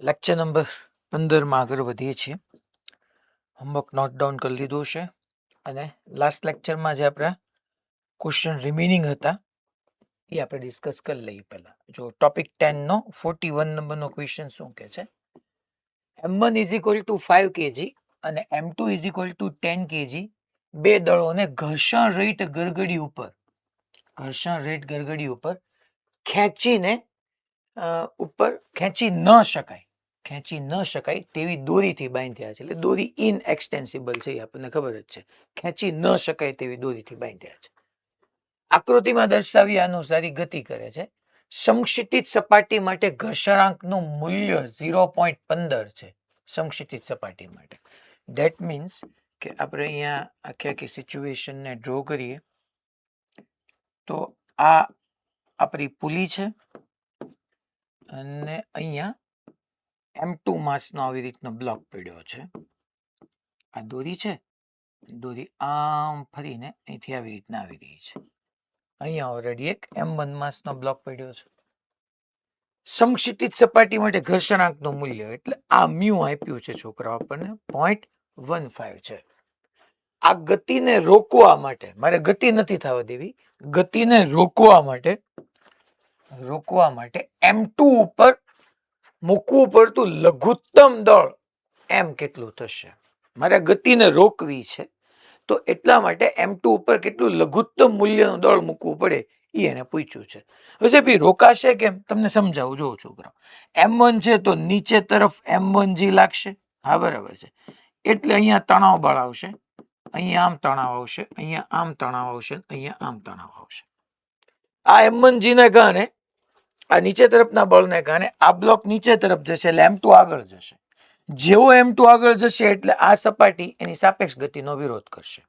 Lecture number 15 માં આગળ વધીએ છીએ. હોમવર્ક નોટ ડાઉન કરી લીધું છે અને લાસ્ટ લેક્ચરમાં જે આપણા ક્વેશ્ચન રિમેનિંગ હતા એ આપણે ડિસ્કસ કરી લઈએ. પહેલા જો ટોપિક 10 નો 41 નંબરનો ક્વેશ્ચન શું કહે છે, m1 is equal two 5 kg અને m2 is equal two 10 kg બે દળોને ઘર્ષણ રહિત ગરગડી ઉપર ખેંચીને ઉપર ખેંચી ન શકાય તેવી દોરીથી બાંધ્યા છે. એટલે દોરી ઇનએક્સટેન્સિબલ છે, એ આપણને ખબર જ છે. ખેંચી ન શકાય તેવી દોરીથી બાંધ્યા છે. આકૃતિમાં દર્શાવ્યા અનુસાર ગતિ કરે છે. સમક્ષિતિજ સપાટી માટે ઘર્ષણાંકનું મૂલ્ય 0.15 છે. સમક્ષિતિજ સપાટી માટે ધેટ મીન્સ કે આપણે અહીંયા આખી સિચ્યુએશનને ડ્રો કરીએ તો આ આપણી પુલી છે અને અહીંયા m2 માસનો આવી રીતનો બ્લોક પડ્યો છે. આ દોરી છે, દોરી આમ ફરીને અહીંથી આવી રીતના આવી રહી છે. અહીંયા ઓલરેડી એક m1 માસનો બ્લોક પડ્યો છે. સમક્ષિતિજ સપાટી માટે ઘર્ષણાંકનું મૂલ્ય એટલે આ મ્યુ આપ્યું છે છોકરાઓ આપણને 0.15 છે. આ ગતિને રોકવા માટે, મારે ગતિ નથી થવા દેવી, ગતિને રોકવા માટે m2 ઉપર મૂકવું પડતું લઘુત્તમ દળ m કેટલું થશે. મારે ગતિને રોકવી છે તો એટલા માટે m2 ઉપર કેટલું લઘુત્તમ મૂલ્યનું દળ મૂકવું પડે એ એને પૂછ્યું છે. હવે ભાઈ રોકાશે કેમ તમને સમજાવું. જો છોકરાઓ m1 છે તો નીચે તરફ m1g લાગશે. હા બરાબર છે. એટલે અહીંયા તણાવ બળ આવશે, અહીંયા આમ તણાવ આવશે, અહીંયા આમ તણાવ આવશે, અહીંયા આમ તણાવ આવશે. આ m1g ને કારણે આ નીચે તરફના બળને કારણે આ બ્લોક નીચે તરફ જશે એટલે m2 આગળ જશે. જેવો m2 આગળ જશે એટલે આ સપાટી એની સાપેક્ષ ગતિનો વિરોધ કરશે.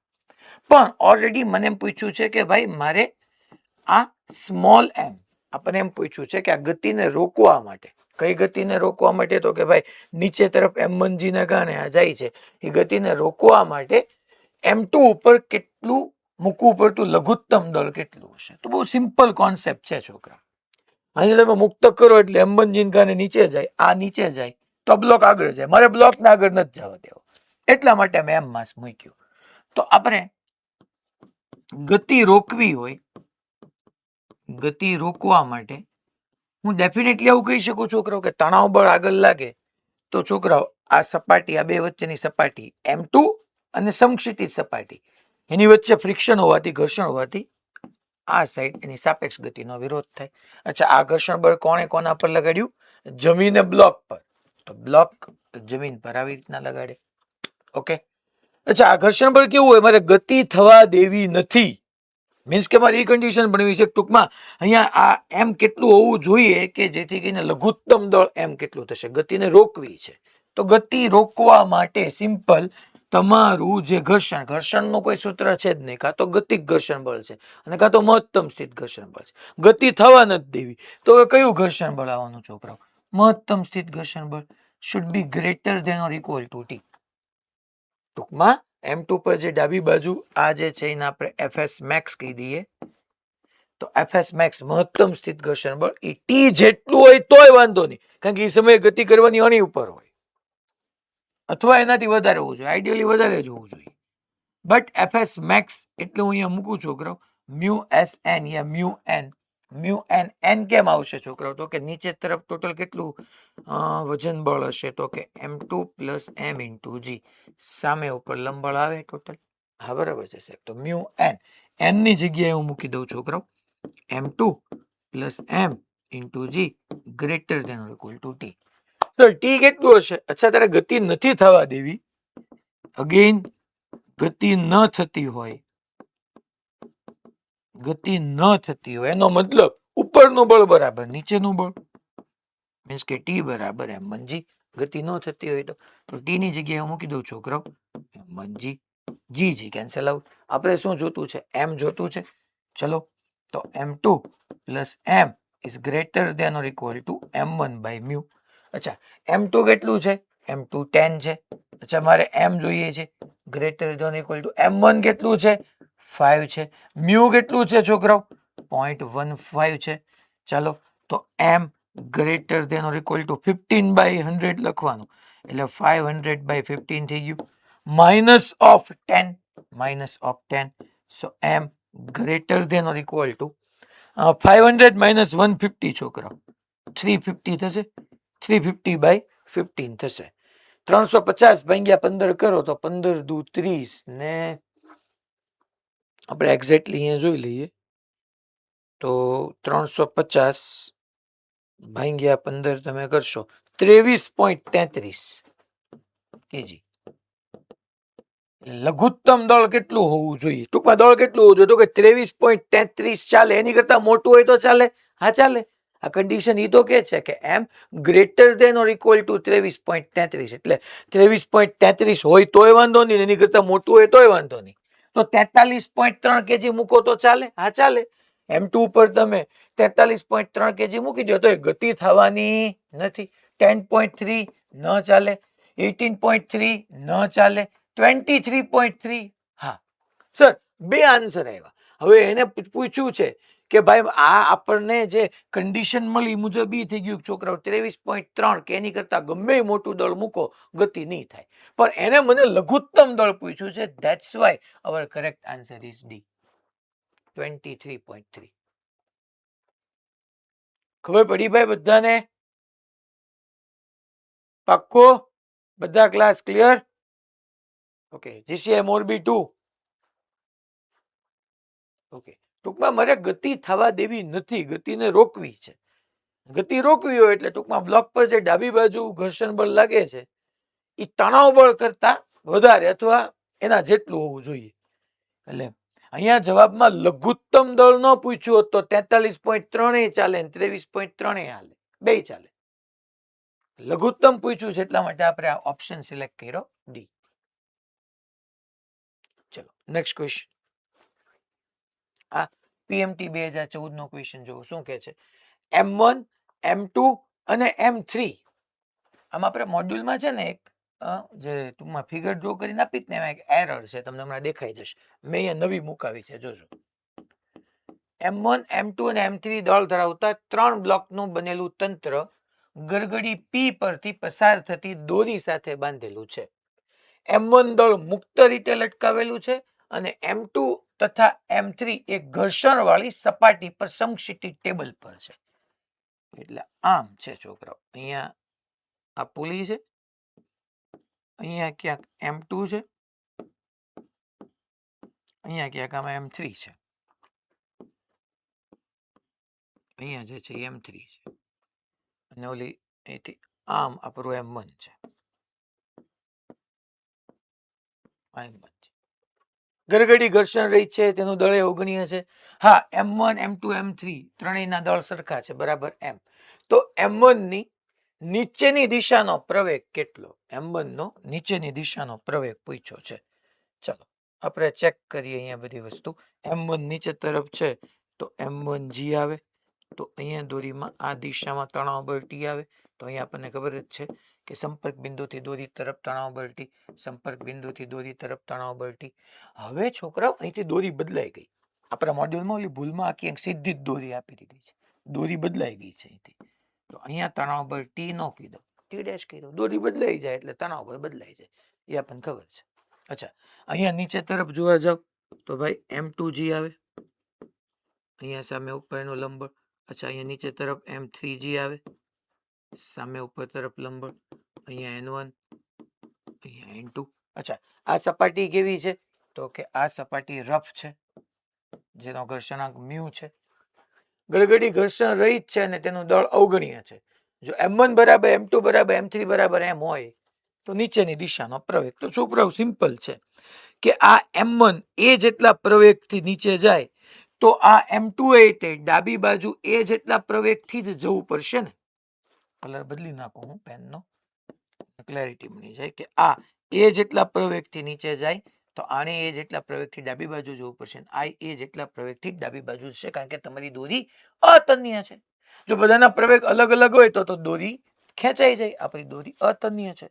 પણ ઓલરેડી મને એમ પૂછ્યું છે કે ભાઈ મારે આ સ્મોલ m આપણને એમ પૂછ્યું છે કે આ ગતિને રોકવા માટે, કઈ ગતિને રોકવા માટે તો કે ભાઈ નીચે તરફ m1g ને કારણે આ જાય છે, એ ગતિને રોકવા માટે m2 ઉપર કેટલું મૂકવું પડતું લઘુત્તમ દળ કેટલું હશે. તો બહુ સિમ્પલ કોન્સેપ્ટ છે છોકરા. અહીંયા તમે મુક્ત કરો એટલે m1g ને કારણે નીચે જાય, આ નીચે જાય તો બ્લોક આગળ જાય. મારે બ્લોકને આગળ નથી જવા દેવો એટલા માટે મેં m માસ મૂક્યું. તો આપણે ગતિ રોકવી હોય, ગતિ રોકવા માટે હું ડેફિનેટલી એવું કહી શકું છોકરાઓ કે તણાવ બળ આગળ લાગે તો છોકરાઓ આ સપાટી, આ બે વચ્ચેની સપાટી m2 અને સમક્ષિતિજ સપાટી એની વચ્ચે ફ્રિક્શન હોવાથી, ઘર્ષણ હોવાથી આ સાઈડ એની સાપેક્ષ ગતિનો વિરોધ થાય. અચ્છા, આ ઘર્ષણ બળ કોણે કોના પર લગાડ્યું? જમીને બ્લોક પર. તો બ્લોક જમીન પર આવી રીતના લગાડે. ઓકે. અચ્છા, આ ઘર્ષણ બળ કેવું હોય? મારે ગતિ થવા દેવી નથી. મીન્સ કે મારે એ કન્ડિશન ભણવી છે ટૂંકમાં અહીંયા આ m કેટલું હોવું જોઈએ કે જેથી કરીને લઘુત્તમ દળ m કેટલું થશે. ગતિને રોકવી છે તો ગતિ રોકવા માટે સિમ્પલ તમારું જે ઘર્ષણનું કોઈ સૂત્ર છે જ નહીં. કાં તો ગતિક ઘર્ષણ બળ છે અને કાં તો મહત્તમ સ્થિત ઘર્ષણ બળ છે. ગતિ થવા નથી દેવી તો હવે કયું ઘર્ષણ બળ આવવાનું છોકરાઓ? મહત્તમ સ્થિત ઘર્ષણ બળ should be greater than or equal to t. ટૂંકમાં m2 પર જે ડાબી બાજુ આ જે છે એને આપણે fs max કહી દઈએ. તો fs max મહત્તમ સ્થિત ઘર્ષણ બળ એ t જેટલું હોય તોય વાંધો નહીં, કારણ કે એ સમયે ગતિ કરવાની અણી ઉપર હોય અથવા એનાથી વધારે હોવું જોઈએ, આઈડિયલી વધારે જ હોવું જોઈએ. બટ fs max એટલે હું અહીંયા મૂકું છોકરાઓ મ્યુ sn યા મ્યુ n કેમ આવશે છોકરાઓ? તો કે નીચે તરફ ટોટલ કેટલું વજન બળ હશે? તો કે m2 plus m into g. સામે ઉપર લંબ બળ આવે ટોટલ. હા બરાબર છે સાહેબ. તો મ્યુ n ની જગ્યાએ હું મૂકી દઉં છોકરાઓ m2 plus m into g greater than or equal to t. તો t કેટલું હશે? અચ્છા, તારે ગતિ નથી થવા દેવી. અગેન ગતિ ન થતી હોય એનો મતલબ ઉપરનું બળ બરાબર નીચેનું બળ, મીન્સ કે t બરાબર m1g. ગતિ ન થતી હોય તો t ની જગ્યાએ હું મૂકી દઉં છોકરાઓ m1g. g cancel out. આપણે શું જોતું છે? m જોતું છે. ચલો, તો m2 plus m is greater than or equal to m1 by mu. અચ્છા, m2 કેટલું છે? m2 10 છે. અચ્છા, મારે m જોઈએ છે greater than equal to m1 કેટલું છે? 5 છે. મ્યુ કેટલું છે છોકરાઓ? 0.15 છે. ચાલો, તો m ગ્રેટર દેન ઓર ઇક્વલ ટુ 15/100 લખવાનું, એટલે 500/15 થઈ ગયું, minus of 10, so m greater than or equal two 500 - 150 છોકરા 350 થશે, 350/15 થશે, 350 ભાગ્યા 15 કરો તો 15 દુ 30 ને આપણે એક્ઝેક્ટલી અહીંયા જોઈ લઈએ તો 350 ભાગ્યા 15 તમે કરશો 23.33 કેજી. લઘુત્તમ દળ કેટલું હોવું જોઈએ, ટૂંકમાં દળ કેટલું હોવું જોઈએ તો કે 23.33 ચાલે, એની કરતા મોટું હોય તો ચાલે, હા ચાલે. આ કન્ડિશન ઈ તો કે છે કે m ગ્રેટર દેન ઓર ઇક્વલ ટુ 23.33, એટલે 23.33 હોય તોય વાંધો નહીં, એની કરતા મોટું હોય તોય વાંધો નહીં. તો 43.3 કેજી મૂકો તો ચાલે, હા ચાલે. M2 ઉપર તમે 43.3 કેજી મૂકી દો તો એ ગતિ થવાની નથી. 10.3 ન ચાલે, 18.3 ન ચાલે, 23.3 હા સર, બે આન્સર આવ્યા. હવે એને પૂછ્યું છે કે ભાઈ આ આપણને જે કન્ડિશન મળી મુજબ ઈ થઈ ગયું છોકરાઓ 23.3 કે એની કરતા ગમે મોટું દળ મૂકો ગતિ નહીં થાય, પણ એને મને લઘુત્તમ દળ પૂછ્યું છે. That's why our correct answer is D, 23.3. ખબર પડી ભાઈ બધાને? પાક્કો? બધા class clear? Okay, GCI Morbi 2. Okay, ટૂંકમાં મારે ગતિ થવા દેવી નથી, ગતિને રોકવી છે. ગતિ રોકવી હોય એટલે ટૂંકમાં બ્લોક પર જે ડાબી બાજુ ઘર્ષણ બળ લાગે છે એ તણાવ બળ કરતા વધારે અથવા એના જેટલું હોવું જોઈએ. એટલે અહીંયા જવાબમાં લઘુત્તમ દળ ન પૂછ્યું હોત તો 43.3 ચાલે, 23.3 હાલે, બે ચાલે. લઘુત્તમ પૂછ્યું છે એટલા માટે આપણે આ ઓપ્શન સિલેક્ટ કર્યો ડી. ચલો નેક્સ્ટ ક્વેશ્ચન. આ પીએમટી 2014 નો ક્વેશ્ચન જોવો શું કે છે. M1, M2 અને M3, આમાં આપણે મોડ્યુલમાં છે ને એક જે ટૂંકમાં ફિગર ડ્રો કરીને આપી ને એમાં એક એરર છે, તમને હમણાં દેખાઈ જશે. મેં અહીંયા નવી મુકાવી છે, જોજો. M1, M2 અને M3 દળ ધરાવતા 3 બ્લોકનું બનેલું તંત્ર ગરગડી P પરથી પસાર થતી દોરી સાથે બાંધેલું છે. M1 દળ મુક્ત રીતે લટકાવેલું છે અને M2 તથા M3 એક ઘર્ષણ વાળી સપાટી પર સમક્ષિતિજ ટેબલ પર છે. એટલે આમ છે છોકરાઓ, અહીંયા આ પુલી છે, અહીંયા ક્યાંક M2 છે, અહીંયા ક્યાંક આમાં M3 છે, અહીંયા જે છે M3 છે, અને ઓલી અહીંથી આમ આપણું M1 છે. ગરગડી ઘર્ષણ રહી છે, તેનું દળ અવગણ્ય છે. હા, M1, M2, M3 ત્રણેયના દળ સરખા છે, બરાબર એમ. તો M1 ની નીચેની દિશાનો પ્રવેગ કેટલો? M1 નો નીચેની દિશાનો પ્રવેગ પૂછ્યો છે. ચલો આપણે ચેક કરીએ અહીંયા બધી વસ્તુ. M1 નીચે તરફ છે તો M1G આવે, તો અહીંયા દોરીમાં આ દિશામાં તણાવ બળ T આવે, તો અહીંયા આપણને ખબર જ છે કે સંપર્ક બિંદુથી દોરી તરફ તણાવ બળ T, સંપર્ક બિંદુથી દોરી તરફ તણાવ બળ T. હવે છોકરાઓ અહીંથી દોરી બદલાઈ ગઈ. આપણા મોડ્યુલમાં ઓલી ભૂલમાં આખી સીધી જ દોરી આપી દીધી છે, દોરી બદલાઈ ગઈ છે અહીંથી. તો અહીંયા તણાવ બળ T નો કીધો, T ડેશ કીધો. દોરી બદલાઈ જાય એટલે તણાવ બળ બદલાઈ જાય, એ આપણને ખબર છે. અચ્છા, અહીંયા નીચે તરફ જોવા જાવ તો ભાઈ M2G આવે, અહીંયા સામે ઉપરનો લંબ. અચ્છા, અહીંયા નીચે તરફ M3G આવે, સામે ઉપર તરફ લંબ. અહીંયા N1, અહીંયા N2. અચ્છા, આ સપાટી કેવી છે તો કે આ સપાટી રફ છે, જેનો ઘર્ષણાંક મ્યુ છે. ગરગડી ઘર્ષણ રહિત છે અને તેનું દળ અવગણ્ય છે. જો M1 બરાબર M2 બરાબર M3 બરાબર M હોય તો નીચેની દિશાનો પ્રવેગ. તો છોકરાઓ સિમ્પલ છે કે આ M1 એ જેટલા પ્રવેગથી નીચે જાય તો આ M2 એ ડાબી બાજુ એ જેટલા પ્રવેગથી જ જવું પડશે ને. કલર બદલી નાખું હું પેનનો, ક્લેરિટી બની જાય કે આ એ જેટલા પ્રવેગથી નીચે જાય તો આને એ જેટલા પ્રવેગથી ડાબી બાજુ જવું પડશે, આ એ જેટલા પ્રવેગથી ડાબી બાજુ જશે, કારણ કે તમારી દોરી અતન્ય છે. જો બધાના પ્રવેગ અલગ અલગ હોય તો દોરી ખેંચાઈ જાય, આપણી દોરી અતન્ય છે.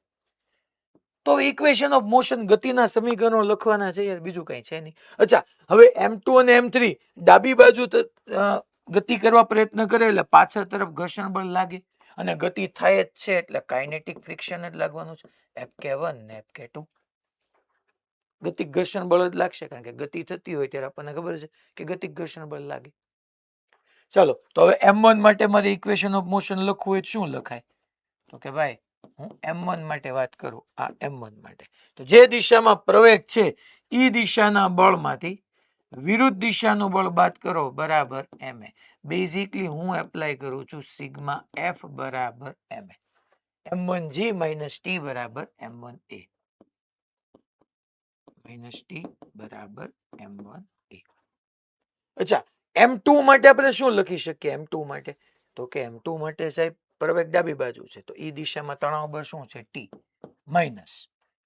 તો ઇક્વેશન ઓફ મોશન ગતિના સમીકરણો લખવાના છે યાર, બીજું કઈ છે નહીં. અચ્છા, હવે M2 અને M3 ડાબી બાજુ ગતિ કરવા પ્રયત્ન કરે એટલે પાછળ તરફ ઘર્ષણ બળ લાગે અને ગતિ થાય જ છે એટલે કાઇનેટિક ફ્રિક્શન જ લાગવાનું છે. Fk1 ને Fk2 ગતિક ઘર્ષણ બળ જ લાગશે કારણ કે ગતિ થતી હોય ત્યારે આપણને ખબર છે કે ગતિક ઘર્ષણ બળ લાગે. ચાલો તો હવે m1 માટે મારે ઇક્વેશન ઓફ મોશન લખવું હોય તો શું લખાય? તો કે ભાઈ હું m1 માટે વાત કરું, આ m1 માટે તો જે દિશામાં પ્રવેગ છે એ દિશાના બળમાંથી વિરુદ્ધ દિશાનું બળ બાદ કરો બરાબર ma. બેઝિકલી હું એપ્લાય કરું છું સિગ્મા f બરાબર ma. m1g માઇનસ t બરાબર m1a માઇનસ t બરાબર m1a. અચ્છા m2 માટે આપણે શું લખી શકીએ? m2 માટે તો કે m2 માટે સાહેબ પ્રવેગ ડાબી બાજુ છે તો એ દિશામાં તણાવ બળ શું છે? t માઇનસ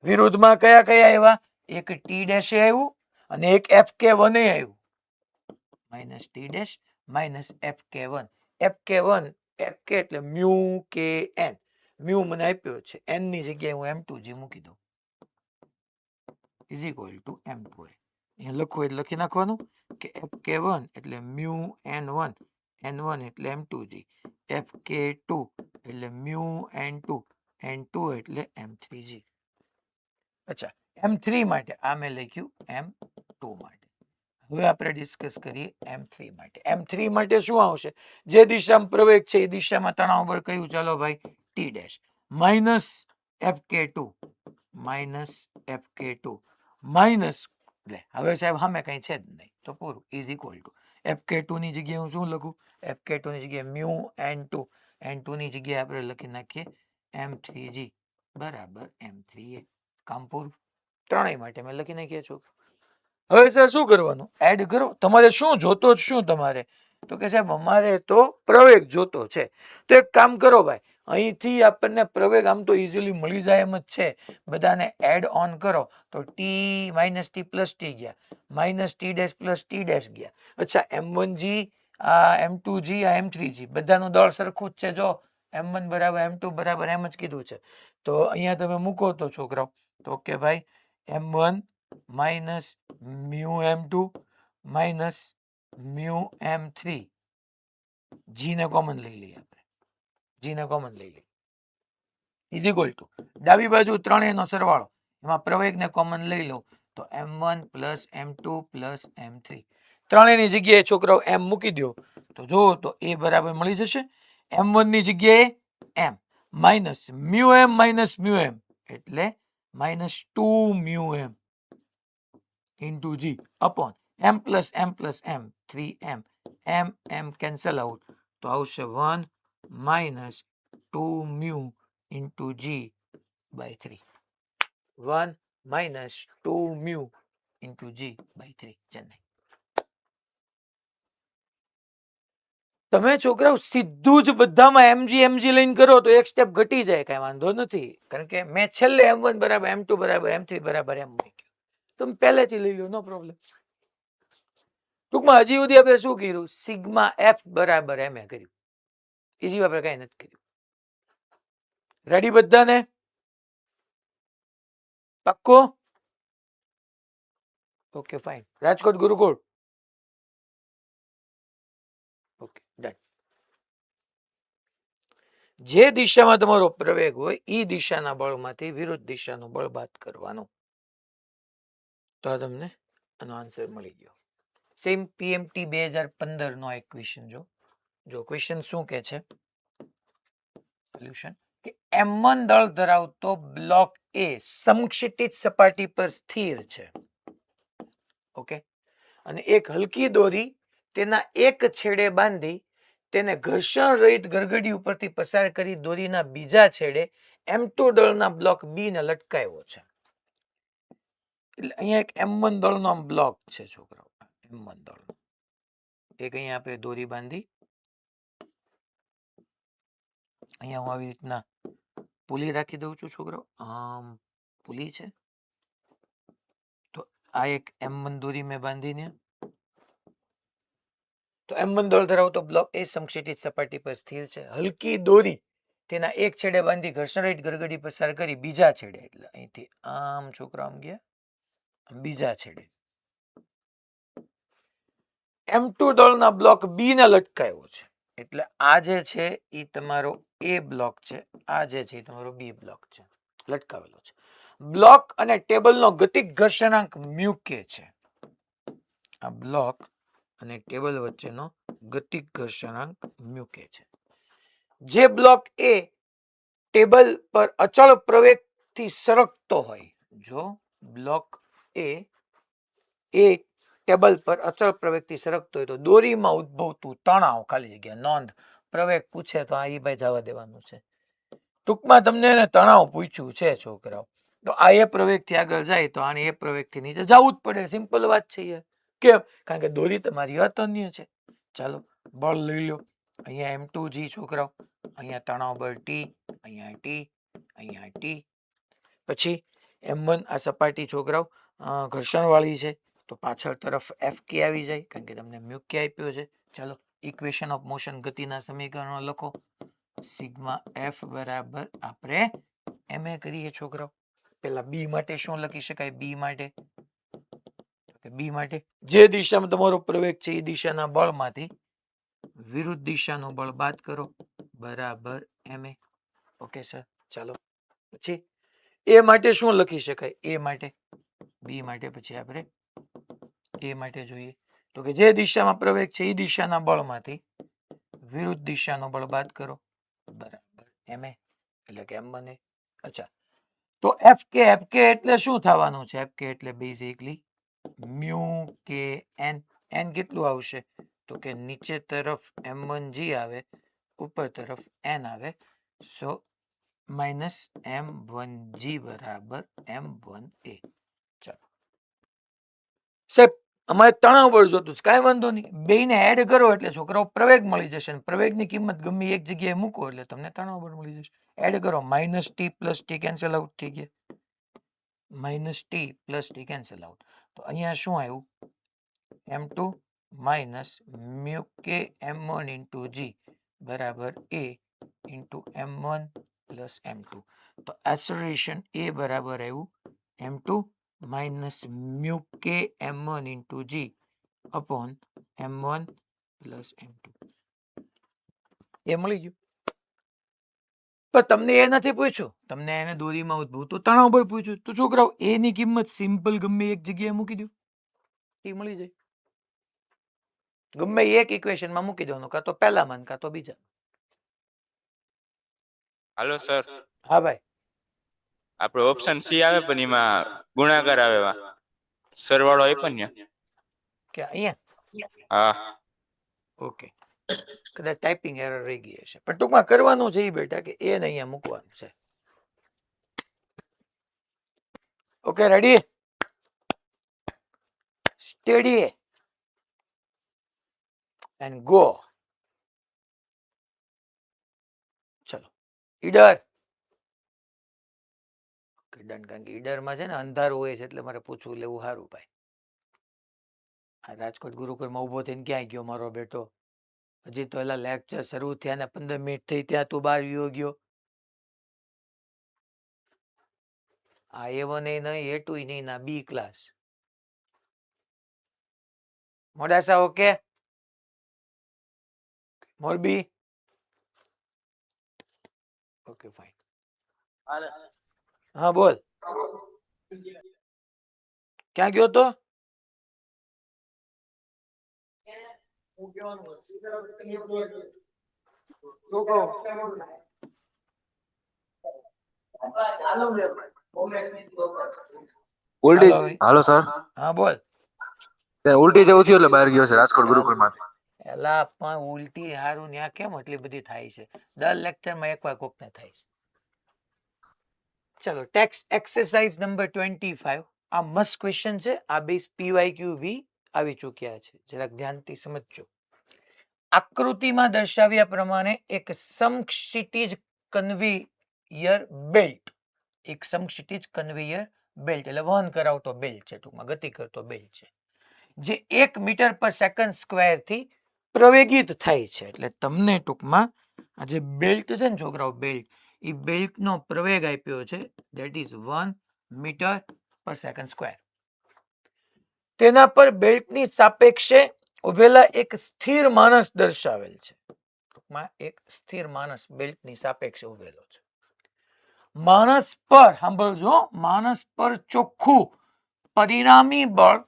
વિરુદ્ધમાં કયા કયા આવ્યા? એક t ડેશ આવ્યું અને એક fk1 આવ્યું. Minus t dash minus fk1. fk1 fk એટલે મ્યુ કે n. મ્યુ મને આપ્યો છે, n ની જગ્યાએ હું m2g મૂકી દઉં ઇઝ ઇક્વલ ટુ m2a. અહીંયા લખવું એટલે લખી નાખવાનું કે fk1 એટલે મ્યુ n1, n1 એટલે m2g, fk2 એટલે મ્યુ n2, n2 એટલે m3g. અચ્છા m3 માટે આ મેં લખ્યું m2 માટે. હવે આપણે ડિસ્કસ કરીએ m3 માટે. m3 માટે શું આવશે? જે દિશામાં પ્રવેગ છે એ દિશામાં તણાવ બળ કયું? ચાલો ભાઈ t dash minus fk2 minus fk2 minus એટલે હવે સાહેબ સામે કઈ છે જ નહીં તો પૂરું ઇઝ ઇક્વલ ટુ fk2 ની જગ્યાએ હું શું લખું? fk2 ની જગ્યાએ મ્યુ n2, n2 ની જગ્યાએ આપણે લખી નાખીએ m3g બરાબર m3a. કામ પૂરું. ત્રણેય માટે મેં લખી નાખ્યા છો. હવે સર શું કરવાનું? એડ કરો. તમારે શું જોતો શું તમારે? તો કે સાહેબ અમારે તો પ્રવેગ જોતો છે. તો એક કામ કરો ભાઈ, અહીંથી આપણને પ્રવેગ આમ તો ઇઝીલી મળી જાય એમ જ છે. બધાને એડ ઓન કરો તો T minus T plus T ગયા, minus T dash plus T dash ગયા. અચ્છા m1g આ m2g આ m3g બધાનું દળ સરખું જ છે. જો m1 બરાબર m2 બરાબર એમ જ કીધું છે. તો અહીંયા તમે મૂકો તો છોકરાઓ તો કે ભાઈ m1 minus mu m2 minus mu m3 g ને કોમન લઈ લઈએ આપણે, g ને કોમન લઈ લઈએ ઇઝ ઇક્વલ ટુ ડાબી બાજુ ત્રણેયનો સરવાળો એમાં પ્રવેગને કોમન લઈ લો તો m1 plus m2 plus m3 ત્રણેયની જગ્યાએ છોકરાઓ m મૂકી દો તો જો તો a બરાબર મળી જશે. m1 ની જગ્યાએ m માઇનસ મ્યુ m એટલે minus 2 mu m into g upon m plus m plus m 3m m cancel out તો આવશે 1 minus 2 mu into g by 3. 1 minus 2 mu into g by 3. Chennai. તમે છોકરાઓ સીધું જ બધામાં mg લઈને કરો તો એક સ્ટેપ ઘટી જાય, કઈ વાંધો નથી. કારણ કે મેં છેલ્લે m1 બરાબર m2 બરાબર m3 બરાબર m મૂક્યું. તમે પહેલેથી લઈ લો, નો પ્રોબ્લેમ. ટૂંકમાં હજી સુધી આપણે શું કર્યું? સિગ્મા f બરાબર ma કર્યું. બીજી આપણે કઈ નથી કર્યું. રેડી બધાને? પાક્કો? Okay fine. Rajkot Gurukul okay done. જે દિશામાં તમારો પ્રવેગ હોય એ દિશાના બળમાંથી વિરુદ્ધ દિશાનું બળ બાદ કરવાનું. તો આ તમને આનો આન્સર મળી ગયો. સેમ પીએમટી 2015 નો એક ક્વેશ્ચન જો ક્વેશ્ચન શું કે છે? સોલ્યુશન કે m1 દળ ધરાવતો બ્લોક એ સમક્ષિતિજ સપાટી પર સ્થિર છે. ઓકે, અને એક હલકી દોરી તેના એક છેડે બાંધી તેને ઘર્ષણ રહિત ગરગડી ઉપરથી પસાર કરી દોરીના બીજા છેડે m2 દળના બ્લોક બી ને લટકાવ્યો છે. એટલે અહીંયા એક m1 દળનો બ્લોક છે છોકરાઓ. m1 દળનો એક અહીંયા આપણે દોરી બાંધી, અહીંયા હું આવી રીતના પુલી રાખી દઉં છું છોકરાઓ. પુલી છે તો આ એક m1 દોરી મેં બાંધીને તો m1 દળ ધરાવતો બ્લોક એ સમક્ષિતિજ સપાટી પર સ્થિર છે. હલકી દોરી તેના એક છેડે બાંધી ઘર્ષણ રહિત ગરગડી પસાર કરી બીજા છેડે, એટલે અહીંથી આમ છોકરા આમ ગયા બીજા છેડે M2 દળના બ્લોક બી ને લટકાયો છે, એટલે આ જે છે એ તમારો એ બ્લોક છે, આ જે છે એ તમારો બી બ્લોક છે, લટકાવેલો છે. બ્લોક અને ટેબલનો ગતિક ઘર્ષણાંક મ્યુ કે છે. આ બ્લોક અને ટેબલ વચ્ચેનો ગતિક ઘર્ષણાંક મ્યુ કે છે. જે બ્લોક એ ટેબલ પર અચળ પ્રવેગથી સરકતો હોય, જો બ્લોક એ ટેબલ પર અચળ પ્રવેગથી સરકતો હોય તો દોરીમાં ઉદ્ભવતું તણાવ, ખાલી જગ્યા નોંધ, પ્રવેગ પૂછે તો આ ઈ ભાઈ જવા દેવાનું છે. ટૂંકમાં તમને એને તણાવ પૂછ્યું છે છોકરાઓ, તો આ એ પ્રવેગથી આગળ જાય તો આને એ પ્રવેગથી નીચે જવું જ પડે. સિમ્પલ વાત છે યાર. કેમ? કારણ કે દોરી તમારી અતન્ય છે. ચાલો બળ લઈ લો. અહીંયા M2G છોકરાઓ, અહીંયા તણાવ બળ T, અહીંયા T, અહીંયા T. પછી M1 આ સપાટી છોકરાઓ ઘર્ષણ વાળી છે, તો પાછળ તરફ FK આવી જાય, કારણ કે તમને મ્યુ કે આપ્યો છે. ચાલો ઇક્વેશન ઓફ મોશન ગતિના સમીકરણો લખો. સિગ્મા F બરાબર આપણે MA કરીએ છોકરાઓ. પેલા બી માટે શું લખી શકાય? બી માટે જે દિશામાં તમારો પ્રવેગ છે એ દિશાના બળમાંથી વિરુદ્ધ દિશાનું બળ બાદ કરો, બરાબર MA. Okay sir. ચાલો પછી એ માટે શું લખી શકાય? એ માટે, બી માટે પછી આપણે એ માટે જોઈએ તો કે જે દિશામાં પ્રવેગ છે એ દિશાના બળમાંથી વિરુદ્ધ દિશાનું બળ બાદ કરો, બરાબર MA, એટલે કે M બને. અચ્છા, તો FK એટલે શું થવાનું છે? FK એટલે બેઝિકલી મ્યુ કે એન. એન કેટલું આવશે? તો કે નીચે તરફ M1G આવે, ઉપર તરફ N આવે, સો માઇનસ M1G બરાબર M1A. ચાલો સાહેબ, અમારે તણાવ બળ જોતું છે, કાંઈ વાંધો નહીં, બેયને એડ કરો એટલે છોકરાઓ પ્રવેગ મળી જશે. પ્રવેગની કિંમત ગમે એક જગ્યાએ મૂકો એટલે તમને તણાવ બળ મળી જશે. એડ કરો, minus T plus T cancel out થઈ ગયા, minus T plus T cancel out. તો અહીંયા શું આવ્યું? M2 માઇનસ મ્યુ કે M1 ઇન્ટુ G બરાબર A into M1 plus M2. તો એસોલેશન એ બરાબર આવ્યું M2 માઇનસ મ્યુ કે M1 into G upon M1 plus M2. એ મળી ગયું. પણ તમને એ નથી પૂછ્યું, તમને એને દોરીમાં ઉદ્ભવતું તણાવ બળ પૂછ્યું. તો છોકરાઓ એની કિંમત સિમ્પલ ગમે એક જગ્યાએ મૂકી દો, એ મળી જાય. ગમે એક ઇક્વેશનમાં મૂકી દેવાનું, કાં તો પહેલામાં કાં તો બીજા. હાલો સર, હા ભાઈ, આપણે ઓપ્શન સી આવે પણ એમાં ગુણાકાર આવે, સરવાળો આપ્યો ને કે અહીંયા હા. ઓકે, કદાચ ટાઈપિંગ એરર રહી ગઈ હશે, પણ ટૂંકમાં કરવાનું છે એ બેટા કે એને અહીંયા મૂકવાનું છે. Okay, ready, steady and go. ચલો ઈડર. ડન. કારણ કે ઈડરમાં છે ને અંધારું હોય છે, એટલે મારે પૂછવું લેવું સારું ભાઈ. આ રાજકોટ ગુરુકુળમાં ઊભો થઈને ક્યાં ગયો મારો બેટો? હજી તો એલા લેક્ચર શરૂ થયા ને 15 મિનિટ થઈ ત્યાં તું બહાર વિયો ગયો. આ A1 નહીં, A2 નહીં, ના B class. Modasa okay, Morbi okay fine. હા બોલ, ક્યાં ગયો તો? ઉલટી. હાલો સર, હા બોલ. ઉલટી જેવું થયું એટલે બહાર ગયો છે રાજકોટ ગુરુકુળમાંથી. એલા પણ ઉલટી હારું ત્યાં કેમ એટલી બધી થાય છે? દર લેક્ચરમાં એકવાર કોકને થાય છે. ચલો ટેક્સ્ટ એક્સરસાઇઝ નંબર 25. આ મસ્ત ક્વેશ્ચન છે. આ બેઝ PYQ બી આવી ચૂક્યા છે, જરાક ધ્યાનથી સમજજો. આકૃતિમાં દર્શાવ્યા પ્રમાણે એક સમક્ષિતિજ કન્વેયર બેલ્ટ, એક સમક્ષિતિજ કન્વેયર બેલ્ટ એટલે વહન કરાવતો બેલ્ટ છે, ટૂંકમાં ગતિ કરતો બેલ્ટ છે, જે 1 મીટર પર સેકન્ડ સ્ક્વેર થી પ્રવેગિત થાય છે. એટલે તમને ટૂંકમાં આ જે બેલ્ટ છે ને છોકરાઓ, બેલ્ટ, એ બેલ્ટનો પ્રવેગ આપ્યો છે, ધેટ ઇઝ 1 મીટર પર સેકન્ડ સ્ક્વેર. તેના પર બેલ્ટની સાપેક્ષે ઉભેલા એક સ્થિર માણસ દર્શાવેલ છે. ટૂંકમાં એક સ્થિર માણસ બેલ્ટની સાપેક્ષે ઉભેલો છે. માણસ પર સાંભળજો, માણસ પર ચોખ્ખું પરિણામી બળ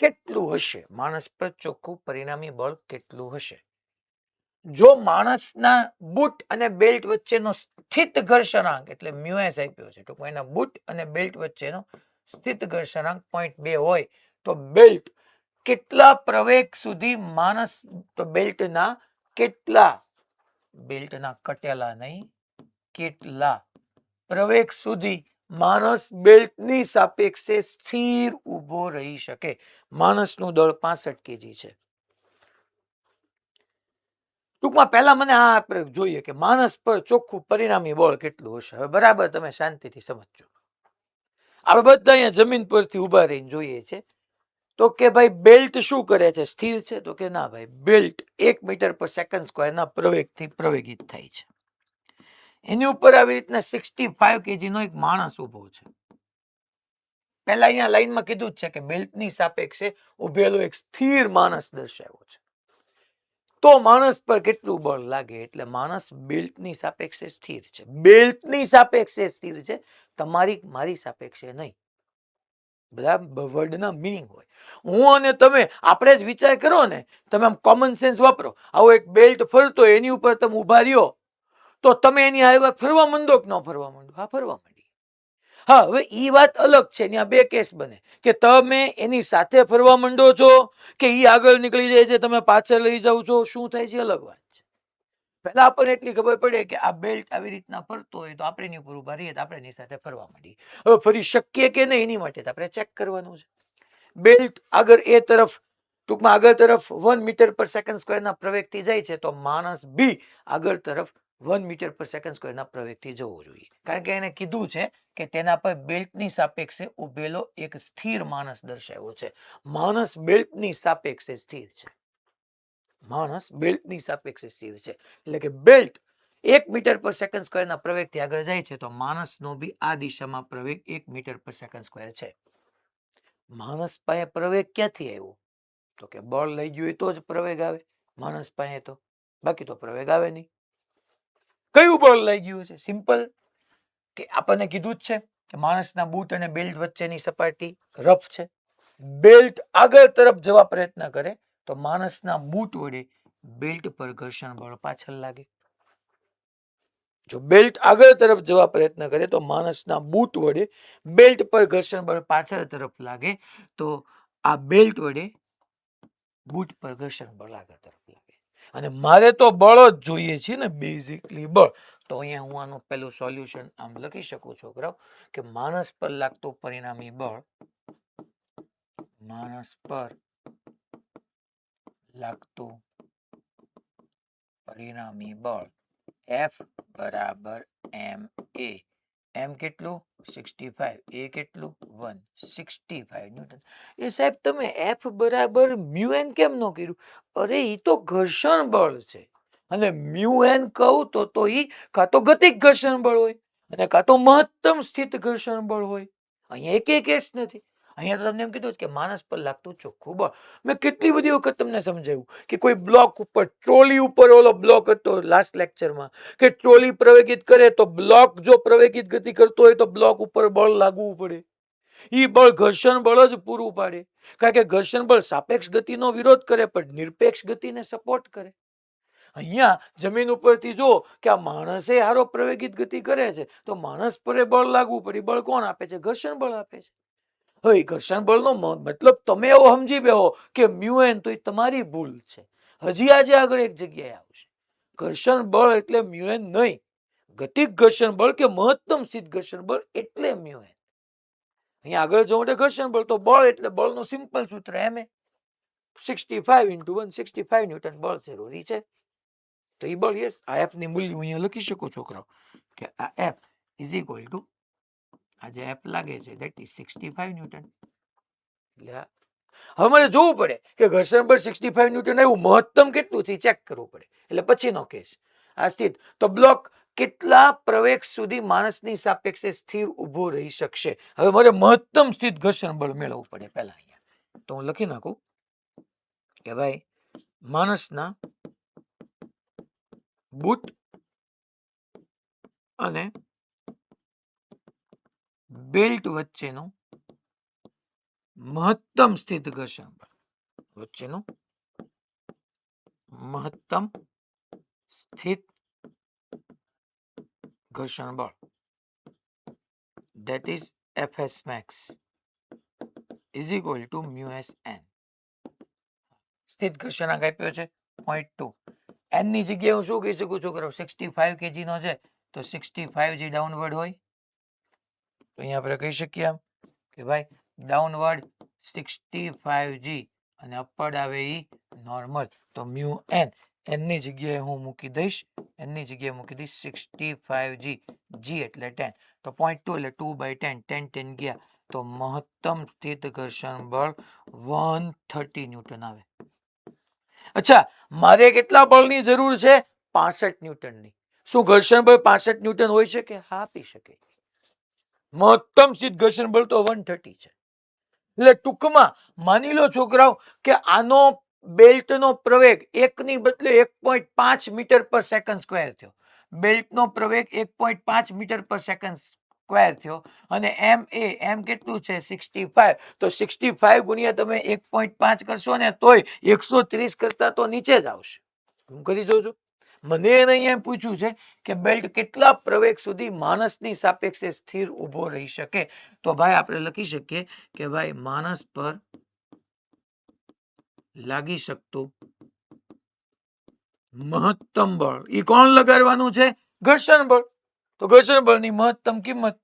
કેટલું હશે? માણસ પર ચોખ્ખું પરિણામી બળ કેટલું હશે? જો માણસના બૂટ અને બેલ્ટ વચ્ચેનો સ્થિત ઘર્ષણાંક એટલે મ્યુએસ આપ્યો છે, ટૂંકમાં એના બૂટ અને બેલ્ટ વચ્ચેનો સ્થિત ઘર્ષણાંક 0.2 હોય તો બેલ્ટ કેટલા પ્રવેગ સુધી માણસ તો બેલ્ટના કટેલા નહીં, કેટલા પ્રવેગ સુધી માણસ બેલ્ટની સાપેક્ષે સ્થિર ઊભો રહી શકે? માણસનું દળ 65 kg છે. ટૂંકમાં પહેલા મને આ આપણે જોઈએ કે માણસ પર ચોખ્ખું પરિણામી બળ કેટલું હશે. હવે બરાબર તમે શાંતિથી સમજજો. આપણે બધા અહીંયા જમીન પરથી ઊભા રહીને જોઈએ છે તો કે ભાઈ બેલ્ટ શું કરે છે? સ્થિર છે? તો કે ના ભાઈ, બેલ્ટ 1 મીટર પર સેકન્ડ સ્ક્વેરના પ્રવેગથી પ્રવેગિત થાય છે. એની ઉપર આવી રીતના 65 kg નો એક માણસ ઉભો છે. પહેલા અહીંયા લાઈનમાં કીધું જ છે કે બેલ્ટની સાપેક્ષે ઉભેલો એક સ્થિર માણસ દર્શાવ્યો છે. તો માણસ પર કેટલું બળ લાગે? એટલે માણસ બેલ્ટની સાપેક્ષે સ્થિર છે. બેલ્ટની સાપેક્ષે સ્થિર છે, તમારી મારી સાપેક્ષે નહીં. બધા વર્ડના મિનિંગ હોય. હું અને તમે આપણે જ વિચાર કરો ને, તમે આમ કોમન સેન્સ વાપરો. આવો એક બેલ્ટ ફરતો એની ઉપર તમે ઉભા રહ્યો તો તમે એની હારે ફરવા માંડો કે ન ફરવા માંડો? હા, ફરવા માંડી. હા, હવે ઈ વાત અલગ છે. ત્યાં બે કેસ બને કે તમે એની સાથે ફરવા માંડો છો કે ઈ આગળ નીકળી જાય છે, તમે પાછળ લઈ જાવ છો. શું થાય છે અલગ વાત છે. પહેલા આપણને એટલી ખબર પડે કે આ બેલ્ટ આવી રીતના ફરતો હોય તો આપણે એની ઉપર ઉભા રહીએ તો આપણે એની સાથે ફરવા માંડીએ. હવે ફરી શકીએ કે નહીં એની માટે આપણે ચેક કરવાનું છે. બેલ્ટ આગળ એ તરફ ટૂંકમાં આગળ તરફ 1 મીટર પર સેકન્ડ સ્ક્વેરના પ્રવેગથી જાય છે તો માણસ બી આગળ તરફ 1 મીટર પર સેકન્ડ સ્ક્વેરના પ્રવેગથી જવું જોઈએ. કારણ કે એને કીધું છે કે તેના પર બેલ્ટની સાપેક્ષે ઉભેલો એક સ્થિર માણસ દર્શાવ્યો છે. માણસ બેલ્ટની સાપેક્ષે સ્થિર છે. માણસ બેલ્ટની સાપેક્ષે સ્થિર છે. એટલે કે બેલ્ટ 1 મીટર પર સેકન્ડ સ્ક્વેરના પ્રવેગથી આગળ જાય છે તો માણસનો બી આ દિશામાં પ્રવેગ 1 મીટર પર સેકન્ડ સ્ક્વેર છે. માણસ પાસે પ્રવેગ ક્યાંથી આવ્યો? તો કે બળ લઈ ગયું હોય તો જ પ્રવેગ આવે માણસ પાસે, તો બાકી તો પ્રવેગ આવે નહીં. કયું બળ લઈ ગયું છે? સિમ્પલ, કે આપણને કીધું જ છે કે માણસના બૂટ અને બેલ્ટ વચ્ચેની સપાટી રફ છે. બેલ્ટ આગળ તરફ જવા પ્રયત્ન કરે તો માણસના બૂટ વડે બેલ્ટ પર ઘર્ષણ બળ પાછળ લાગે. જો બેલ્ટ આગળ તરફ જવા પ્રયત્ન કરે તો માણસના બૂટ વડે બેલ્ટ પર ઘર્ષણ બળ પાછળ તરફ લાગે તો આ બેલ્ટ વડે બૂટ પર ઘર્ષણ બળ આગળ તરફ લાગે. અને મારે તો બળ જ જોઈએ છે ને, બેઝિકલી બળ. તો અહીંયા હું આનું પેલું સોલ્યુશન આમ લખી શકું છોકરાઓ કે માણસ પર લાગતું પરિણામી બળ, માણસ પર લાગતું પરિણામી બળ F બરાબર ma. એમ કેટલું? 65. એ કેટલું? 165 ન્યૂટન. એ સાહેબ તમે F બરાબર મ્યુ n કેમ ન કર્યું? અરે ઈ તો ઘર્ષણ બળ છે અને મ્યુ n કહું તો ઈ કાં તો ગતિક ઘર્ષણ બળ હોય અને કાં તો મહત્તમ સ્થિત ઘર્ષણ બળ હોય. અહીંયા એક કેસ નથી. અહીંયા તો તમને એમ કીધું કે માણસ પર લાગતું ચોખ્ખું બળ. મેં કેટલી બધી વખત તમને સમજાવ્યું કે કોઈ બ્લોક ઉપર, ટ્રોલી ઉપર, ઓલો બ્લોક હતો લાસ્ટ લેક્ચરમાં, કે ટ્રોલી પ્રવેગિત કરે તો બ્લોક જો પ્રવેગિત ગતિ કરતો હોય તો બ્લોક ઉપર બળ લાગવું પડે. ઈ બળ ઘર્ષણ બળ જ પૂરું પાડે. કારણ કે ઘર્ષણ બળ સાપેક્ષ ગતિનો વિરોધ કરે પણ નિરપેક્ષ ગતિને સપોર્ટ કરે. અહીંયા જમીન ઉપરથી જો કે આ માણસે હારો પ્રવેગિત ગતિ કરે છે તો માણસ પર બળ લાગવું પડે. બળ કોણ આપે છે? ઘર્ષણ બળ આપે છે. હવે ઘર્ષણ બળનો મતલબ તમે એવો સમજી બેહો કે મ્યુ n, તો એ તમારી ભૂલ છે. હજી આજે આગળ એક જગ્યાએ આવશે. ઘર્ષણ બળ એટલે મ્યુ n નહીં. ગતિક ઘર્ષણ બળ કે મહત્તમ સ્થિત ઘર્ષણ બળ એટલે મ્યુ n. અહીંયા આગળ જો માટે ઘર્ષણ બળ તો બળ એટલે બળનું સિમ્પલ સૂત્ર ma. 65 × 165 ન્યૂટન બળ જરૂરી છે. તો એ બળ યસ, આ F ની મૂલ્ય અહીંયા લખી શકો છોકરાઓ કે આ F ઇઝ ઇક્વલ ટુ આ જે F લાગે છે ધેટ ઇઝ 65 ન્યૂટન. એટલે હવે મારે જોવું પડે કે ઘર્ષણ બળ 65 ન્યૂટન આવ્યું, મહત્તમ કેટલું થી ચેક કરવું પડે. એટલે પછીનો કેસ આ સ્થિત તો બ્લોક કેટલા પ્રવેગ સુધી માણસની સાપેક્ષે સ્થિર ઊભો રહી શકશે. હવે મારે મહત્તમ સ્થિત ઘર્ષણ બળ મેળવવું પડે પહેલા. અહીંયા તો હું લખી નાખું કે ભાઈ માણસના બૂટ અને બેલ્ટ વચ્ચેનું મહત્તમ સ્થિત ઘર્ષણ બળ વચ્ચેનું મહત્તમ સ્થિત ઘર્ષણ બળ that is Fs max is equal to mu s n. સ્થિત ઘર્ષણાંક આપ્યો છે 0.2. n ની જગ્યાએ હું શું કહી શકું છું? 65 kg નો છે તો 65 g ડાઉનવર્ડ હોય તો અહીંયા આપણે કહી શકીએ આમ કે ભાઈ ડાઉનવર્ડ 65 g અને અપવર્ડ આવે ઈ નોર્મલ. તો મ્યુ n ની જગ્યાએ હું મૂકી દઈશ 65 g એટલે 10 તો 0.2 એટલે 2/10 10 ગયા તો મહત્તમ સ્થિત ઘર્ષણ બળ 130 ન્યૂટન આવે. અચ્છા, મારે કેટલા બળની જરૂર છે? 65 ન્યૂટનની. શું ઘર્ષણ બળ 65 ન્યૂટન હોઈ શકે? હા, આપી શકે. મહત્તમ સ્થિત ઘર્ષણ બળ તો 130 છે. એટલે ટૂંકમાં માની લો છોકરાઓ કે આનો બેલ્ટનો પ્રવેગ એકની બદલે 1.5 મીટર પર સેકન્ડ સ્ક્વેર થયો. બેલ્ટનો પ્રવેગ 1.5 મીટર પર સેકન્ડ સ્ક્વેર થયો અને એમ કેટલું છે? 65. તો 65 ગુણ્યા તમે 1.5 કરશો ને તોય 130 કરતા તો નીચે જ આવશે. હું કરી જોઉં છું. મને એને અહીંયા પૂછ્યું છે કે બેલ્ટ કેટલા પ્રવેગ સુધી માણસની સાપેક્ષે સ્થિર ઊભો રહી શકે? તો ભાઈ આપણે લખી શકીએ કે ભાઈ માણસ પર લાગી શકતું મહત્તમ બળ ઈ કોણ લગાડવાનું છે? ઘર્ષણ બળ. તો ઘર્ષણ બળની મહત્તમ કિંમત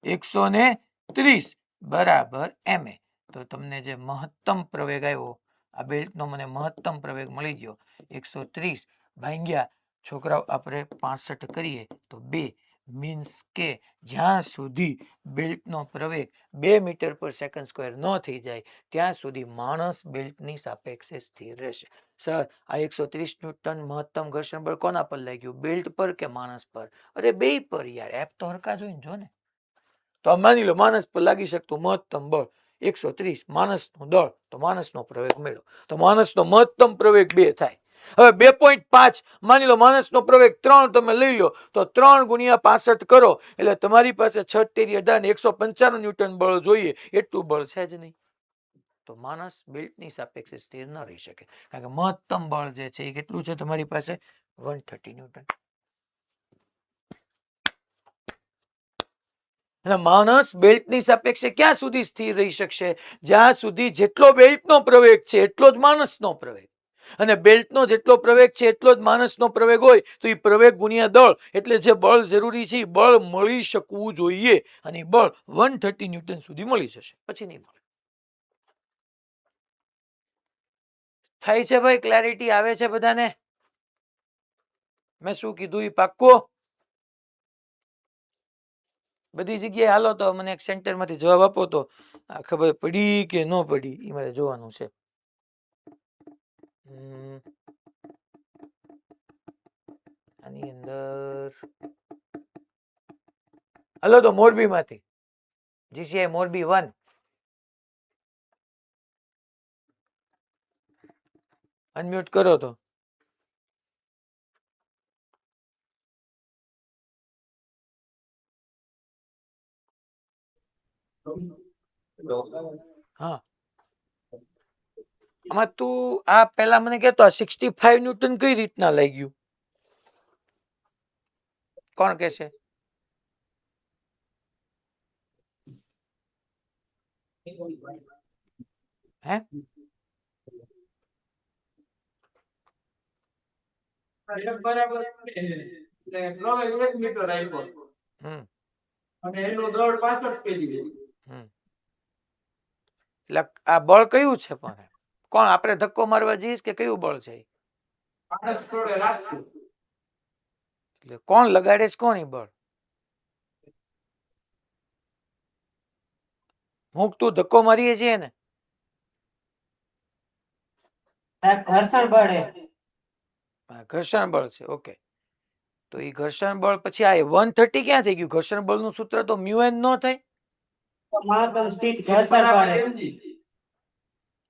130 બરાબર ma. તો તમને જે મહત્તમ પ્રવેગ આવ્યો આ બેલ્ટનો મને મહત્તમ પ્રવેગ મળી ગયો 130 ભાગ્યા છોકરાઓ આપણે 65 કરીએ તો 2 મીન્સ કે જ્યાં સુધી બેલ્ટનો પ્રવેગ 2 મીટર પર સેકન્ડ સ્ક્વેર ન થઈ જાય ત્યાં સુધી માણસ બેલ્ટની સાપેક્ષે સ્થિર રહેશે. સર, આ 130 ન્યૂટન મહત્તમ ઘર્ષણ બળ કોના પર લાગ્યું? બેલ્ટ પર કે માણસ પર? અરે બે પર યાર, એપ તો હરખા જોઈને જો ને. તો માની લો માણસ પર લાગી શકતું મહત્તમ બળ 130, માણસનું દળ તો માણસનો પ્રવેગ મેળવો તો માણસનો મહત્તમ પ્રવેગ 2 થાય. હવે 2.5 માની લો માણસનો પ્રવેગ 3 તમે લઈ લો તો 3 ગુણ્યા 65 કરો એટલે તમારી પાસે 6 તેરી 18 ને 195 ન્યૂટન બળ જોઈએ. એટલું બળ છે જ નહીં. તો માણસ બેલ્ટની સાપેક્ષે સ્થિર ન રહી શકે કારણ કે મહત્તમ બળ જે છે એ કેટલું છે તમારી પાસે? 130 ન્યૂટન. અને માણસ બેલ્ટની સાપેક્ષે ક્યાં સુધી સ્થિર રહી શકશે? જ્યાં સુધી જેટલો બેલ્ટનો પ્રવેગ છે એટલો જ માણસનો પ્રવેગ અને બેલ્ટનો જેટલો પ્રવેગ છે એટલો જ માણસનો પ્રવેગ હોય તો એ પ્રવેગ ગુણ્યા દળ એટલે જે બળ જરૂરી છે એ બળ મળી શકવું જોઈએ અને બળ 130 ન્યૂટન સુધી મળી જશે, પછી નહીં મળે. થાય છે ભાઈ? ક્લેરિટી આવે છે બધાને? મેં શું કીધું એ પાક્કું? બધી જગ્યાએ હાલો તો મને એક સેન્ટરમાંથી જવાબ આપો તો ખબર પડી કે ન પડી એ મારે જોવાનું છે. આની અંદર હાલો તો મોરબીમાંથી જીસીઆઈ મોરબી 1 અનમ્યુટ કરો તો. હા, આમાં તું આ પહેલા મને કહેતો આ 65 ન્યૂટન કઈ રીતના લઈ ગયું? કોણ કે છે? હે? બરાબર એટલે પ્રવેગ 1 મીટર આપ્યો અને એનું દળ 65 કેજી. એટલે આ બળ કયું છે? પણ કોણ આપણે ધક્કો મારવા જઈશ કે કયું બળ છે? માણસ થોડે રાખતું એટલે કોણ લગાડે છે? કોણ બળ? હું તું ધક્કો મારીએ છીએ ને? ઘર્ષણ બળ ઘર્ષણ બળ છે. ઓકે, તો એ ઘર્ષણ બળ પછી આ 130 ક્યાં થઈ ગયું? ઘર્ષણ બળનું સૂત્ર તો મ્યુ એન ન થાય? મહત્તમ સ્થિત ઘર્ષણ બળ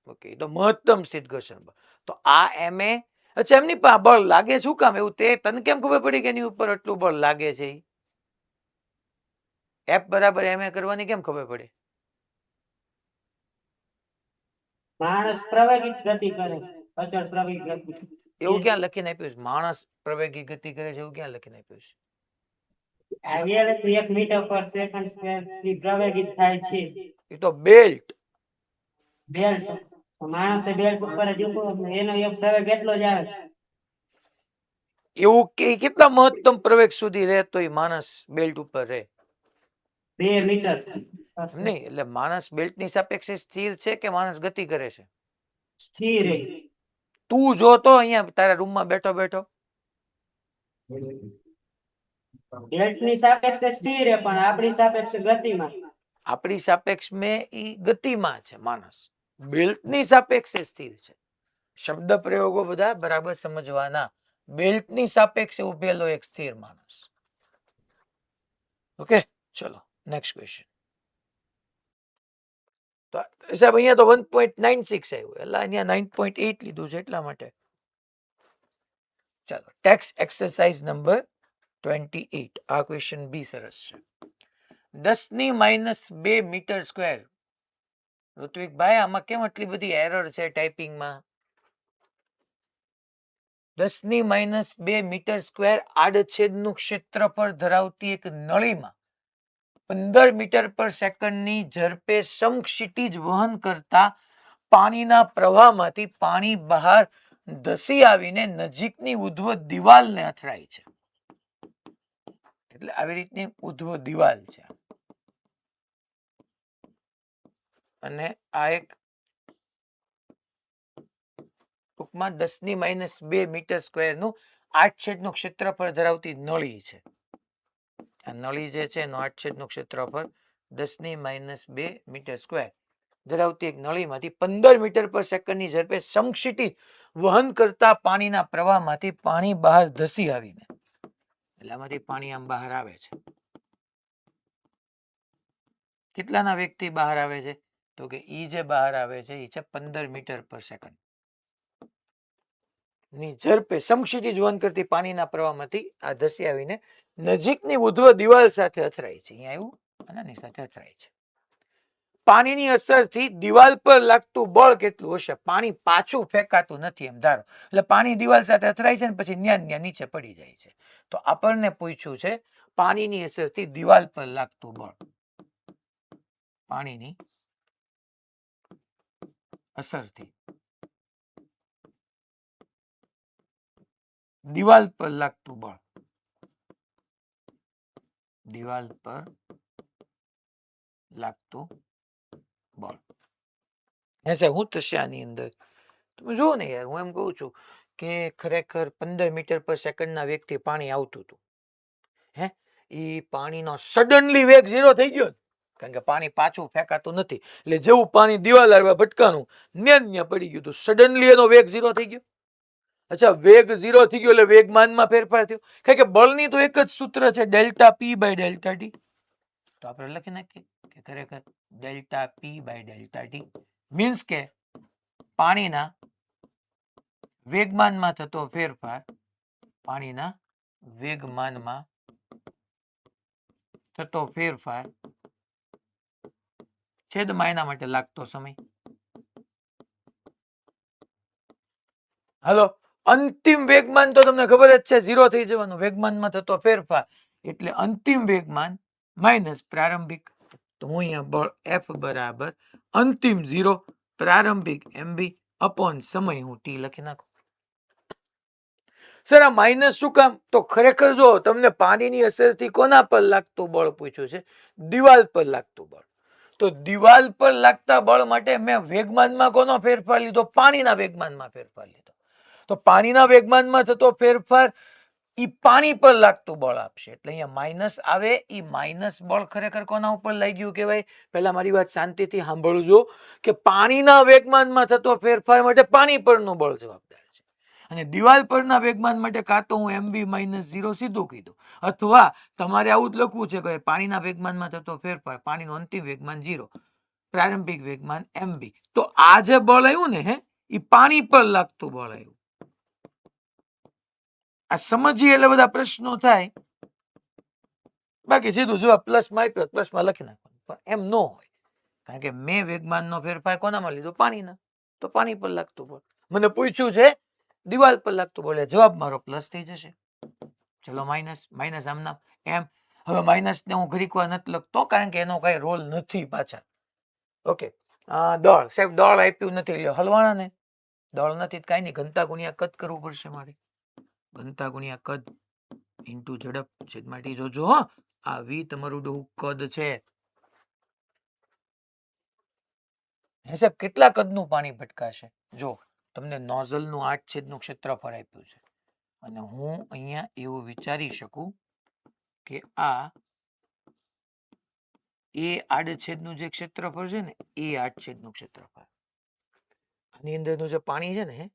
ઓકે, તો મહત્તમ સ્થિત ઘર્ષણ બળ. તો આ એમ એ, અચ્છા એમની બળ લાગે શું કામ એવું, તે તને કેમ ખબર પડી કે એની ઉપર આટલું બળ લાગે છે? એફ બરાબર એમ એ કરવાની કેમ ખબર પડે? માણસ પ્રવેગિત ગતિ કરે, અચળ પ્રવેગિત ગતિ. એવું ક્યાં લખીને આપ્યું છે? માણસ પ્રવેગી ગતિ કરે છે એવું ક્યાં લખીને આપ્યું છે? આવીએ 1 મીટર પર સેકન્ડ સ્ક્વેર થી પ્રવેગિત થાય છે. એ તો બેલ્ટ. બેલ્ટ, માણસે બેલ્ટ ઉપર જ ઉભો, એનો એક પ્રવેગ એટલો જ આવે. એવું કે કેટલા મહત્તમ પ્રવેગ સુધી રહે તો એ માણસ બેલ્ટ ઉપર રહે? 2 મીટર. નહીં, એટલે માણસ બેલ્ટની સાપેક્ષે સ્થિર છે કે માણસ ગતિ કરે છે? સ્થિર રહે. તું જો તો અહીંયા તારા રૂમમાં બેઠો બેઠો બેલ્ટની સાપેક્ષે સ્થિર રહે, પણ આપણી સાપેક્ષે ગતિમાં. આપણી સાપેક્ષ મેં ઈ ગતિમાં છે માણસ, બેલ્ટની સાપેક્ષે સ્થિર છે. શબ્દ પ્રયોગો બધા બરાબર સમજવાના. બેલ્ટની સાપેક્ષે ઉભેલો એક સ્થિર માણસ. ઓકે, ચલો નેક્સ્ટ ક્વેશ્ચન. તો સાહેબ અહીંયા તો 1.96 આવ્યું, એટલે અહીંયા 9.8 લીધું છે એટલા માટે. ચાલો, ટેક્સ એક્સરસાઇઝ નંબર 28. આ ક્વેશ્ચન બી સરસ છે. 10⁻² મીટર સ્ક્વેર. ઋત્વિકભાઈ આમાં કેમ આટલી બધી એરર છે ટાઈપિંગમાં? 10⁻² મીટર સ્ક્વેર આડછેદનું ક્ષેત્રફળ ધરાવતી એક નળીમાં 15 મીટર પર સેકન્ડની ઝડપે સમક્ષિતિજ વહન કરતા પાણીના પ્રવાહમાંથી પાણી બહાર ધસી આવીને નજીકની ઉધ્વ દિવાલને અથડાય છે. એટલે આવી રીતની ઉધ્વ દિવાલ છે અને આ એક ટૂંકમાં 10⁻² મીટર સ્ક્વેર નું આડછેદનું ક્ષેત્રફળ ધરાવતી નળી છે. આ નળી જે છે એનું આડછેદનું ક્ષેત્રફળ 10⁻² મીટર સ્ક્વેર ધરાવતી એક નળીમાંથી 15 મીટર પર સેકન્ડની ઝડપે સમક્ષિતિજ વહન કરતા પાણીના પ્રવાહમાંથી પાણી બહાર ધસી આવીને, એટલે આમાંથી પાણી આમ બહાર આવે છે. કેટલાના વેગથી બહાર આવે છે? તો કે ઈ જે બહાર આવે છે એ છે 15 મીટર પર સેકન્ડ ની ઝડપે સમક્ષિતિજ વહન કરતી પાણીના પ્રવાહમાંથી આ ધસી આવીને નજીકની ઉધ્વ દિવાલ સાથે અથડાય છે. અહીંયા આવ્યું અને આની સાથે અથડાય છે. પાણીની અસરથી દિવાલ પર લાગતું બળ કેટલું હશે? પાણી પાછું ફેંકાતું નથી એમ ધારો, એટલે પાણી દિવાલ સાથે અથડાય છે ને પછી ન્યા નીચે પડી જાય છે. તો આપણને પૂછ્યું છે પાણીની અસરથી દિવાલ પર લાગતું બળ. પાણીની અસરથી દિવાલ પર લાગતું બળ. દિવાલ પર લાગતું બળ. હશે હું થશે આની અંદર? તમે જુઓ ને યાર, હું એમ કહું છું કે ખરેખર 15 મીટર પર સેકન્ડના વેગથી પાણી આવતું હતું. એ પાણીનો સડનલી વેગ 0 થઈ ગયો, કારણ કે પાણી પાછું ફેંકાતું નથી. એટલે જેવું પાણી દિવાલ આવ્યા ભટકાનું ન્યા પડી ગયું હતું, સડનલી એનો વેગ 0 થઈ ગયો. અચ્છા, વેગ 0 થઈ ગયો એટલે વેગમાનમાં ફેરફાર થયો, કારણ કે બળની તો એક જ સૂત્ર છે delta P by delta T. તો આપણે લખી નાખીએ કે ખરેખર delta P by delta T means કે પાણીના વેગમાનમાં થતો ફેરફાર, પાણીના વેગમાનમાં થતો ફેરફાર છેદમાં એના માટે લાગતો સમય. હાલો, અંતિમ વેગમાન તો તમને ખબર જ છે 0 થઈ જવાનું, વેગમાનમાં થતો ફેરફાર એટલે અંતિમ વેગમાન માઇનસ પ્રારંભિક. તો હું અહીંયા બળ F બરાબર અંતિમ 0 પ્રારંભિક mb અપોન સમય હું ટી લખી નાખું. સર આ માઇનસ શું કામ? તો ખરેખર જો તમને પાણીની અસરથી કોના પર લાગતું બળ પૂછ્યું છે? દિવાલ પર લાગતું બળ. તો દિવાલ પર લાગતા બળ માટે મેં વેગમાનમાં કોનો ફેરફાર લીધો? પાણીના વેગમાનમાં ફેરફાર લીધો. તો પાણીના વેગમાનમાં થતો ફેરફાર ઈ પાણી પર લાગતું બળ આપશે, એટલે અહીંયા માઇનસ આવે. ઈ માઇનસ બળ ખરેખર કોના ઉપર લાગ્યું કહેવાય? પહેલા મારી વાત શાંતિથી સાંભળજો કે પાણીના વેગમાનમાં થતો ફેરફાર માટે પાણી પરનું બળ જવાબદાર છે, અને દિવાલ પરના વેગમાન માટે કાં તો હું mb - 0 સીધું કીધું, અથવા તમારે આવું જ લખવું છે કે પાણીના વેગમાનમાં થતો ફેરફાર, પાણીનું અંતિમ વેગમાન 0, પ્રારંભિક વેગમાન mv. તો આ જે બળ આવ્યું ને એ પાણી પર લાગતું બળ આવ્યું. આ સમજીએ એટલે બધા પ્રશ્નો થાય. બાકી સીધું જો પ્લસમાં આપ્યો પ્લસમાં લખી નાખવાનું, પણ એમ ન હોય. કારણ કે મેં વેગમાનનો ફેરફાર કોનામાં લીધો? પાણીના. તો પાણી પર લાગતું બળ. મને પૂછ્યું છે દિવાલ પર લાગતું બળ, જવાબ મારો પ્લસ થઈ જશે. ચલો માઇનસ માઇનસ આમના એમ. હવે માઇનસ ને હું ઘડીકવાર નથી લખતો કારણ કે એનો કઈ રોલ નથી પાછા. ઓકે, દળ સાહેબ દળ આપ્યું નથી એટલે હલવાના ને દળ નથી કઈ નહીં, ઘનતા ગુણ્યા કદ કરવું પડશે મારે. ઘનતા ગુણ્યા કદ ઇન્ટુ ઝડપ છેદમાં ટી. જોજો હો, આ વી તમારું ડોહું કદ છે. હે સાહેબ કેટલા કદનું પાણી ભટકાશે? જો તમને નોઝલનું 8/નું ક્ષેત્રફળ આપ્યું છે અને હું અહીંયા એવું વિચારી શકું કે આ એ આડછેદનું જે ક્ષેત્રફળ છે ને એ આડછેદનું ક્ષેત્રફળ. આની અંદરનું જે પાણી છે ને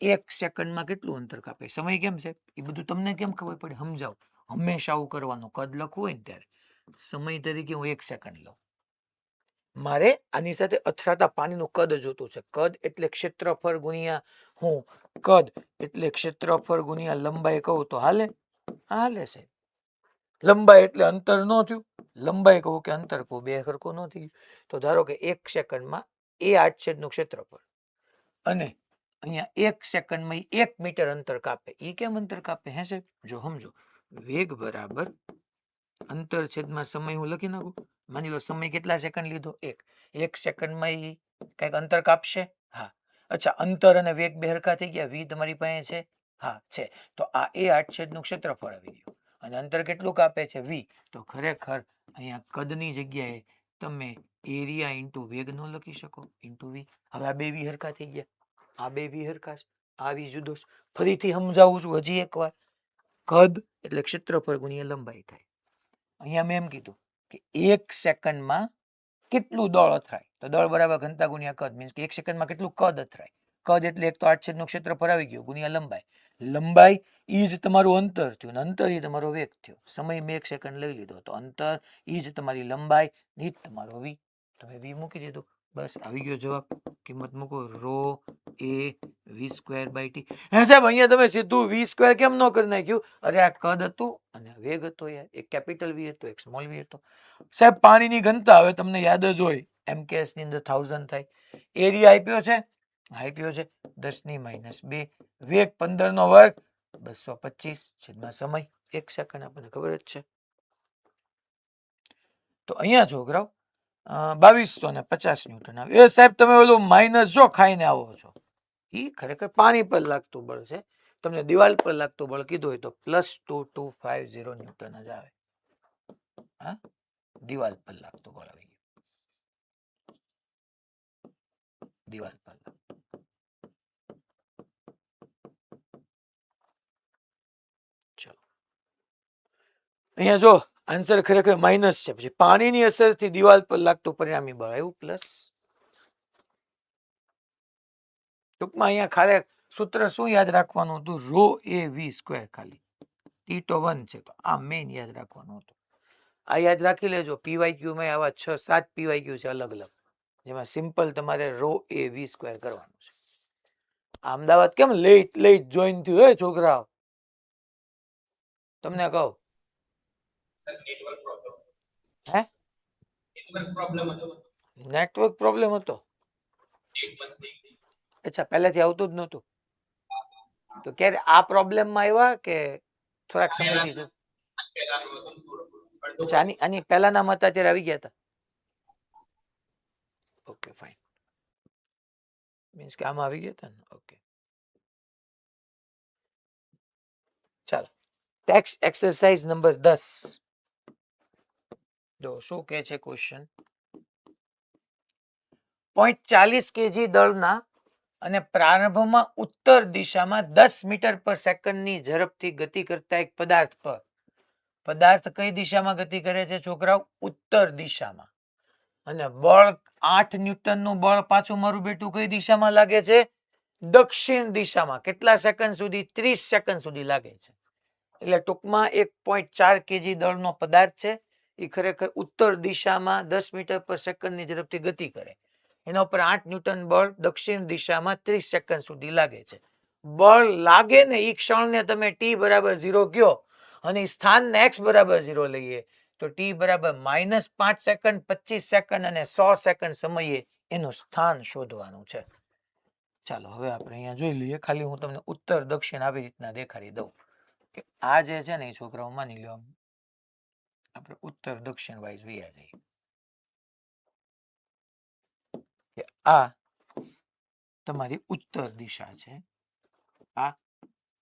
1 સેકન્ડમાં કેટલું અંતર કાપે? સમય કેમ છે એ બધું તમને કેમ ખબર પડે? સમજાવ. હંમેશા આવું કરવાનું, કદ લખવું હોય ને ત્યારે સમય તરીકે હું 1 સેકન્ડ લઉં. મારે આની સાથે અથડાતા પાણીનું કદ જોતું છે. કદ એટલે ક્ષેત્રફળ ગુણ્યા હું કદ એટલે ક્ષેત્રફળ ગુણ્યા લંબાઈ કહું તો હાલે? હાલે છે. લંબાઈ એટલે અંતર ન થયું, લંબાઈ કહું કે અંતર કહું બે સરખું ન થયું. તો ધારો કે 1 સેકન્ડમાં એ 8/નું ક્ષેત્રફળ અને અહીંયા 1 સેકન્ડમાં 1 મીટર અંતર કાપે. એ કેમ અંતર કાપે? હે સાહેબ જો સમજો, વેગ બરાબર અંતર છેદમાં સમય હું લખી નાખું. માની લો સમય કેટલા સેકન્ડ લીધો? 1 સેકન્ડમાં એ કઈક અંતર કાપશે. હા, અચ્છા અંતર અને વેગ બે હરખા થઈ ગયા. વી તમારી પાસે છે? હા છે. તો આ એ 8/નું ક્ષેત્રફળ આવી ગયું અને અંતર કેટલું કાપે છે? વી. તો ખરેખર અહીંયા કદની જગ્યાએ તમે એરિયા ઇન્ટુ વેગ ન લખી શકો? Into V. હવે આ બે વી હરખા થઈ ગયા, આ બે વી હરખા છે, આ વી જુદો છે. ફરીથી સમજાવું છું હજી એકવાર. કદ એટલે ક્ષેત્રફળ ગુણ્યા લંબાઈ થાય. અહીંયા મેં એમ કીધું કે 1 સેકન્ડમાં કેટલું દળ અથડાય? તો દળ બરાબર ઘનતા ગુણ્યા કદ. મીન્સ કે 1 સેકન્ડમાં કેટલું કદ અથડાય? કદ એટલે 1 તો 8/નું ક્ષેત્રફળ આવી ગયું ગુણ્યા લંબાઈ. લંબાઈ ઈ જ તમારું અંતર થયું, અંતર ઈ તમારો વેગ થયો. સમય મેં 1 સેકન્ડ લઈ લીધો તો અંતર ઈ જ તમારી લંબાઈ, ઈ જ તમારો વી. તમે વી મૂકી દીધું, બસ આવી ગયો જવાબ. કિંમત મૂકો રો એ v²/t. હે સાહેબ અહીંયા તમે સીધું v² કેમ ન કરી નાખ્યું? અરે આ કદ હતું અને વેગ હતો યાર. એક કેપિટલ વી હતો, એક સ્મોલ વી હતો. સાહેબ પાણીની ઘનતા હવે તમને યાદ જ હોય, MKS ની અંદર 1000 થાય. એરિયા આપ્યો છે, આપ્યો છે 10⁻². વેગ 15² 225 છેદમાં સમય 1 સેકન્ડ આપણને ખબર જ છે. તો અહીંયા છોકરાઓ 2250 ન્યૂટન આવે. એ સાહેબ તમે ઓલું માઇનસ જો ખાઈને આવો છો, એ ખરેખર પાણી પર લાગતું બળ છે. તમને દિવાલ પર લાગતું બળ કીધું હોય તો +2250 ન્યૂટન જ આવે. હા, દિવાલ પર લાગતું બળ આવી ગયું. દિવાલ પર ચલો અહીંયા જો આન્સર ખરેખર માઇનસ છે. પછી પાણીની અસરથી દિવાલ પર લાગતું પરિણામી બળ આવ્યું પ્લસ. ટૂંકમાં અહીંયા ખાલી સૂત્ર શું યાદ રાખવાનું હતું? રો એ v². ખાલી ટી તો 1 છે તો આ મેઇન યાદ રાખવાનું હતું. આ યાદ રાખી લેજો. PYQ માં આવા 6-7 PYQ છે અલગ અલગ, જેમાં સિમ્પલ તમારે રો એ v² કરવાનું છે. અમદાવાદ કેમ લેટ જોઈન થયું હે છોકરાઓ? તમને કહું હે નેટવર્ક પ્રોબ્લેમ હતો. અચ્છા, પહેલાથી આવતું જ નહોતું તો ક્યારે આ પ્રોબ્લેમમાં આવ્યા કે થોડાક સમયથી? અચ્છા, આની પહેલાના મત અત્યારે આવી ગયા હતા. ઓકે ફાઇન, મીન્સ કે આમાં આવી ગયા હતા ને. ઓકે ચાલો, ટેક્સ્ટ એક્સરસાઇઝ નંબર 10. જો શું કહે છે ક્વેશ્ચન. 0.40 kg દળના અને પ્રારંભમાં ઉત્તર દિશામાં 10 મીટર પર સેકન્ડની ઝડપથી ગતિ કરતા એક પદાર્થ પર. પદાર્થ કઈ દિશામાં ગતિ કરે છે છોકરાઓ? ઉત્તર દિશામાં. અને બળ 8 ન્યૂટનનું બળ પાછું મારું બેટું કઈ દિશામાં લાગે છે? દક્ષિણ દિશામાં. કેટલા સેકન્ડ સુધી? 30 સેકન્ડ સુધી લાગે છે. એટલે ટૂંકમાં 1.4 kg દળનો પદાર્થ છે. એ ખરેખર ઉત્તર દિશામાં 10 મીટર પર સેકન્ડની ઝડપથી ગતિ કરે. એના ઉપર 8 ન્યૂટન બળ દક્ષિણ દિશામાં 30 સેકન્ડ સુધી લાગે છે. બળ લાગે ને એ ક્ષણને તમે t બરાબર 0 કયો અને સ્થાનને x બરાબર 0 લઈએ તો t બરાબર -5 સેકન્ડ, 25 સેકન્ડ અને 100 સેકન્ડ સમયે એનું સ્થાન શોધવાનું છે. ચાલો હવે આપણે અહીંયા જોઈ લઈએ. ખાલી હું તમને ઉત્તર દક્ષિણ આવી રીતના દેખાડી દઉં કે આ જે છે ને એ છોકરાઓ માની લો આપણે ઉત્તર દક્ષિણ વાઇઝ વૈયા જઈએ કે આ તમારી ઉત્તર દિશા છે, આ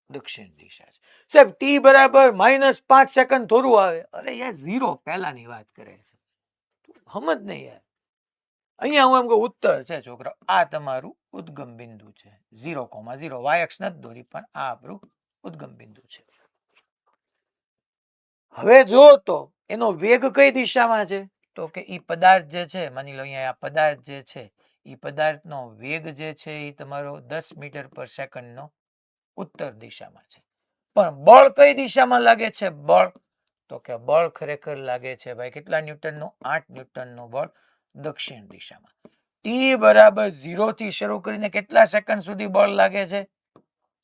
દક્ષિણ દિશા છે. સાહેબ t બરાબર -5 સેકન્ડ થોડું આવે. અરે યાર 0 પહેલાની વાત કરે છે, સમજ નહીં યાર. અહીંયા હું એમ કહું ઉત્તર છે છોકરા, આ તમારું ઉદ્ગમ બિંદુ છે 0,0. y અક્ષ નથી દોરી પણ આ આપણું ઉદ્ગમ બિંદુ છે. હવે જો તો એનો વેગ કઈ દિશામાં છે તો કે ઈ પદાર્થ જે છે, માની લો અહીંયા આ પદાર્થ જે છે ઈ પદાર્થનો વેગ જે છે એ તમારો 10 મીટર પર સેકન્ડનો ઉત્તર દિશામાં છે. પણ બળ કઈ દિશામાં લાગે છે? બળ તો કે બળ ખરેખર લાગે છે ભાઈ કેટલા ન્યૂટનનું? 8 ન્યૂટનનું બળ દક્ષિણ દિશામાં. t બરાબર 0 થી શરૂ કરીને કેટલા સેકન્ડ સુધી બળ લાગે છે?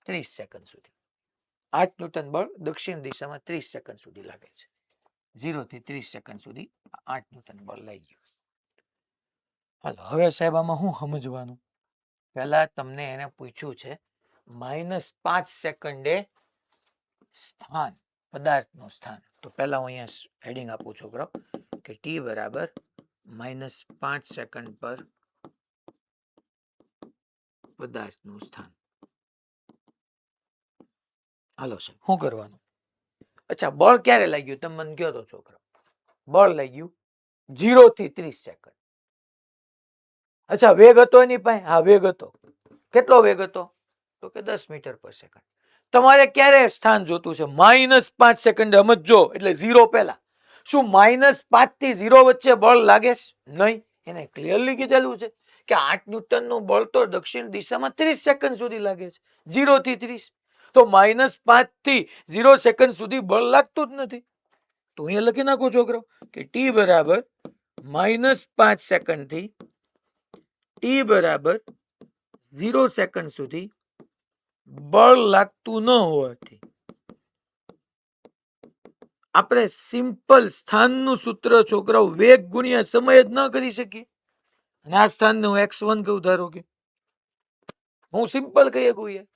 30 સેકન્ડ સુધી. 8 ન્યૂટન બળ દક્ષિણ દિશામાં 30 સેકન્ડ સુધી લાગે છે. 0 થી 30 સેકન્ડ સુધી 8 ન્યૂટન બળ લઈ ગયું. હાલો હવે સાહેબ આમાં શું સમજવાનું? પહેલા તમને એને પૂછ્યું છે -5 સેકન્ડે સ્થાન, પદાર્થનું સ્થાન. તો પહેલા હું અહીંયા હેડિંગ આપું છોકરો કે t બરાબર -5 સેકન્ડ પર પદાર્થનું સ્થાન. હાલો સાહેબ શું કરવાનું? અચ્છા બળ ક્યારે લાગ્યું તમે મને કહો તો છોકરો. બળ લાગ્યું 0 થી 30 સેકન્ડ. અચ્છા વેગ હતો એની પાસે? હા વેગ હતો. કેટલો વેગ હતો તો કે 10 મીટર પર સેકન્ડ. તમારે ક્યારે સ્થાન જોતું છે? -5 સેકન્ડ. સમજો એટલે 0 પહેલા. શું -5 થી 0 વચ્ચે બળ લાગે છે? નહીં. એને ક્લિયરલી કીધેલું છે કે 8 ન્યૂટનનું બળ તો દક્ષિણ દિશામાં 30 સેકન્ડ સુધી લાગે છે, 0 થી 30. તો -5 થી 0 સેકન્ડ સુધી બળ લાગતું જ નથી. તો અહીંયા લખી નાખો છોકરો કે t બરાબર -5 સેકન્ડ થી t બરાબર 0 સેકન્ડ સુધી બળ લાગતું ન હોવાથી આપણે સિમ્પલ સ્થાનનું સૂત્ર છોકરાઓ વેગ ગુણ્યા સમય જ ન કરી શકીએ. અને આ સ્થાનને હું x1 કહું ધારો કે હું સિમ્પલ કહી શકું યાર.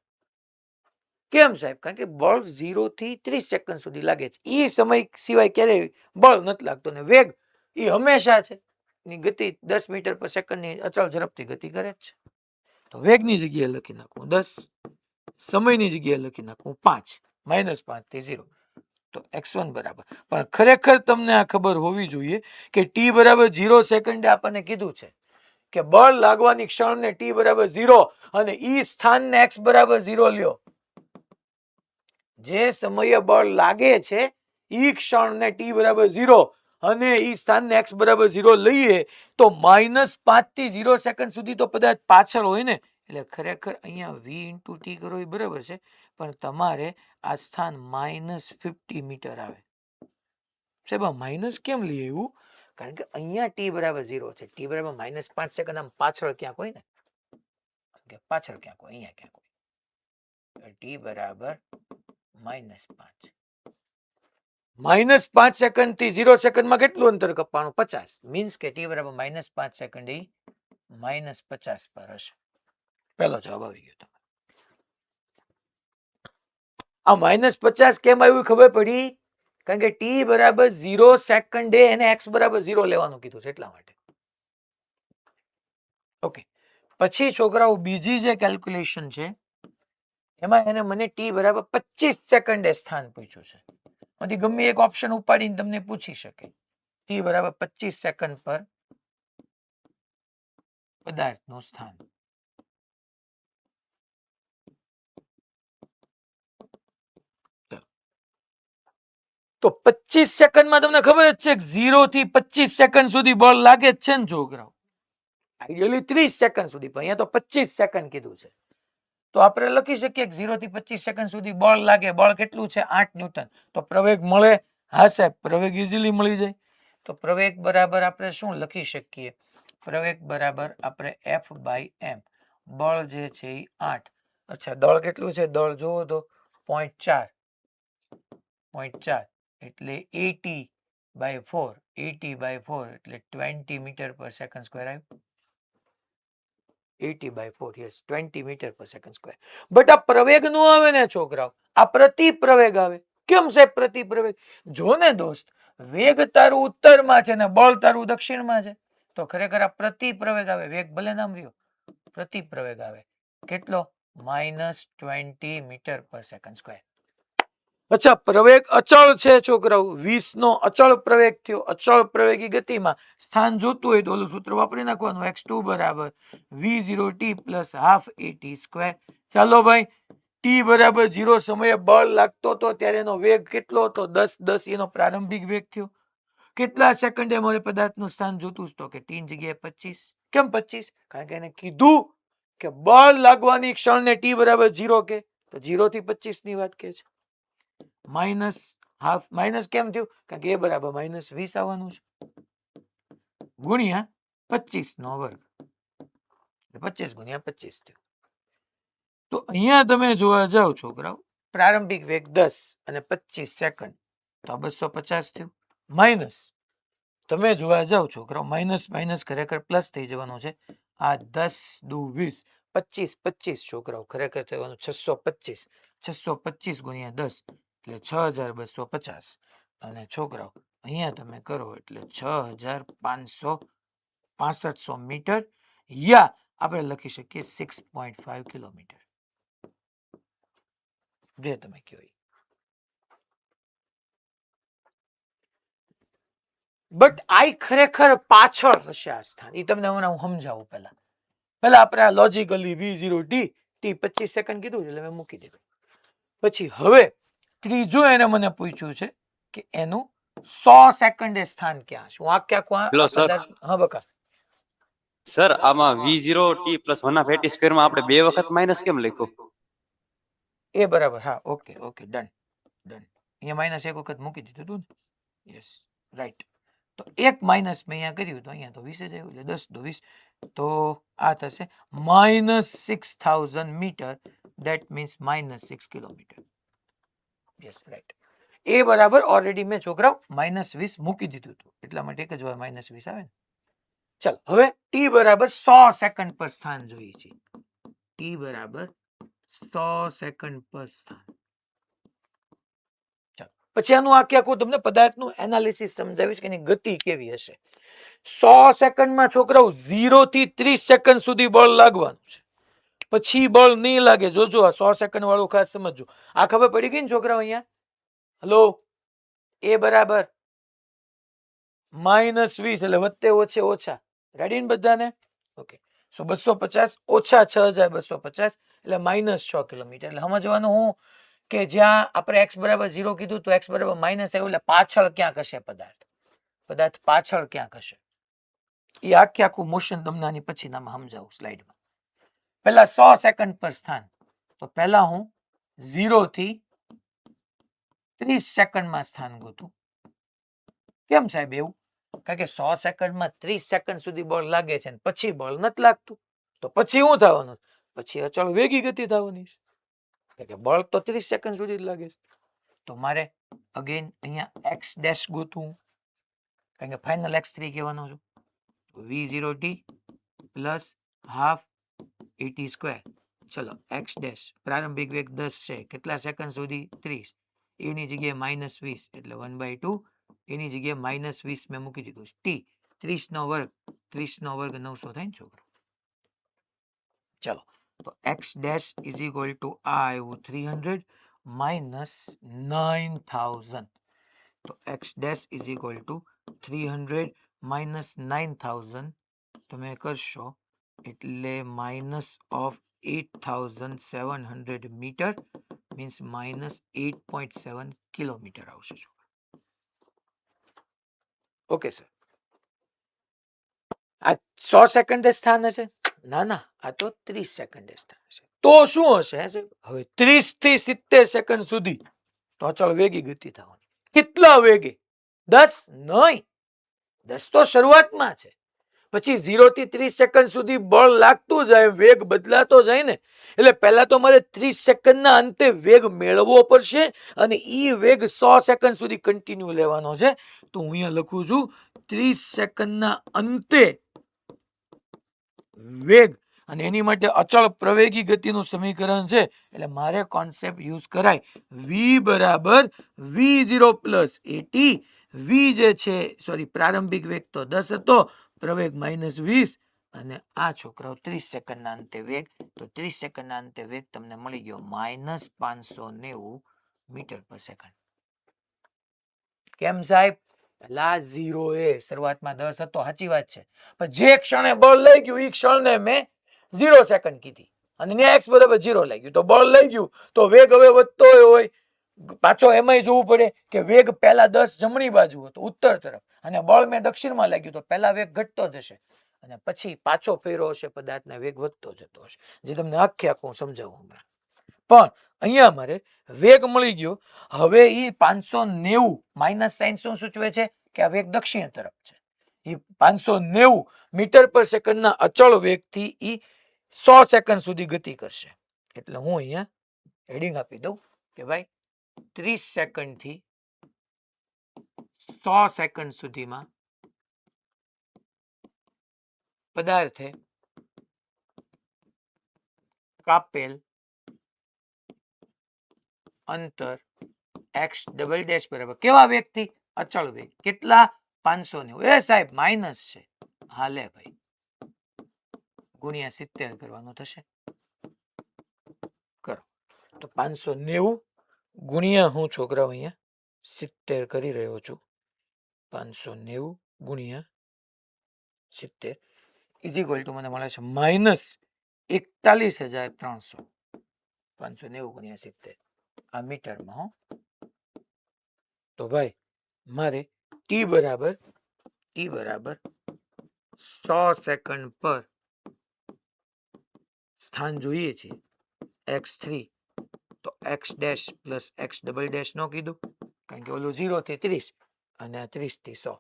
કેમ સાહેબ? કારણ કે બળ 0 થી 30 સેકન્ડ સુધી લાગે છે. એ સમય સિવાય ક્યારેય બળ નથી લાગતો ને વેગ એ હંમેશા છે ની ગતિ 10 મીટર પર સેકન્ડની અચળ ઝડપથી ગતિ કરે જ છે. તો વેગની જગ્યાએ લખી નાખું 10, સમયની જગ્યાએ લખી નાખું 5, -5 થી 0. તો x1 બરાબર. પણ ખરેખર તમને આ ખબર હોવી જોઈએ કે t બરાબર 0 સેકન્ડે આપણને કીધું છે કે બળ લાગવાની ક્ષણને t બરાબર 0 અને ઈ સ્થાનને x બરાબર 0 લ્યો. જે સમયે બળ લાગે છે ઈ ક્ષણને t બરાબર 0 અને ઈ સ્થાનને x બરાબર 0 લઈએ તો -5 થી 0 સેકન્ડ સુધી તો પદાર્થ પાછળ હોય ને. એટલે ખરેખર અહીંયા v × t કરો એ બરાબર છે પણ તમારે આ સ્થાન -50 મીટર આવે. સાહેબ આ માઇનસ કેમ લઈએ એવું? કારણ કે અહીંયા t બરાબર 0 છે. t બરાબર -5 સેકન્ડ આમ પાછળ ક્યાંક હોય ને, પાછળ ક્યાંક હોય, અહીંયા ક્યાંક હોય. t બરાબર -5. -5 સેકન્ડ થી 0 સેકન્ડમાં કેટલું અંતર કપાણું? 50. મીન્સ કે t બરાબર -5 સેકન્ડ એ -50 પર હશે. પહેલો જવાબ આવી ગયો તમારો. આ -50 કેમ આવ્યું ખબર પડી? કારણ કે t બરાબર 0 સેકન્ડે એને x બરાબર 0 લેવાનું કીધું છે એટલા માટે. ઓકે. પછી છોકરાઓ બીજી જે કેલ્ક્યુલેશન છે એમાં એને મને t બરાબર 25 સેકન્ડે સ્થાન પૂછ્યું છે. માંથી ગમે એક ઓપ્શન ઉપાડીને તમને પૂછી શકે. t બરાબર 25 સેકન્ડ પર પદાર્થનું સ્થાન. તો 25 સેકન્ડમાં તમને ખબર જ છે કે 0 થી 25 સેકન્ડ સુધી બળ લાગે જ છે ને છોકરાઓ. આઈડિયલી 30 સેકન્ડ સુધી, પણ અહીંયા તો 25 સેકન્ડ કીધું છે. તો આપણે લખી શકીએ કે 0 થી 25 સેકન્ડ સુધી બળ લાગે. બળ કેટલું છે? 8 ન્યૂટન. તો પ્રવેગ મળે? હા સાહેબ પ્રવેગ ઇઝીલી મળી જાય. તો પ્રવેગ બરાબર આપણે શું લખી શકીએ? પ્રવેગ બરાબર આપણે F/m, બળ જે છે એ 8. અચ્છા, દળ કેટલું છે? દળ જોવો તો 0.4 એટલે 80/4 એટલે 20 મીટર પર સેકન્ડ સ્ક્વેર આવ્યું. 80/4, યસ, 20 મીટર પર સેકન્ડ સ્ક્વેર. બટ આ પ્રવેગ નું આવે ને છોકરાઓ, આ પ્રતિ પ્રવેગ આવે. કેમ સાહેબ પ્રતિ પ્રવેગ? જો ને દોસ્ત, વેગ તારું ઉત્તરમાં છે ને બળ તારું દક્ષિણમાં છે, તો ખરેખર આ પ્રતિ પ્રવેગ આવે. વેગ ભલે નામ રહ્યો, પ્રતિ પ્રવેગ આવે. કેટલો? -20 મીટર પર સેકન્ડ સ્ક્વેર. અચ્છા, પ્રવેગ અચળ છે છોકરાઓ, 20 નો અચળ પ્રવેગ થયો. અચળ પ્રવેગી ગતિમાં સ્થાન જોતું હોય તો ઓલું સૂત્ર વાપરી નાખવાનું, x2 બરાબર v0t plus half at square. ચાલો ભાઈ, t બરાબર 0 સમયે બળ લાગતો હતો ત્યારે એનો વેગ કેટલો હતો? 10 એનો પ્રારંભિક વેગ થયો. કેટલા સેકન્ડે મારે પદાર્થનું સ્થાન જોતું? તો કે t ની જગ્યાએ 25. કેમ 25? કારણ કે એને કીધું કે બળ લાગવાની ક્ષણને t બરાબર 0 કે, તો 0 થી 25 ની વાત કે છે. માઇનસ હાફ, માઇનસ કેમ થયું? કારણ કે એ બરાબર -20 આવવાનું છે, ગુણ્યા 25 નો વર્ગ, 25 ગુણ્યા 25 થયું. તો અહીંયા તમે જોવા જાવ છોકરાઓ, પ્રારંભિક વેગ 10 અને 25 સેકન્ડ, તો 250 થયું. માઇનસ તમે જોવા જાવ છોકરાઓ, માઇનસ ખરેખર પ્લસ થઈ જવાનું છે. આ 10 દુ 20, 25 છોકરાઓ ખરેખર થવાનું 625. 625 ગુણ્યા 10 એટલે 6250. અને છોકરાઓ અહીંયા તમે કરો એટલે 6500 મીટર, યા આપણે લખી શકીએ 6.5 કિલોમીટર. જે તમે કહો. બટ આ ખરેખર પાછળ હશે આ સ્થાન. એ તમને હું સમજાવું. પહેલા આપણે આ લોજિકલી v0t 25 સેકન્ડ કીધું એટલે મેં મૂકી દીધું. પછી હવે ત્રીજું એને મને પૂછ્યું છે કે એનું 100 સેકન્ડે સ્થાન ક્યાં છે. હું હેલો સર. હા બકા, સર આમાં v0t પ્લસ 1/80 સ્ક્વેર માં આપણે બે વખત માઇનસ કેમ લખ્યું? એ બરાબર. હા, ઓકે, ડન. અહીંયા માઇનસ એક વખત મૂકી દીધું હતું ને. Yes, right. તો એક માઇનસ મેં અહીંયા કર્યું તો અહીંયા તો 20 જ આવ્યું, એટલે 10 દુ 20, તો આ થશે -6000 metre. That means -6 kilometre. Yes, right. એ બરાબર ઓલરેડી મેં છોકરાઓ -20 મૂકી દીધું હતું, એટલા માટે એક જ વાર -20 આવે ને. ચાલ, હવે ટી બરાબર 100 સેકન્ડ પર સ્થાન જોઈએ છે. ટી બરાબર 100 સેકન્ડ પર સ્થાન. ચાલો, પછી આનું આખું તમને પદાર્થનું એનાલિસિસ સમજાવીશ કે એની ગતિ કેવી હશે. 100 સેકન્ડમાં છોકરાઓ 0 થી 30 સેકન્ડ સુધી બળ લાગવાનું છે. પછી બળ નહીં લાગે. જોજો, આ 100 સેકન્ડ વાળું ખાસ સમજજો. આ ખબર પડી ગઈ ને છોકરાઓ? અહીંયા હલો, એ બરાબર -20 એટલે વત્તે ઓછે ઓછા. રેડી ને બધાને? ઓકે. સો 250 ઓછા 6250 એટલે -6 કિલોમીટર. એટલે સમજવાનું હું કે જ્યાં આપણે x બરાબર 0 કીધું તો x બરાબર -આવ્યું, એટલે પાછળ ક્યાંક હશે પદાર્થ પાછળ ક્યાંક હશે. એ આખું મોશન તમને આની પછી સમજાવું સ્લાઇડમાં. પહેલા 100 સેકન્ડ પર સ્થાન. તો પહેલા હું 0 થી 30 સેકન્ડમાં સ્થાન ગોતું. કેમ સાહેબ એવું? કારણ કે 100 સેકન્ડમાં 30 સેકન્ડ સુધી બળ લાગે છે, પછી બળ નથી લાગતું. તો પછી શું થવાનું? પછી અચળ વેગી ગતિ થવાની છે. કારણ કે બળ તો 30 સેકન્ડ સુધી જ લાગે છે. તો મારે અગેન અહીંયા x ડેશ ગોતું, કારણ કે ફાઇનલ x3 કહેવાનો છું. v0t plus half at square. ચલો, x ડેશ પ્રારંભિક વેગ 10 છે, કેટલા સેકન્ડ સુધી? 30. એની જગ્યાએ -20 એટલે 1/2. એની જગ્યાએ -20 મેં મૂકી દીધું. ટી 30 નો વર્ગ 900 થાય ને છોકરો. ચલો, તો x dash is equal two આ આવ્યું 300 -9000. તો x dash is equal two 300 -9000 તમે કરશો એટલે -8700 મીટર, મીન્સ -8.7 કિલોમીટર આવશે. Okay sir. આ 100 સેકન્ડે સ્થાન હશે? ના, આ તો 30 સેકન્ડે સ્થાન હશે. તો શું હશે? હવે 30 થી 70 સેકન્ડ સુધી તો અચળ વેગી ગતિ થવાની. કેટલા વેગે? 10 નહીં, 10 તો શરૂઆતમાં છે, પછી 0 થી 30 સેકન્ડ સુધી બળ લાગતું જાય, વેગ બદલાતો જાય ને, એટલે પહેલા તો મારે 30 સેકન્ડના અંતે વેગ મેળવવો પડશે અને ઈ વેગ 100 સેકન્ડ સુધી કન્ટિન્યુ લેવાનો છે. તો હું અહીંયા લખું છું 30 સેકન્ડના અંતે વેગ, અને એની માટે અચળ પ્રવેગી ગતિનું સમીકરણ છે, એટલે મારે કોન્સેપ્ટ યુઝ કરાય v બરાબર v0 પ્લસ at. v જે છે સોરી પ્રારંભિક વેગ તો 10 હતો, પ્રવેગ -20, અને આ છોકરાઓ 30 સેકન્ડના અંતે વેગ, તો 30 સેકન્ડના અંતે વેગ તમને મળી ગયો -590 મીટર પર સેકન્ડ. કેમ સાહેબ? લા 0 એ શરૂઆતમાં 10 હતો, સાચી વાત છે, પણ જે ક્ષણે બળ લઈ ગયું એ ક્ષણને મેં 0 સેકન્ડ કીધી અને ત્યાં x બરાબર 0 લઈ ગયું, તો બળ લઈ ગયું તો વેગ હવે વધતો હોય. પાછો એમાંય જોવું પડે કે વેગ પહેલા 10 જમણી બાજુ હતો ઉત્તર તરફ, અને બળ મેં દક્ષિણમાં લાગ્યું, તો પહેલા વેગ ઘટતો જશે અને પછી પાછો ફેરો હશે પદાર્થના વેગ વધતો જતો હશે, જે તમને આખે આખું સમજાવું હમણાં. પણ અહીંયા મારે વેગ મળી ગયો, હવે ઈ 590 માઇનસ સાઇન શું સૂચવે છે કે આ વેગ દક્ષિણ તરફ છે. ઈ 590 મીટર પર સેકન્ડના અચળ વેગથી ઈ 100 સેકન્ડ સુધી ગતિ કરશે. એટલે હું અહીંયા હેડિંગ આપી દઉં કે ભાઈ 30 સેકન્ડથી 100 સેકન્ડ સુધીમાં પદાર્થે કાપેલ અંતર x ડબલ ડેશ બરાબર કેવા વેગથી? અચળ વેગ. કેટલા? 590. એ સાહેબ માઇનસ છે, હાલે ભાઈ, ગુણ્યા 70 કરવાનું થશે. કરો તો 590 ગુણ્યા હું છોકરાઓ અહીંયા 70 કરી રહ્યો છું, 590 ગુણ્યા 70 ઇઝ ઇક્વલ ટુ મને મળે છે -41,300. 590 ગુણ્યા 70 આ મીટરમાં હો. તો ભાઈ મારે t બરાબર 100 સેકન્ડ પર સ્થાન જોઈએ છે x3, તો x dash plus x double dash નો કીધું, કારણ કે ઓલું 0 થી 30 અને આ 30 થી 100.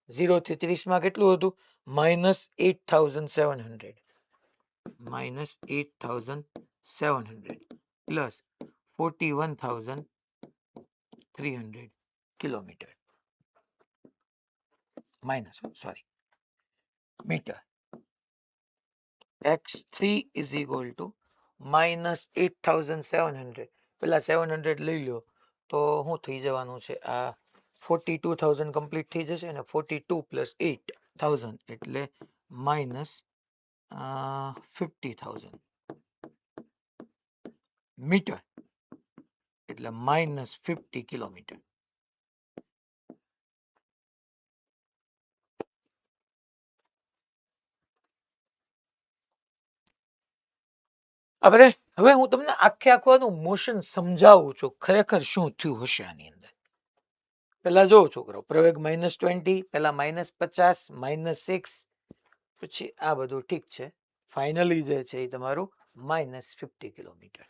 0 થી 30 માં કેટલું હતું? -8,700 plus 41,300 kilometre sorry metre. x3 is equal to -8,700, પેલા 700 લઈ લો તો શું થઈ જવાનું છે? આ 42,000 કમ્પ્લીટ થઈ જશે અને 42 પ્લસ 8,000 એટલે -50,000 મીટર, એટલે -50 કિલોમીટર. હવે હું તમને આખે આખું મોશન સમજાવું છું, ખરેખર શું થયું હશે આની અંદર. પેલા જો છોકરો પ્રવેગ -20, પેલા -50, -6, પછી આ બધું ઠીક છે, ફાઇનલી જે છે એ તમારું -50 કિલોમીટર.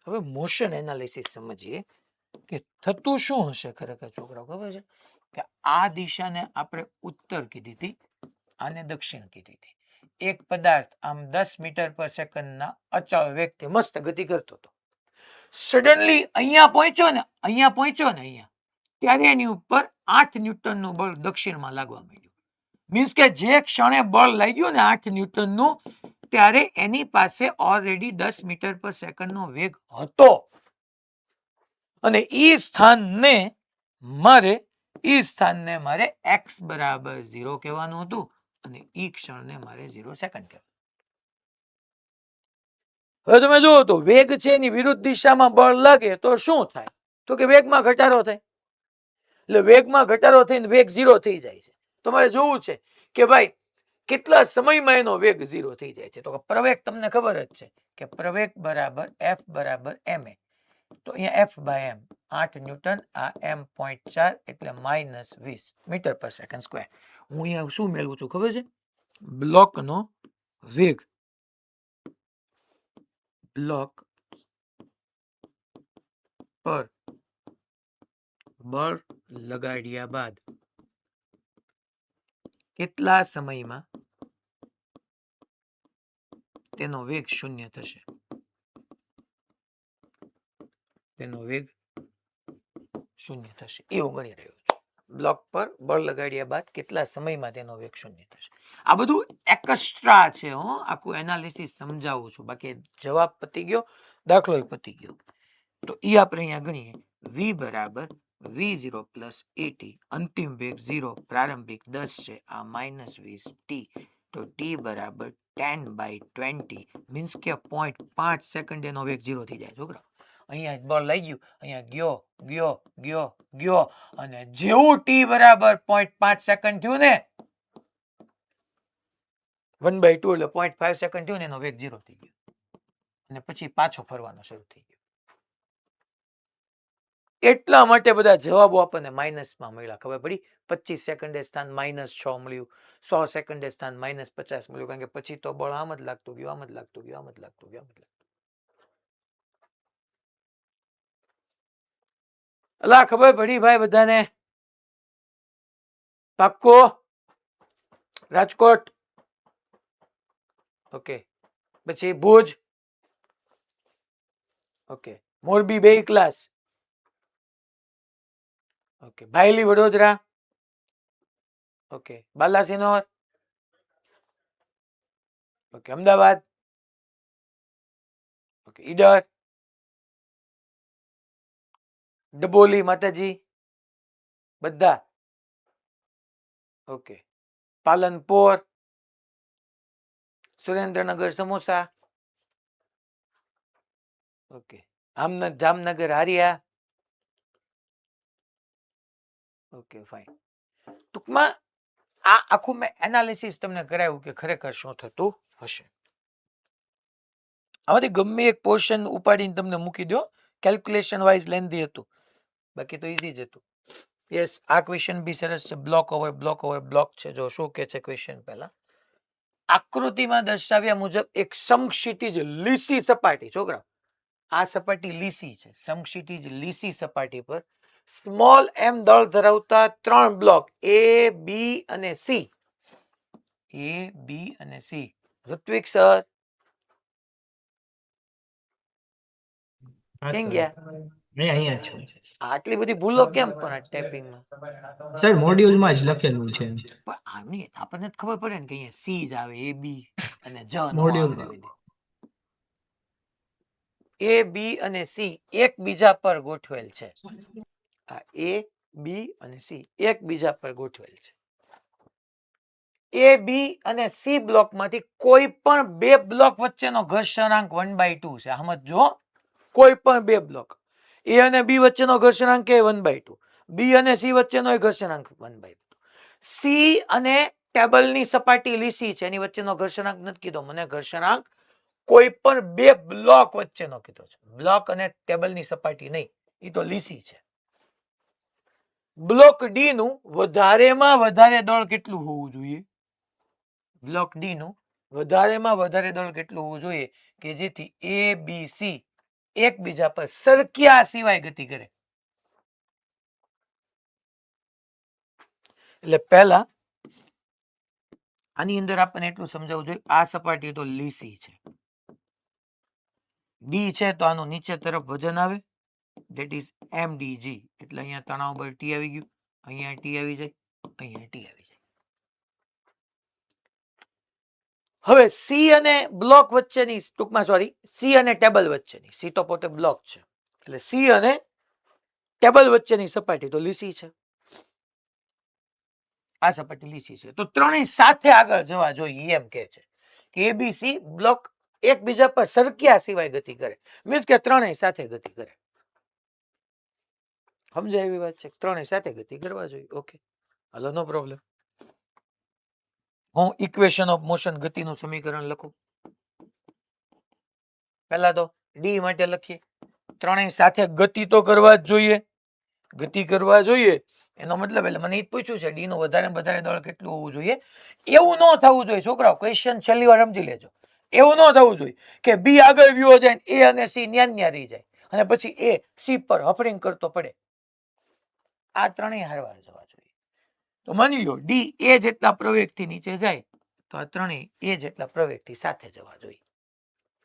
હવે મોશન એનાલિસિસ સમજીએ કે થતું શું હશે ખરેખર છોકરાઓ, ખબર છે કે આ દિશાને આપણે ઉત્તર કીધી હતી, આને દક્ષિણ કીધી હતી. એક પદાર્થ આમ 10 મીટર પર સેકન્ડના અચળ વેગથી મસ્ત ગતિ કરતો હતો. સડનલી અહીંયા પહોંચ્યો ને અહીંયા, ત્યારે એની ઉપર 8 ન્યૂટનનું બળ દક્ષિણમાં લાગવા માંડ્યું. મીન્સ કે જે ક્ષણે બળ લાગ્યું ને 8 ન્યૂટનનું, ત્યારે એની પાસે ઓલરેડી 10 મીટર પર સેકન્ડનો વેગ હતો, અને ઈ સ્થાનને મારે x બરાબર 0 કહેવાનું હતું, અને ઈ ક્ષણને મારે 0 સેકન્ડ કહેવાનું. હવે તમે જુઓ તો વેગ છે એની વિરુદ્ધ દિશામાં બળ લાગે તો શું થાય? તો કે વેગમાં ઘટાડો થાય. એટલે વેગમાં ઘટાડો થઈને વેગ 0 થઈ જાય છે. તમારે જોવું છે કે ભાઈ કેટલા સમયમાં એનો વેગ 0 થઈ જાય છે. તો પ્રવેગ તમને ખબર જ છે કે પ્રવેગ બરાબર f બરાબર ma. તો અહીંયા f બાય m 8 ન્યૂટન, આ m.4 એટલે -20 મીટર પર સેકન્ડ સ્ક્વેર. હું અહીંયા શું મેળવું છું ખબર છે? બ્લોકનો વેગ. બ્લોક પર બળ લગાડ્યા બાદ કેટલા સમયમાં તેનો વેગ શૂન્ય થશે? તેનો વેગ શૂન્ય થશે એવું ગણી રહ્યો છું. બ્લોક પર બળ લગાડ્યા બાદ કેટલા સમયમાં તેનો વેગ શૂન્ય થશે? આ બધું એક્સ્ટ્રા છે. હું આખું એનાલિસિસ સમજાવું છું, બાકી જવાબ પતી ગયો, દાખલો પતી ગયો. તો એ આપણે અહીંયા ગણીએ. v બરાબર v0 પ્લસ at, અંતિમ વેગ 0, પ્રારંભિક 10 છે, આ -20 t. તો t બરાબર 10/20 મીન્સ કે 0.5 સેકન્ડ એનો વેગ 0 થઈ જાય. છોકરા અહીંયા બળ લઈ ગયું, અહીંયા ગયો ગયો ગયો ગયો, અને જેવું t બરાબર 0.5 સેકન્ડ થયું ને 1/2 એટલે 0.5 સેકન્ડ થયું ને એનો વેગ 0 થઈ ગયો, અને પછી પાછો ફરવાનો શરૂ થઈ ગયો. એટલા માટે બધા જવાબો આપણને માઇનસમાં મળ્યા. ખબર પડી? 25 સેકન્ડે સ્થાન -6 મળ્યું, 100 સેકન્ડે સ્થાન -50 મળ્યું, કારણ કે પછી તો બળ આમ જ લાગતું ગયું, આમ જ લાગતું ગયું, આમ જ લાગતું ગયું, આમ જ લાગતું. અલા ખબર પડી ભાઈ બધાને? પાક્કો? રાજકોટ ઓકે, પછી Bhuj okay, Morbi 2 class okay, Bhayli Vadodara okay, Balasinor okay, Ahmedabad okay, Idar, Daboli માતાજી બધા okay, Palanpur, Surendranagar samosa okay, Jamnagar Hariya okay fine. ટૂંકમાં આ આખું મેં એનાલિસિસ તમને કરાવ્યું કે ખરેખર શું થતું હશે. આમાંથી ગમે એક પોર્શન ઉપાડીને તમને મૂકી દો. કેલ્ક્યુલેશન વાઇઝ લેન્ધી હતું, બાકી તો ઈઝી જ હતું. યસ, આ ક્વેશ્ચન બી સરસ છે. બ્લોક ઓવર બ્લોક છે. જો શું કે છે ક્વેશ્ચન, પહેલા આકૃતિમાં દર્શાવ્યા મુજબ એક સમક્ષિતિજ લીસી સપાટી, છોકરા આ સપાટી લીસી છે, સમક્ષિતિજ લીસી સપાટી પર સ્મોલ m દળ ધરાવતા 3 બ્લોક A, B અને C, A, B અને C. ઋત્વિક સર કેમ ગયા? અહીંયા જ છું આટલી બધી ભૂલો કેમ પણ આ ટાઈપિંગમાં? સર, મોડ્યુલમાં જ લખેલું છે. પણ આની આપણને જ ખબર પડે ને કે અહીંયા C જ આવે, A, B અને જ નો આવે મોડ્યુલમાં. કોઈ દી. A, B અને C એકબીજા પર ગોઠવેલ છે. આ A, B અને C એકબીજા પર ગોઠવેલ છે. A, B અને C બ્લોકમાંથી કોઈ પણ 2 બ્લોક વચ્ચેનો ઘર્ષણાંક 1/2 છે. સમજો, કોઈ પણ 2 બ્લોક A અને B વચ્ચેનો ઘર્ષણાંક એ 1/2, B અને C વચ્ચેનો ઘર્ષણાંક 1/2. C અને ટેબલની સપાટી લીસી છે, એની વચ્ચેનો ઘર્ષણાંક નથી કીધો મને. ઘર્ષણાંક કોઈ પણ 2 બ્લોક વચ્ચેનો કીધો છે. બ્લોક અને ટેબલની સપાટી નહીં, એ તો લીસી છે. બ્લોક ડી નું વધારેમાં વધારે દળ કેટલું હોવું જોઈએ? બ્લોક ડી નું વધારેમાં વધારે દળ કેટલું હોવું જોઈએ કે જેથી A, B, C એકબીજા પર સરક્યા સિવાય ગતિ કરે? એટલે પહેલા આની અંદર આપણને એટલું સમજાવવું જોઈએ, આ સપાટી તો લીસી છે. ડી છે તો આનું નીચે તરફ વજન આવે, ધેટ ઇઝ mdg. એટલે અહીંયા તણાવ બળ T આવી ગયું, અહીંયા T આવી જાય, અહીંયા T આવી જાય. હવે C અને બ્લોક વચ્ચેની, ટૂંકમાં સોરી, C અને ટેબલ વચ્ચેની, C તો પોતે બ્લોક છે, એટલે C અને ટેબલ વચ્ચેની સપાટી તો લીસી છે. આ સપાટી લીસી છે, તો ત્રણેય સાથે આગળ જવા જોઈએ એમ કે છે કે ABC બ્લોક એકબીજા પર સરક્યા સિવાય ગતિ કરે, મીન્સ કે ત્રણેય સાથે ગતિ કરે. સમજાય એવી વાત છે? ત્રણેય સાથે ગતિ કરવા જોઈએ. ઓકે, હાલો, નો પ્રોબ્લેમ. હું ઇક્વેશન ઓફ મોશન, ગતિનું સમીકરણ લખું. પહેલા તો ડી માટે લખીએ, ત્રણેય સાથે ગતિ તો કરવા જ જોઈએ. ગતિ કરવા જોઈએ એનો મતલબ, એટલે મને એ પૂછ્યું છે ડી નું વધારે વધારે દળ કેટલું હોવું જોઈએ. એવું ન થવું જોઈએ છોકરાઓ, ક્વેશ્ચન છેલ્લી વાર સમજી લેજો. એવું ન થવું જોઈએ કે બી આગળ વ્યો જાય, એ અને સી ન્યા રહી જાય, અને પછી એ સી પર હફરિંગ કરતો પડે. આ ત્રણેય હારવા જવા જોઈએ. તો માની લો ડી એ જેટલા પ્રવેગથી નીચે જાય તો આ ત્રણેય એ જેટલા પ્રવેગથી સાથે જવા જોઈએ.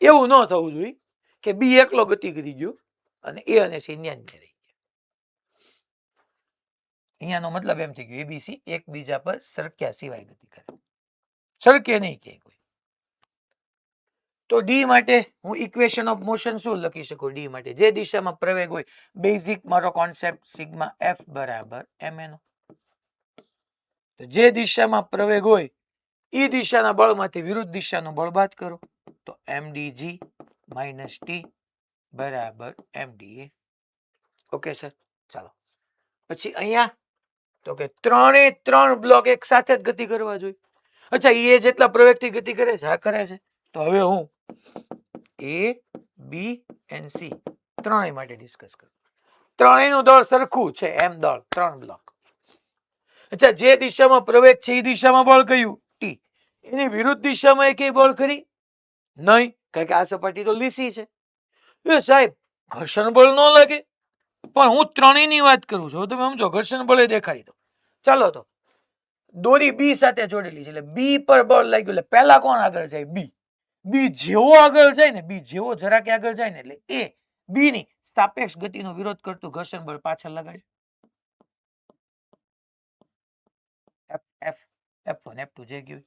એવું ન થવું જોઈએ કે બી એકલો ગતિ કરી ગયો અને એ અને સી ન્યા ને રહી ગયા. અહીંયાનો મતલબ એમ થઈ ગયો એબીસી એકબીજા પર સરક્યા સિવાય ગતિ કરે, સરકે નહીં કે કોઈ. તો ડી માટે હું ઇક્વેશન ઓફ મોશન શું લખી શકું? ડી માટે જે દિશામાં પ્રવેગ હોય, બેઝિક મારો કોન્સેપ્ટ સિગ્મા એફ બરાબર mno. તો જે દિશામાં પ્રવેગ હોય એ દિશાના બળમાંથી વિરુદ્ધ દિશાનું બળ બાદ કરો તો mdg માઇનસ ટી બરાબર mda. ઓકે સર, ચાલો પછી અહીંયા તો કે ત્રણે ત્રણ બ્લોક એક સાથે જ ગતિ કરવા જોઈએ. અચ્છા, એ જેટલા પ્રવેગથી ગતિ કરે છે, આ કરે છે. તો હવે હું એ બી એન્ડ સી ત્રણેય માટે ડિસ્કસ કરું. ત્રણેયનું દળ સરખું છે, એમ દળ ત્રણ બ્લોક. અચ્છા, જે દિશામાં પ્રવેગ છે એ દિશામાં બળ કયું? ટી. એની વિરુદ્ધ દિશામાં એક બળ ખરી? નહીં, કારણ કે આ સપાટી તો લીસી છે. એ સાહેબ ઘર્ષણ બળ ન લાગે, પણ હું ત્રણેયની વાત કરું છું, તમે સમજો ઘર્ષણ બળે દેખાડી દો. ચાલો તો દોરી બી સાથે જોડેલી છે એટલે બી પર બળ લાગ્યું એટલે પહેલા કોણ આગળ જાય? બી. બી જેવો આગળ જાય ને, બી જેવો જરા કે આગળ જાય ને એટલે એ બી ની સાપેક્ષ ગતિનો વિરોધ કરતું ઘર્ષણ બળ પાછળ લગાડે. F1 F2 જે ગયું.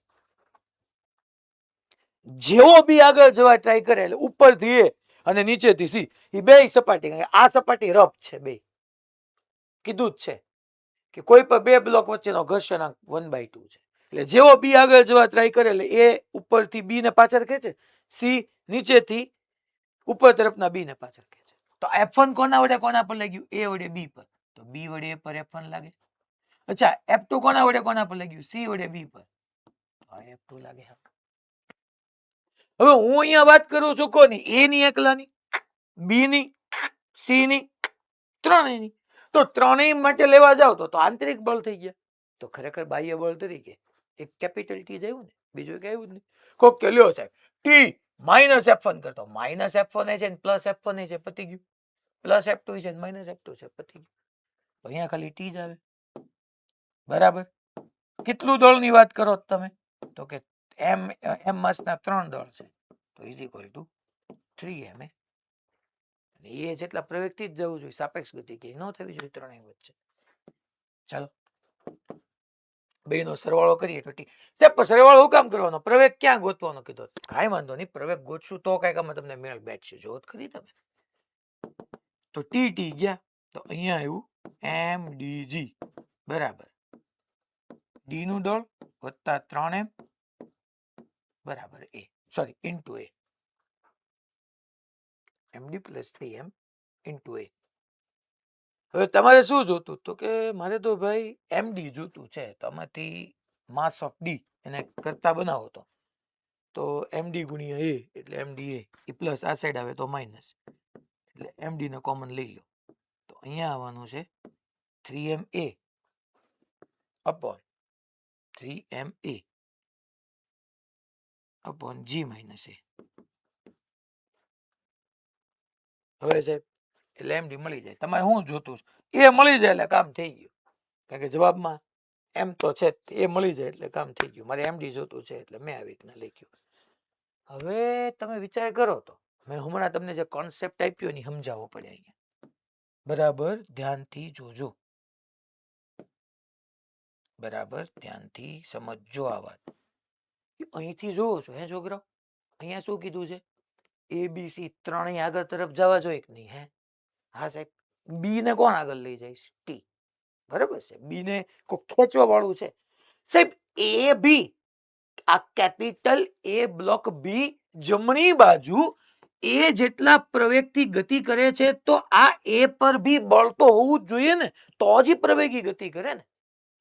જેવો બી આગળ જવા ટ્રાય કરે એટલે ઉપરથી એ અને નીચેથી સી, એ બે સપાટી, આ સપાટી રફ છે, બે કીધું જ છે કે કોઈ પણ બે બ્લોક વચ્ચેનો ઘર્ષણાંક 1/2 છે. એટલે જેવો બી આગળ જવા ટ્રાય કરે એટલે એ ઉપરથી બી ને પાછળ ખેંચે, સી નીચેથી ઉપર તરફના બી ને પાછળ ખેંચે. તો F1 કોના વડે કોના પર લાગ્યું? એ વડે બી પર. તો બી વડે એ પર F1 લાગે. અચ્છા, F2 કોના વડે કોના પર લાગ્યું? સી વડે બી પર. F2 લાગે. હવે હું અહીંયા વાત કરું છું કોની? એ ની એકલાની, બી ની, સી ની, ત્રણેયની. તો ત્રણેય માટે લેવા જાવ તો આંતરિક બળ થઈ ગયા. તો ખરેખર બાહ્ય બળ તરીકે એક કેપિટલ ટી જ આવ્યું ને, બીજું એક આવ્યું જ નહીં. કોક કે લ્યો સાહેબ ટી માઇનસ F1 કરતો, માઇનસ F1 છે ને પ્લસ F1 છે, પતી ગયું. પ્લસ F2 છે ને માઇનસ F2 છે, પતી ગયું. તો અહીંયા ખાલી ટી જ આવે. બરાબર. કેટલું દળની વાત કરો તમે? તો કે એમ માસના 3 દળ છે તો ઇઝ ઇક્વલ ટુ 3 ma. એ જેટલા પ્રવેગથી જ જવું જોઈએ, સાપેક્ષ ગતિ કે ન થવી જોઈએ ત્રણેય વચ્ચે. ચાલો બેનો સરવાળો કરીએ તો ટી. સાહેબ સરવાળો હું કામ કરવાનો? પ્રવેગ ક્યાં ગોતવાનો કીધો? કાંઈ વાંધો નહીં, પ્રવેગ ગોતશું તો કઈક આમાં તમને મેળ બેઠશે. જોત ખરી તમે. તો ટી ટી ગયા તો અહીંયા આવ્યું mdg બરાબર ડી નું દળ વત્તા 3m બરાબર એ, સોરી ઇન્ટુ એ, md પ્લસ 3m ઇન્ટુ એ. હવે તમારે શું જોતું? તો કે મારે તો ભાઈ md જોતું છે. તો આમાંથી માસ ઓફ ડી એને કરતા બનાવો તો md ગુણ્યા એ એટલે mda એ પ્લસ આ સાઈડ આવે તો માઇનસ એટલે md ને કોમન લઈ લો તો અહીંયા આવવાનું છે 3ma upon 3ma upon g minus A. હવે સાહેબ એટલે md મળી જાય. તમારે શું જોતું? એ મળી જાય એટલે કામ થઈ ગયું, કારણ કે જવાબમાં એમ તો છે, એ મળી જાય એટલે કામ થઈ ગયું. મારે md જોતું છે એટલે મેં આવી રીતના લખ્યું. હવે તમે વિચાર કરો તો મેં હમણાં તમને જે કોન્સેપ્ટ આપ્યો ને સમજાવવો પડે અહીંયા. બરાબર ધ્યાનથી જોજો, બરાબર ધ્યાનથી સમજજો આ વાત. અહીંથી જોવો છો હે છોકરાઓ? અહીંયા શું કીધું છે? ABC ત્રણેય આગળ તરફ જવા જોઈએ કે નહીં? હે હા સાહેબ. બી ને કોણ આગળ લઈ જાય? ટી. બરાબર છે, બી ને કોઈ ખેંચવા વાળું છે સાહેબ. એ બી આ કેપિટલ એ બ્લોક બી જમણી બાજુ એ જેટલા પ્રવેગથી ગતિ કરે છે તો આ એ પર બી બળ તો હોવું જ જોઈએ ને, તો જ પ્રવેગી ગતિ કરે ને.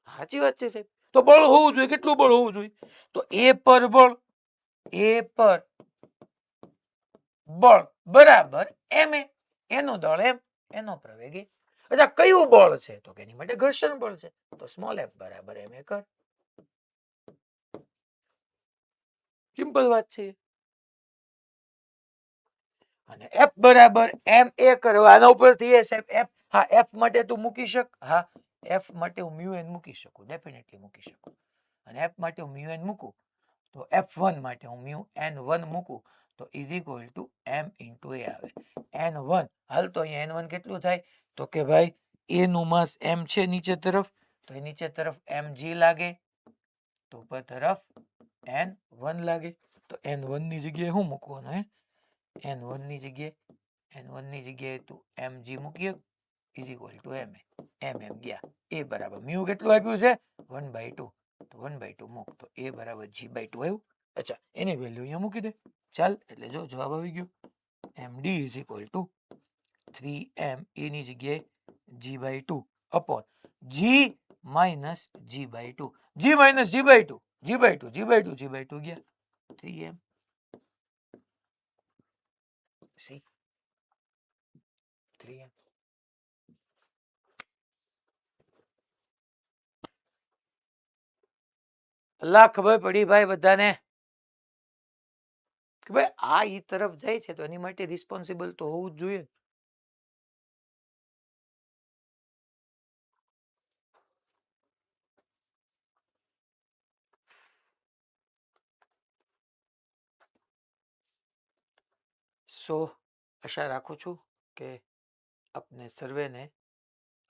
સાચી વાત છે સાહેબ. તો બળ હોવું જોઈએ. કેટલું બળ હોવું જોઈએ? તો એ પર બળ, એ પર બળ બરાબર ma. એનો દળ એમ, એનો પ્રવેગ એ. અચ્છા, કયું બળ છે? તો કે એની માટે ઘર્ષણ બળ છે તો સ્મોલ f બરાબર ma કર. સિમ્પલ વાત છે. અને f બરાબર ma કરો. આના ઉપરથી એ સાહેબ f, હા f માટે તું મૂકી શક. હા એફ માટે હું મ્યુ એન મૂકી શકું, ડેફિનેટલી મૂકી શકું. અને એફ માટે હું મ્યુ એન મૂકું તો F1 માટે હું મ્યુ N1 મૂકું તો is equal to M into A આવે. N1 હાલ તો અહીંયા N1 કેટલું થાય તો કે ભાઈ એ નું માસ M છે નીચે તરફ, તો એ નીચે તરફ mg લાગે તો ઉપર તરફ N1 લાગે. તો N1 ની જગ્યાએ શું મૂકવાનું હે? N1 ની જગ્યાએ તું mg મૂકીએ ઇઝ ઇક્વલ ટુ m ગયા. એ બરાબર મ્યુ કેટલું આપ્યું છે 1/2, તો 1/2 મૂક તો એ બરાબર g/2 આવ્યું. અચ્છા એની વેલ્યુ અહીંયા મૂકી દે. ચાલ એટલે જો જવાબ આવી ગયો md is equal two 3m એ ની જગ્યાએ g/2 upon g minus g/2. g minus g/2 ગયા 3m. C 3m. અલ્લાહ ખબર પડી ભાઈ બધાને કે ભાઈ આ ઈ તરફ જાય છે તો એની માટે રિસ્પોન્સિબલ તો હોવું જ જોઈએ. સો આશા રાખું છું કે આપને સર્વેને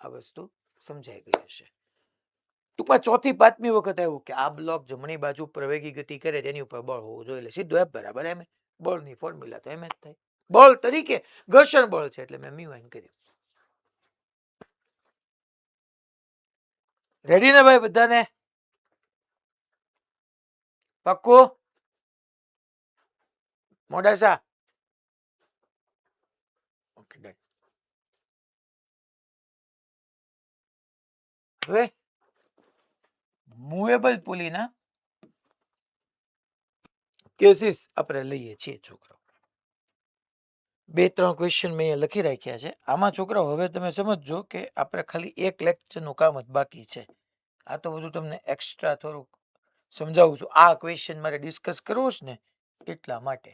આ વસ્તુ સમજાઈ ગઈ હશે. ટૂંકમાં ચોથી પાંચમી વખત આવ્યું કે આ બ્લોક જમણી બાજુ પ્રવેગી ગતિ કરે તેની ઉપર બળ હોવું જોઈએ. એટલે સીધું F બરાબર એમ. બળની ફોર્મ્યુલા તો એમ જ થાય. બળ તરીકે ઘર્ષણ બળ છે એટલે મેં મ્યુ એન કર્યું. રેડી ને ભાઈ બધાને? પાક્કું? મોડાસા? Okay done. હવે મૂવેબલ પુલીના કેસીસ આપણે લઈએ છીએ છોકરાઓ. 2-3 ક્વેશ્ચન મેં અહીંયા લખી રાખ્યા છે. આમાં છોકરાઓ હવે તમે સમજજો કે આપણે ખાલી એક લેક્ચરનું કામ જ બાકી છે. આ તો બધું તમને એક્સ્ટ્રા થોડુંક સમજાવું છું. આ ક્વેશ્ચન મારે ડિસ્કસ કરવો છે ને એટલા માટે.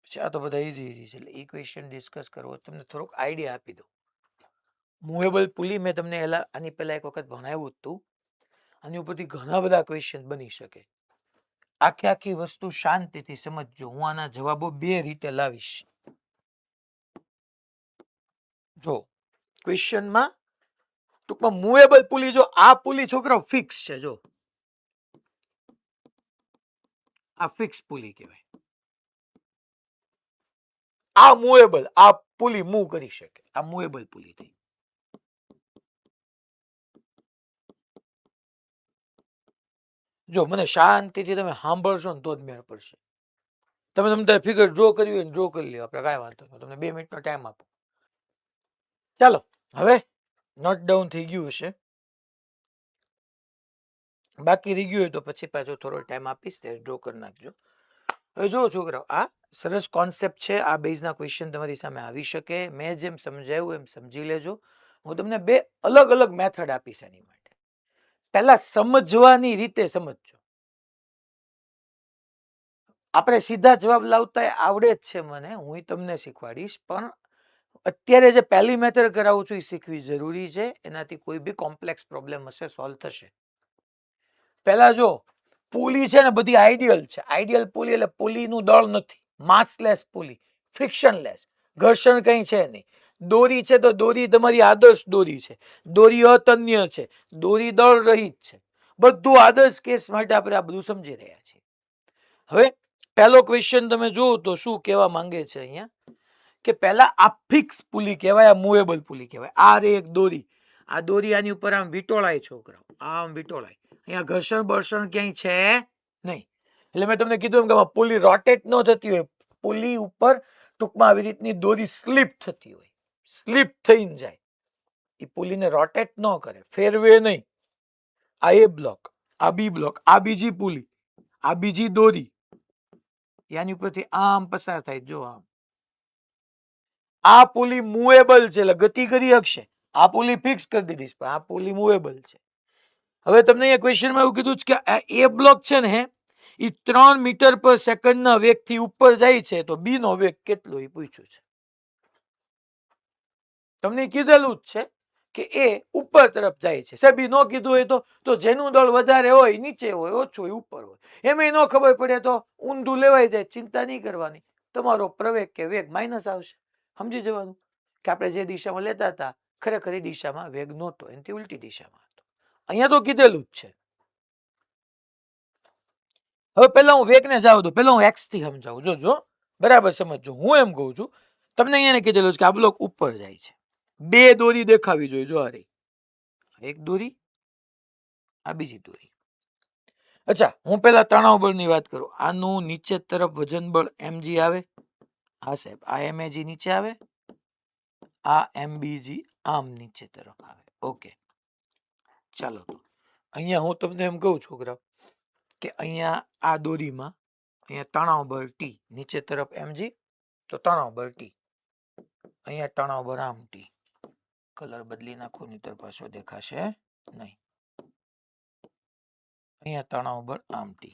પછી આ તો બધા ઈઝી છે એટલે એ ક્વેશ્ચન ડિસ્કસ કરવો તમને થોડોક આઈડિયા આપી દઉં. મૂવેબલ પુલી મેં તમને આની પહેલા એક વખત ભણાવ્યું હતું. આની ઉપરથી ઘણા બધા ક્વેશ્ચન બની શકે. આખી વસ્તુ શાંતિથી સમજજો. હું આના જવાબો 2 રીતે લાવીશ. જો ક્વેશ્ચનમાં ટૂંકમાં મૂવેબલ પુલી, જો આ પુલી છોકરાઓ ફિક્સ છે, જો આ ફિક્સ પુલી કહેવાય. આ મૂવેબલ, આ પુલી મૂવ કરી શકે. આ મૂવેબલ પુલી થઈ. જો મને શાંતિથી તમે સાંભળશો ને તો જ મેળ પડશે. તમે ફિગર ડ્રો કરી હોય ડ્રો કરી લ્યો, આપણે કાંઈ વાંધો નહીં. તમને 2 મિનિટનો ટાઈમ આપો. ચાલો હવે નોટ ડાઉન થઈ ગયું હશે. બાકી રહી ગયું હોય તો પછી પાછો થોડો ટાઈમ આપીશ ત્યારે ડ્રો કરી નાખજો. હવે જો છોકરાઓ આ સરસ કોન્સેપ્ટ છે. આ બેઝના ક્વેશ્ચન તમારી સામે આવી શકે. મેં જેમ સમજાવ્યું એમ સમજી લેજો. હું તમને 2 અલગ અલગ મેથડ આપીશ એની માટે. પહેલા સમજવાની રીતે સમજજો. આપણે સીધા જવાબ લાવતા આવડે જ છે મને, હું તમને શીખવાડીશ. પણ અત્યારે જે પહેલી મેથડ કરાવું છું એ શીખવી જરૂરી છે. એનાથી કોઈ બી કોમ્પ્લેક્સ પ્રોબ્લેમ હશે સોલ્વ થશે. પહેલા જો પુલી છે ને બધી આઈડિયલ છે. આઈડિયલ પુલી એટલે પુલીનું દળ નથી. માસલેસ પુલી, ફ્રિક્શનલેસ, ઘર્ષણ કંઈ છે નહીં. દોરી છે તો દોરી તમારી આદર્શ દોરી છે. દોરી અતન્ય છે. દોરી દળ રહિત છે. બધું આદર્શ કેસ માટે આપણે આ બધું સમજી રહ્યા છીએ. હવે પહેલો ક્વેશ્ચન તમે જુઓ તો શું કહેવા માંગે છે અહીંયા કે પહેલા આ ફિક્સ પુલી કહેવાય, આ મૂવેબલ પુલી કહેવાય. આ રે એક દોરી, આ દોરી આની ઉપર આમ વીંટોળાય છોકરાઓ, આમ વીંટોળાય. અહીંયા ઘર્ષણ બળષણ ક્યાંય છે નહીં. એટલે મેં તમને કીધું એમ કે પુલી રોટેટ ન થતી હોય, પુલી ઉપર ટૂંકમાં આવી રીતની દોરી સ્લીપ થતી હોય, સ્લીપ થઈને જાય. એ પુલીને રોટેટ ન કરે, ફેરવે નહીં. આ એ બ્લોક, આ બી બ્લોક, આ બીજી પુલી, આ બીજી દોરી, યાની ઉપરથી આમ પસાર થાય. જો આમ આ પુલી મૂવેબલ છે એટલે ગતિ કરી શકશે. આ પુલી ફિક્સ કરી દીધી પણ આ પુલી મૂવેબલ છે. હવે તમને અહીંયા ક્વેશ્ચનમાં એવું કીધું છે કે એ બ્લોક છે ને એ 3 મીટર પર સેકન્ડના વેગથી ઉપર જાય છે તો બી નો વેગ કેટલો એ પૂછ્યું છે. તમને કીધેલું જ છે કે એ ઉપર તરફ જાય છે. સાહેબ ઈ ન કીધું હોય તો જેનું દળ વધારે હોય નીચે હોય, ઓછું હોય ઉપર હોય, એમાં ન ખબર પડે તો ઊંધું લેવાઈ જાય. ચિંતા નહીં કરવાની, તમારો પ્રવેગ કે વેગ માઇનસ આવશે. સમજી જવાનું કે આપણે જે દિશામાં લેતા હતા ખરેખર એ દિશામાં વેગ નહોતો, એનાથી ઉલટી દિશામાં હતો. અહીંયા તો કીધેલું જ છે. હવે પેલા હું વેગને જાવ દઉં, પેલા હું એક્સ થી સમજાવું. જોજો બરાબર સમજો. હું એમ કહું છું તમને અહીંયા કીધેલું છે કે આ બ્લોક ઉપર જાય છે. બે દોરી દેખાવી જોઈએ. જો આ રહી એક દોરી, આ બીજી દોરી. અચ્છા, હું પેલા તણાવ બળની વાત કરું. આનું નીચે તરફ વજન બળ mg આવે. હા સાહેબ, આ mag નીચે આવે, આ mbg આમ નીચે તરફ આવે. ઓકે, ચાલો તો અહીંયા હું તમને એમ કહું છોકરા કે અહીંયા આ દોરીમાં અહીંયા તણાવ બળ T, નીચે તરફ mg, તો તણાવ બળ T. અહીંયા તણાવ બળ આમ T. કલર બદલી નાખો નહીતર પાછો દેખાશે નહીં. અહીંયા તણાવ બળ આમ T.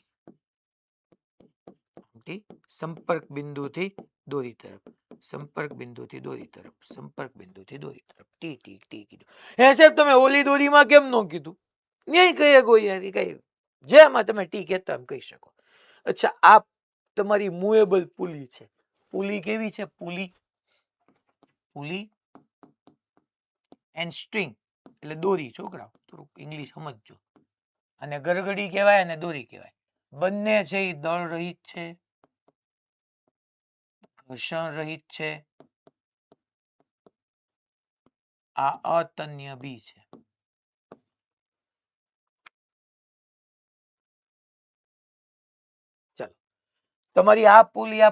સંપર્ક બિંદુથી દોરી તરફ, સંપર્ક બિંદુથી દોરી તરફ, સંપર્ક બિંદુથી દોરી તરફ. ટી ટી ટી કીધું. હે સાહેબ તમે ઓલી દોરીમાં કેમ ન કીધું? નહીં કહીએ કોઈ યાર, કઈ જેમાં તમે ટી કહેતા એમ કહી શકો. અચ્છા, આ તમારી મૂવેબલ પુલી છે. પુલી કેવી છે? પુલી એન્ડ સ્ટ્રિંગ એટલે દોરી. છોકરાઓ થોડુંક ઇંગ્લિશ સમજજો. અને ગરગડી કહેવાય અને દોરી કહેવાય. બંને છે એ દળ રહિત છે, ઘર્ષણ રહિત છે. આ અતન્ય બી છે. ચાલો, તમારી આ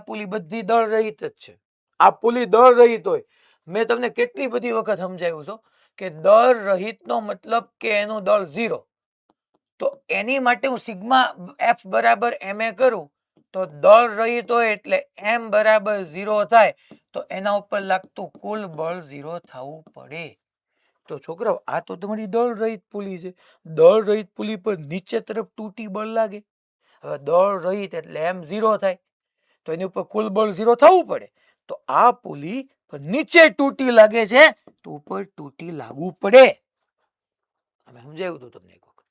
પુલી બધી દળ રહિત જ છે. આ પુલી દળ રહિત હોય. મેં તમને કેટલી બધી વખત સમજાવ્યું છે કે દળ રહિત નો મતલબ કે એનું દળ 0. તો એની માટે હું સિગ્મા એફ બરાબર ma કરું તો દળ રહિત હોય એટલે m બરાબર 0 થાય તો એના ઉપર લાગતું કુલ બળ 0 થવું પડે. તો છોકરાઓ આ તો તમારી દળ રહિત પુલી છે. દળ રહિત પુલી પર નીચે તરફ 2t બળ લાગે. હવે દળ રહિત એટલે m 0 થાય તો એની ઉપર કુલ બળ 0 થવું પડે. તો આ પુલી પર નીચે 2t લાગે છે તો ઉપર 2t લાગવું પડે. અમે સમજાવ્યું હતું તમને એક વખત,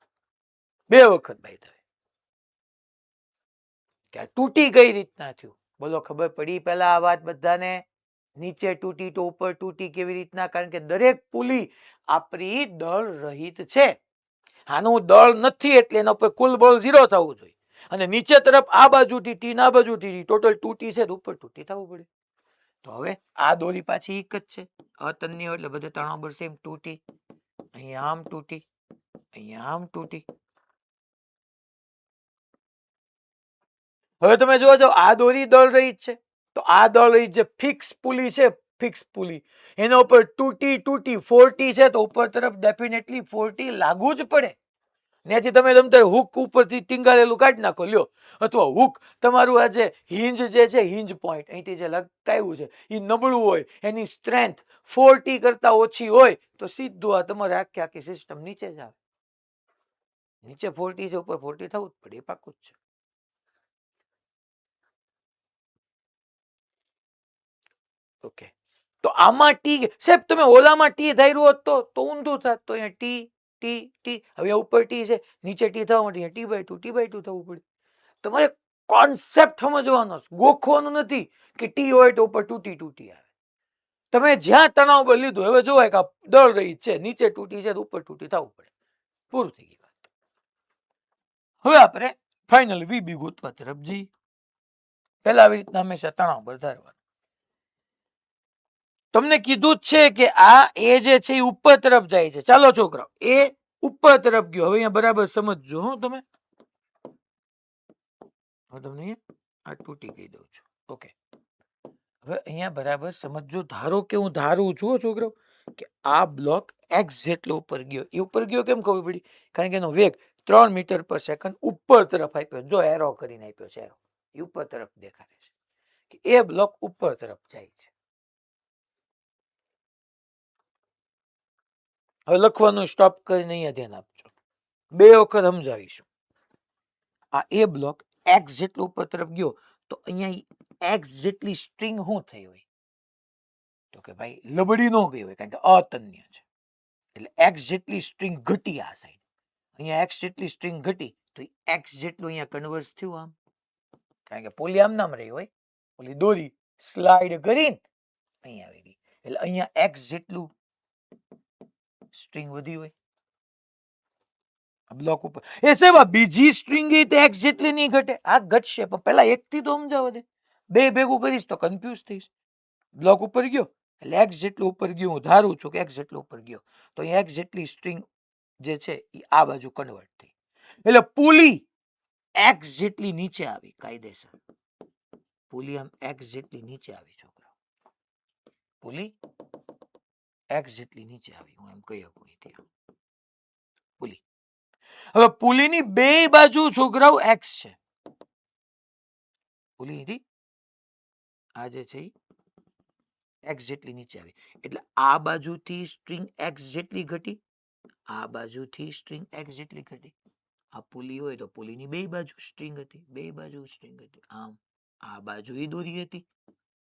બે વખત ભાઈ થાય કે આ તૂટી કઈ રીતના થયું. બોલો ખબર પડી પેલા આ વાત બધાને? નીચે તૂટી તો ઉપર તૂટી કેવી રીતના? કારણ કે દરેક પુલી આપણી દળ રહિત છે. આનું દળ નથી એટલે એના ઉપર કુલ બળ 0 થવું જોઈએ. અને નીચે તરફ આ બાજુથી ટી ના બાજુથી ટોટલ તૂટી છે તો ઉપર તૂટી થવું પડે. તો હવે આ દોરી પાછી એક જ છે, અતન્ય એટલે બધે તણાવ બળ સેમ. તૂટી અહીંયા આમ તૂટી, અહીંયા આમ તૂટી. હવે તમે જોજો આ દોરી દળ રહિત છે તો આ દળ રહિત જે ફિક્સ પુલી છે, ફિક્સ પુલી એના ઉપર 2t 4t છે તો ઉપર તરફ ડેફિનેટલી 4t લાગુ જ પડે. ત્યાંથી તમે તમતારે હુક ઉપરથી ટીંગાળેલું કાઢી નાખો લ્યો, અથવા હુક તમારું આ જે હિંજ જે છે, હિંજ પોઈન્ટ અહીંથી જે લટકાવ્યું છે એ નબળું હોય, એની સ્ટ્રેન્થ 4t કરતા ઓછી હોય તો સીધું આ તમારે આખી સિસ્ટમ નીચે જ આવે. નીચે 4t છે, ઉપર 4t થવું જ પડે, એ પાકું જ છે. ઓકે, તો આમાં ટી સાહેબ તમે ઓલામાં ટી ધાર્યું હોત તો ઊંધું થાત. તો અહીંયા ટી ટી ટી, હવે ઉપર ટી છે, નીચે ટી થવા માટે ટી/2 થવું પડે. તમારે કોન્સેપ્ટ સમજવાનો, ગોખવાનું નથી કે ટી હોય તો ઉપર તૂટી આવે. તમે જ્યાં તણાવ બળ લીધું, હવે જોવાય કે દળ રહિત છે, નીચે તૂટી છે તો ઉપર તૂટી થવું પડે. પૂરું થઈ ગઈ વાત. હવે આપણે ફાઇનલ વીબી ગોતવા તરફ જઈએ. પહેલા આવી રીતના હંમેશા તણાવ બળ ધારવાનું. તમને કીધું જ છે કે આ એ જે છે એ ઉપર તરફ જાય છે. ચાલો છોકરાઓ, એ ઉપર તરફ ગયો. હવે અહીંયા બરાબર સમજજો હો તમે. હવે તમને આ તૂટી કહી દઉં છું. ઓકે, હવે અહીંયા બરાબર સમજજો. ધારો કે હું ધારું છું છોકરાઓ કે આ બ્લોક x જેટલો ઉપર ગયો. એ ઉપર ગયો કેમ ખબર પડી? કારણ કે એનો વેગ 3 મીટર પર સેકન્ડ ઉપર તરફ આપ્યો. જો એરો કરીને આપ્યો છે, એરો એ ઉપર તરફ દેખાડે છે કે એ બ્લોક ઉપર તરફ જાય છે. હવે લખવાનું સ્ટોપ કરીને અહીંયા ધ્યાન આપજો. બે વખત સમજાવીશું. આ એ બ્લોક એક્સ જેટલો ઉપર તરફ ગયો તો અહીંયા એક્સ જેટલી સ્ટ્રિંગ શું થઈ હોય? તો કે ભાઈ લબડી ન ગઈ હોય, કારણ કે અતન્ય છે. એટલે એક્સ જેટલી સ્ટ્રિંગ ઘટી આ સાઈડ, અહીંયા એક્સ જેટલી સ્ટ્રિંગ ઘટી તો એક્સ જેટલું અહીંયા કન્વર્સ થયું આમ, કારણ કે પોલી આમ નામ રહી હોય, ઓલી દોરી સ્લાઇડ કરીને અહીંયા આવી ગઈ, એટલે અહીંયા એક્સ જેટલું સ્ટ્રિંગ વધી હોય બ્લોક ઉપર. એ સાહેબ આ બીજી સ્ટ્રિંગ એક્સ જેટલી નહીં ઘટે, આ ઘટશે પણ પેલા એક થી તો સમજાવો દે, બે ભેગું કરીશ તો કન્ફ્યુઝ થઈશ. બ્લોક ઉપર ગયો એટલે એક્સ જેટલું ઉપર ગયું, હું ધારું છું કે એક્સ જેટલું ઉપર ગયો તો અહીંયા એક્સ જેટલી સ્ટ્રિંગ જે છે એ આ બાજુ કન્વર્ટ થઈ, એટલે પુલી એક્સ જેટલી નીચે આવી કાયદેસર, પુલી આમ એક્સ જેટલી નીચે આવી છોકરા, પુલી એક્સ જેટલી નીચે આવી, હું એમ કહી શકું અહીંથી પુલી. હવે પુલીની બે બાજુ છોકરાઓ એક્સ છે, પુલીની આ જે છે એક્સ જેટલી નીચે આવી, એટલે આ બાજુથી સ્ટ્રિંગ એક્સ જેટલી ઘટી, આ બાજુથી સ્ટ્રિંગ એક્સ જેટલી ઘટી. આ પુલી હોય તો પુલીની બે બાજુ સ્ટ્રિંગ હતી, બે બાજુ સ્ટ્રિંગ હતી, આમ આ બાજુ એ દોરી હતી,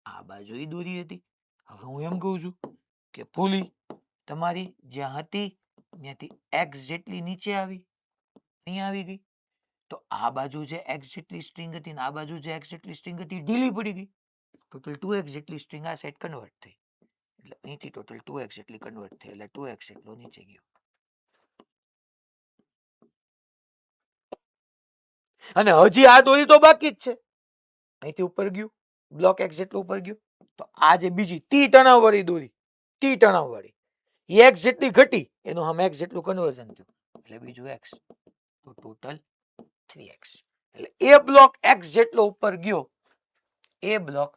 આ બાજુ એ દોરી હતી. હવે હું એમ કહું છું કે પુલી તમારી જ્યાં હતી ત્યાંથી એક્સ જેટલી નીચે આવી, અહીંયા આવી ગઈ, તો આ બાજુ જે એક્સ જેટલી સ્ટ્રિંગ હતી ને આ બાજુ જે એક્સ જેટલી સ્ટ્રિંગ હતી ઢીલી પડી ગઈ, ટોટલ 2x જેટલી સ્ટ્રિંગ આ સાઈડ કન્વર્ટ થઈ, એટલે અહીંથી ટોટલ 2x જેટલી કન્વર્ટ થઈ, એટલે 2x એટલો નીચે ગયો. અને હજી આ દોરી તો બાકી જ છે, અહીંથી ઉપર ગયું બ્લોક એક્સ જેટલું ઉપર ગયું, તો આ જે બીજી ટી તણાવ વાળી દોરી, ટી તણાવ વાળી એ એક્સ જેટલી ઘટી, એનું હમ એક્સ જેટલું કન્વર્ઝન થયું, એટલે બીજું એક્સ, તો ટોટલ 3x. એટલે એ બ્લોક એક્સ જેટલો ઉપર ગયો, એ બ્લોક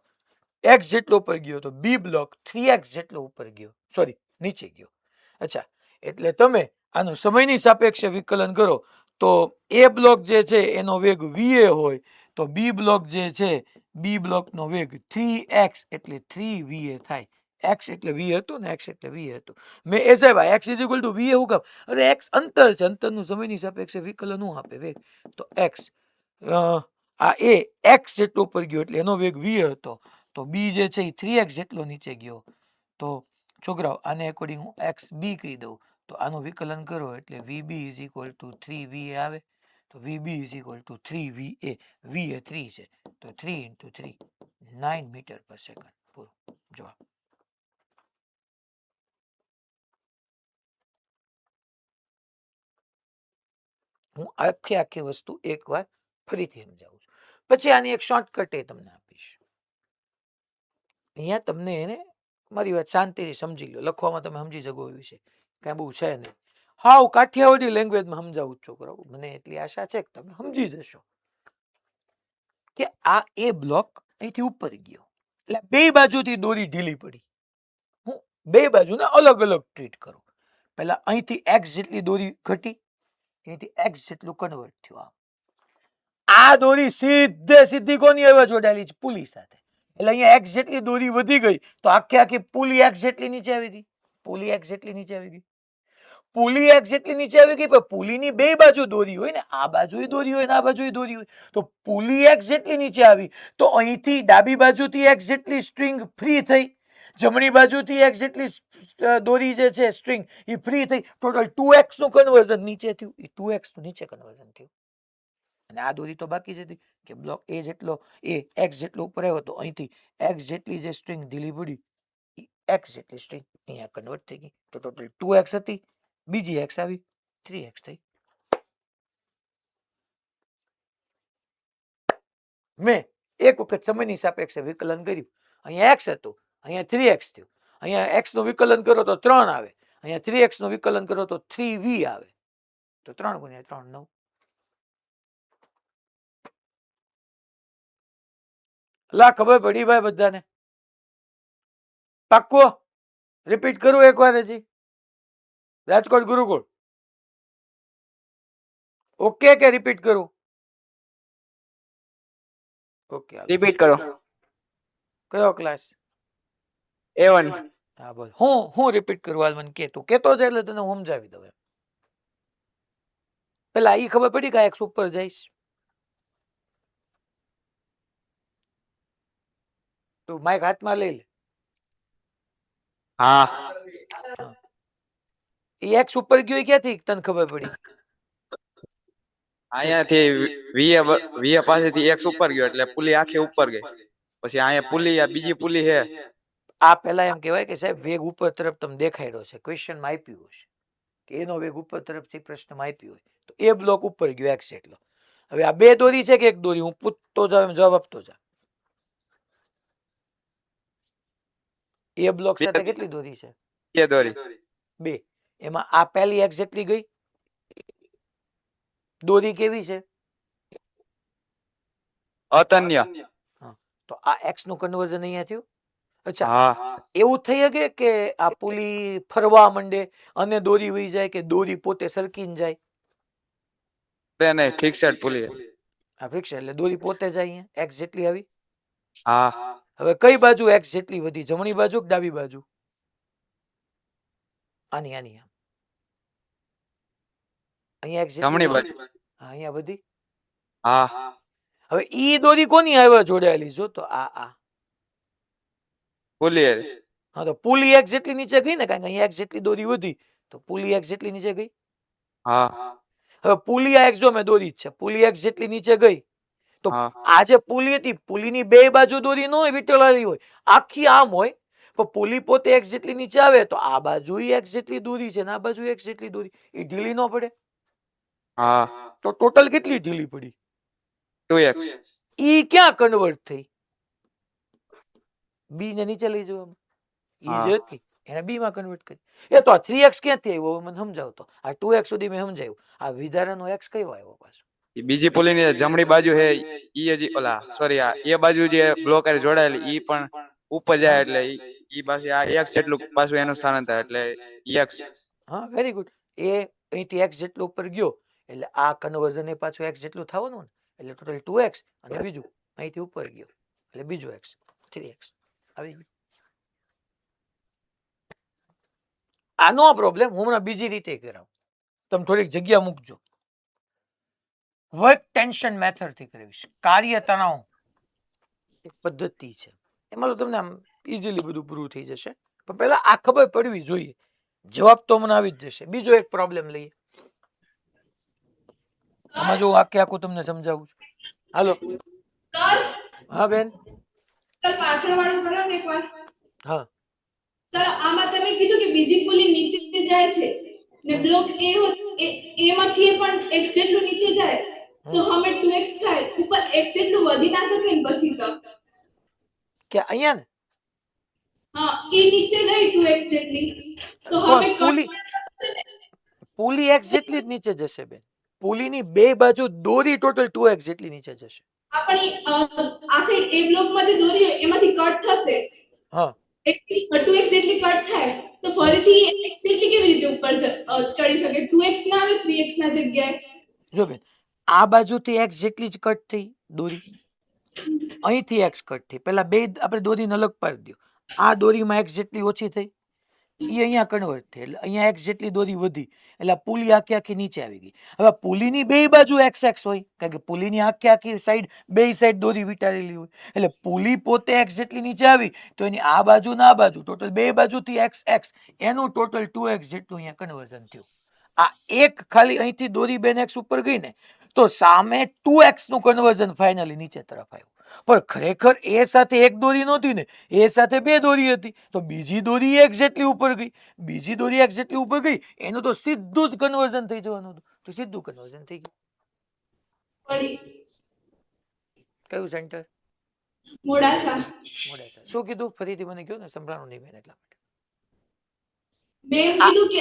એક્સ જેટલો ઉપર ગયો તો બી બ્લોક 3x જેટલો ઉપર ગયો, સોરી નીચે ગયો. અચ્છા, એટલે તમે આનું સમયની સાપેક્ષે વિકલન કરો તો એ બ્લોક જે છે એનો વેગ va હોય તો બી બ્લોક જે છે બી બ્લોક નો વેગ 3x એટલે 3va થાય. x એટલે v હતું ને, x એટલે v હતું. મેં એ સાહેબ x is equal two va હું કામ, અરે x અંતર છે, અંતરનું સમયની સાપેક્ષે વિકલન હું આપે વેગ, તો x આ એ x જેટલો ઉપર ગયો એટલે એનો વેગ v હતો, તો બી જે છે એ 3x જેટલો નીચે ગયો, તો છોકરાઓ આને અકોર્ડિંગ હું એક્સ બી કહી દઉં, તો આનું વિકલન કરો એટલે vb is equal two 3va આવે, તો vb is equal two 3va, v એ 3 છે તો 3 ઇન્ટુ 3 9 મીટર પર સેકન્ડ, પૂરો જવાબ. હું આખી વસ્તુ એકવાર ફરીથી સમજાવું છું, પછી આની એક શોર્ટકટ એ તમને આપીશ. અહીંયા તમને એને મારી વાત શાંતિથી સમજી લો, લખવામાં તમે સમજી શકો એવી છે, કાંઈ બહુ છે નહીં, હાવ કાઠિયાવાડી લેંગ્વેજમાં સમજાવું છોકરાઓ, મને એટલી આશા છે કે તમે સમજી જશો કે આ એ બ્લોક અહીંથી ઉપર ગયો એટલે બે બાજુથી દોરી ઢીલી પડી, હું બે બાજુને અલગ અલગ ટ્રીટ કરું, પહેલા અહીંથી એક્સ જેટલી દોરી ઘટી, અહીંથી એક્સ જેટલું કન્વર્ટ થયું, આ દોરી સીધી કોની હવે જોડાયેલી છે, પુલી સાથે, એટલે અહીંયા એક્સ જેટલી દોરી વધી ગઈ તો આખી પુલી એક્સ જેટલી નીચે આવી ગઈ, પુલી એક્સ જેટલી નીચે આવી ગઈ, પુલી એક્સ જેટલી નીચે આવી ગઈ, પણ પુલીની બે બાજુ દોરી હોય ને, આ બાજુ દોરી હોય ને આ બાજુ દોરી હોય, તો પુલી એક્સ જેટલી નીચે આવી તો અહીંથી ડાબી બાજુથી એક્સ જેટલી સ્ટ્રિંગ ફ્રી થઈ, જમણી બાજુથી એક્સ જેટલી દોરી જે છે સ્ટ્રિંગ એ ફ્રી થઈ, ટોટલ 2x નું કન્વર્ઝન નીચે થયું, એ 2x નું નીચે કન્વર્ઝન થયું, અને આ દોરી તો બાકી જ હતી કે બ્લોક એ જેટલો એ એક્સ જેટલો ઉપર આવ્યો તો અહીંથી એક્સ જેટલી જે સ્ટ્રિંગ ઢીલી પડી એક્સ જેટલી સ્ટ્રિંગ અહીંયા કન્વર્ટ થઈ ગઈ, તો ટોટલ 2x હતી, બીજી એક્સ આવી 3x થઈ. મેં એક વખત સમયની સાપેક્ષે વિકલન કર્યું, અહીંયા x હતું, અહીંયા 3x થયું, અહીંયા x નું વિકલન કરો તો 3 આવે, અહીંયા 3x નું વિકલન કરો તો 3v આવે, તો 3 ગુણ્યા 3 9. લા ખબર પડી ભાઈ બધાને? પાક્કો રિપીટ કરું એકવાર હજી, રાજકોટ ગુરુકુળ ઓકે કે રિપીટ કરું? ઓકે રિપીટ કરો. કયો ક્લાસ? A1. હા બોલ, હું રિપીટ કરું, હાલ મને કે તું કેતો છે એટલે તને હું સમજાવી દઉં. પેલા ઈ ખબર પડી કે એક્સ ઉપર જઈશ, તું માઇક હાથમાં લઈ લે. હા. એ એક્સ ઉપર ગયો એ ક્યાંથી તને ખબર પડી? અહીંયાથી વીએ પાસેથી એક્સ ઉપર ગયો એટલે પુલી આખી ઉપર ગઈ. પછી અહીંયા પુલી આ બીજી પુલી છે. આ પહેલા એમ કહેવાય કે સાહેબ વેગ ઉપર તરફ તમને દેખાડ્યો છે, ક્વેશ્ચનમાં આપ્યું હશે કે એનો વેગ ઉપર તરફથી પ્રશ્નમાં આપ્યું હોય તો એ બ્લોક ઉપર ગયો એક્સ એટલો. હવે આ બે દોરી છે કે એક દોરી? હું પૂછતો જાઉં એમ જવાબ આપતો જા. એ બ્લોક સાથે કેટલી દોરી છે? બે દોરી. બે. એમાં આ પહેલી એક્સ જેટલી ગઈ દોરી કેવી છે? અતન્ય. તો આ એક્સ નું કન્વર્ઝન અહીંયા થયું. અચ્છા, હા એવું થઈ શકે કે આ પુલી ફરવા માંડે અને દોરી વહી જાય, કે દોરી પોતે સરકીને જાય? નહીં ફિક્સડ પુલી. આ ફિક્સ એટલે દોરી પોતે જાય અહીંયા એક્સ જેટલી આવી. હા હવે કઈ બાજુ એક્સ જેટલી વધી? જમણી બાજુ કે ડાબી બાજુ? આની આની આમ. અહીંયા એક્સ જમણી બાજુ. હા, અહીંયા વધી. હા હવે ઈ દોરી કોની આવ્યા જોડાયેલી? જો તો આ પુલી. હા, તો પુલી એક્સ જેટલી નીચે ગઈ ને, કારણ કે અહીંયા એક્સ જેટલી દોરી વધી તો પુલી એક્સ જેટલી નીચે ગઈ. હા હવે પુલી આ એક્સ જો મેં દોરી જ છે, પુલી એક્સ જેટલી નીચે ગઈ તો હા. આ જે પુલી હતી પુલીની બે બાજુ દોરી ન હોય વિટળાલી હોય, આખી આમ હોય, પણ પુલી પોતે એક્સ જેટલી નીચે આવે તો આ બાજુ એક્સ જેટલી દોરી છે ને આ બાજુ એક્સ જેટલી દોરી, એ ઢીલી ન પડે? હા તો ટોટલ કેટલી ઢીલી પડી? 2x. ઈ ક્યાં કન્વર્ટ થઈ? બી ને નીચે લઈ જવામાં. ઈ જે હતી એને બી માં કન્વર્ટ કરી. એ તો આ 3x ક્યાંથી આવ્યો મને સમજાવ તો. આ 2x સુધી મેં સમજાવ્યું, આ વિધારાનો x કયો આવ્યો પાછો? બીજી પુલી ની જમણી બાજુ છે ઈ હજી ઓલા સોરી આ એ બાજુ જે બ્લોક હારે જોડાયેલી ઈ પણ ઉપર જાય એટલે ઈ પાછી આ x જેટલું પાછું એનું સ્થાનાંતર એટલે x. હા, વેરી ગુડ. એ અહીંથી x જેટલો ઉપર ગયો એટલે આ કન્વર્ઝન એ પાછું x જેટલું થવાનું ને, એટલે ટોટલ 2x અને બીજું અહીંથી ઉપર ગયો એટલે બીજું x 3x આવી ગયું. આ નો પ્રોબ્લેમ, હું હમણાં બીજી રીતે કરાવું, તમે થોડીક જગ્યા મૂકજો. વર્ક ટેન્શન મેથડ થી કરાવીશ. કાર્ય તણાવ એક પદ્ધતિ છે, એમાં તો તમને આમ ઇઝીલી બધું પૂરું થઈ જશે, પણ પહેલા આ ખબર પડવી જોઈએ. જવાબ તો મને આવી જ જશે. બીજો એક પ્રોબ્લેમ લઈએ. આમાં જો આખે આખું તમને સમજાવું છું. હાલો. હા બેન. પાછળ વાળું કરો ને એકવાર. હા. સર આમાં તમે કીધું કે બીજી પુલી નીચે જાય છે ને બ્લોક એ માંથી પણ x જેટલું નીચે જાય તો હમે 2x થાય, ઉપર x જેટલું વધી ના શકે ને પછી તો કે અહીંયા ને હા એ નીચે ગઈ 2x જેટલી તો હમે પુલી x જેટલી જ નીચે જશે બેન. પુલીની બે બાજુ દોરી ટોટલ 2x જેટલી નીચે જશે. આપણી આ સાઈડ એ બ્લોક માં જે દોરી હોય એમાંથી કટ થશે. હા, 2x જેટલી કટ થાય તો ફરીથી x જેટલી કેવી રીતે ઉપર ચડી શકે? 2x ના આવે 3x ના જગ્યાએ. જો બેન આ બાજુથી x જેટલી જ કટ થઈ દોરી, અહીંથી x કટ થઈ. પહેલા બે આપણે દોરીને અલગ પાડી દો. આ દોરીમાં x જેટલી ઓછી થઈ, એ અહીંયા કન્વર્ટ થઈ એટલે અહીંયા x જેટલી દોરી વધી એટલે પુલી આખી આખી નીચે આવી ગઈ. હવે પુલીની બે બાજુ x હોય, કારણ કે પુલીની આખી આખી સાઈડ બે સાઈડ દોરી વિટારેલી હોય, એટલે પુલી પોતે x જેટલી નીચે આવી તો એની આ બાજુ ના બાજુ ટોટલ બે બાજુથી x એનું ટોટલ 2x જેટલું અહીંયા કન્વર્ઝન થયું. આ એક ખાલી અહીંથી દોરી બેન x ઉપર ગઈ ને તો સામે 2x નું કન્વર્ઝન ફાઇનલી નીચે તરફ આવ્યું. પણ ખરેખર એ સાથે એક દોરી નહોતી ને, એ સાથે બે દોરી હતી, તો બીજી દોરી x જેટલી ઉપર ગઈ. બીજી દોરી x જેટલી ઉપર ગઈ એનું તો સીધું જ કન્વર્ઝન થઈ જવાનું હતું, તો સીધું કન્વર્ઝન થઈ ગયું. કયું સેન્ટર? મોડાસા. મોડાસા. શું કીધું ફરીથી મને કહો ને, સંભળાણું નહીં બેન એટલા માટે. મેં કીધું કે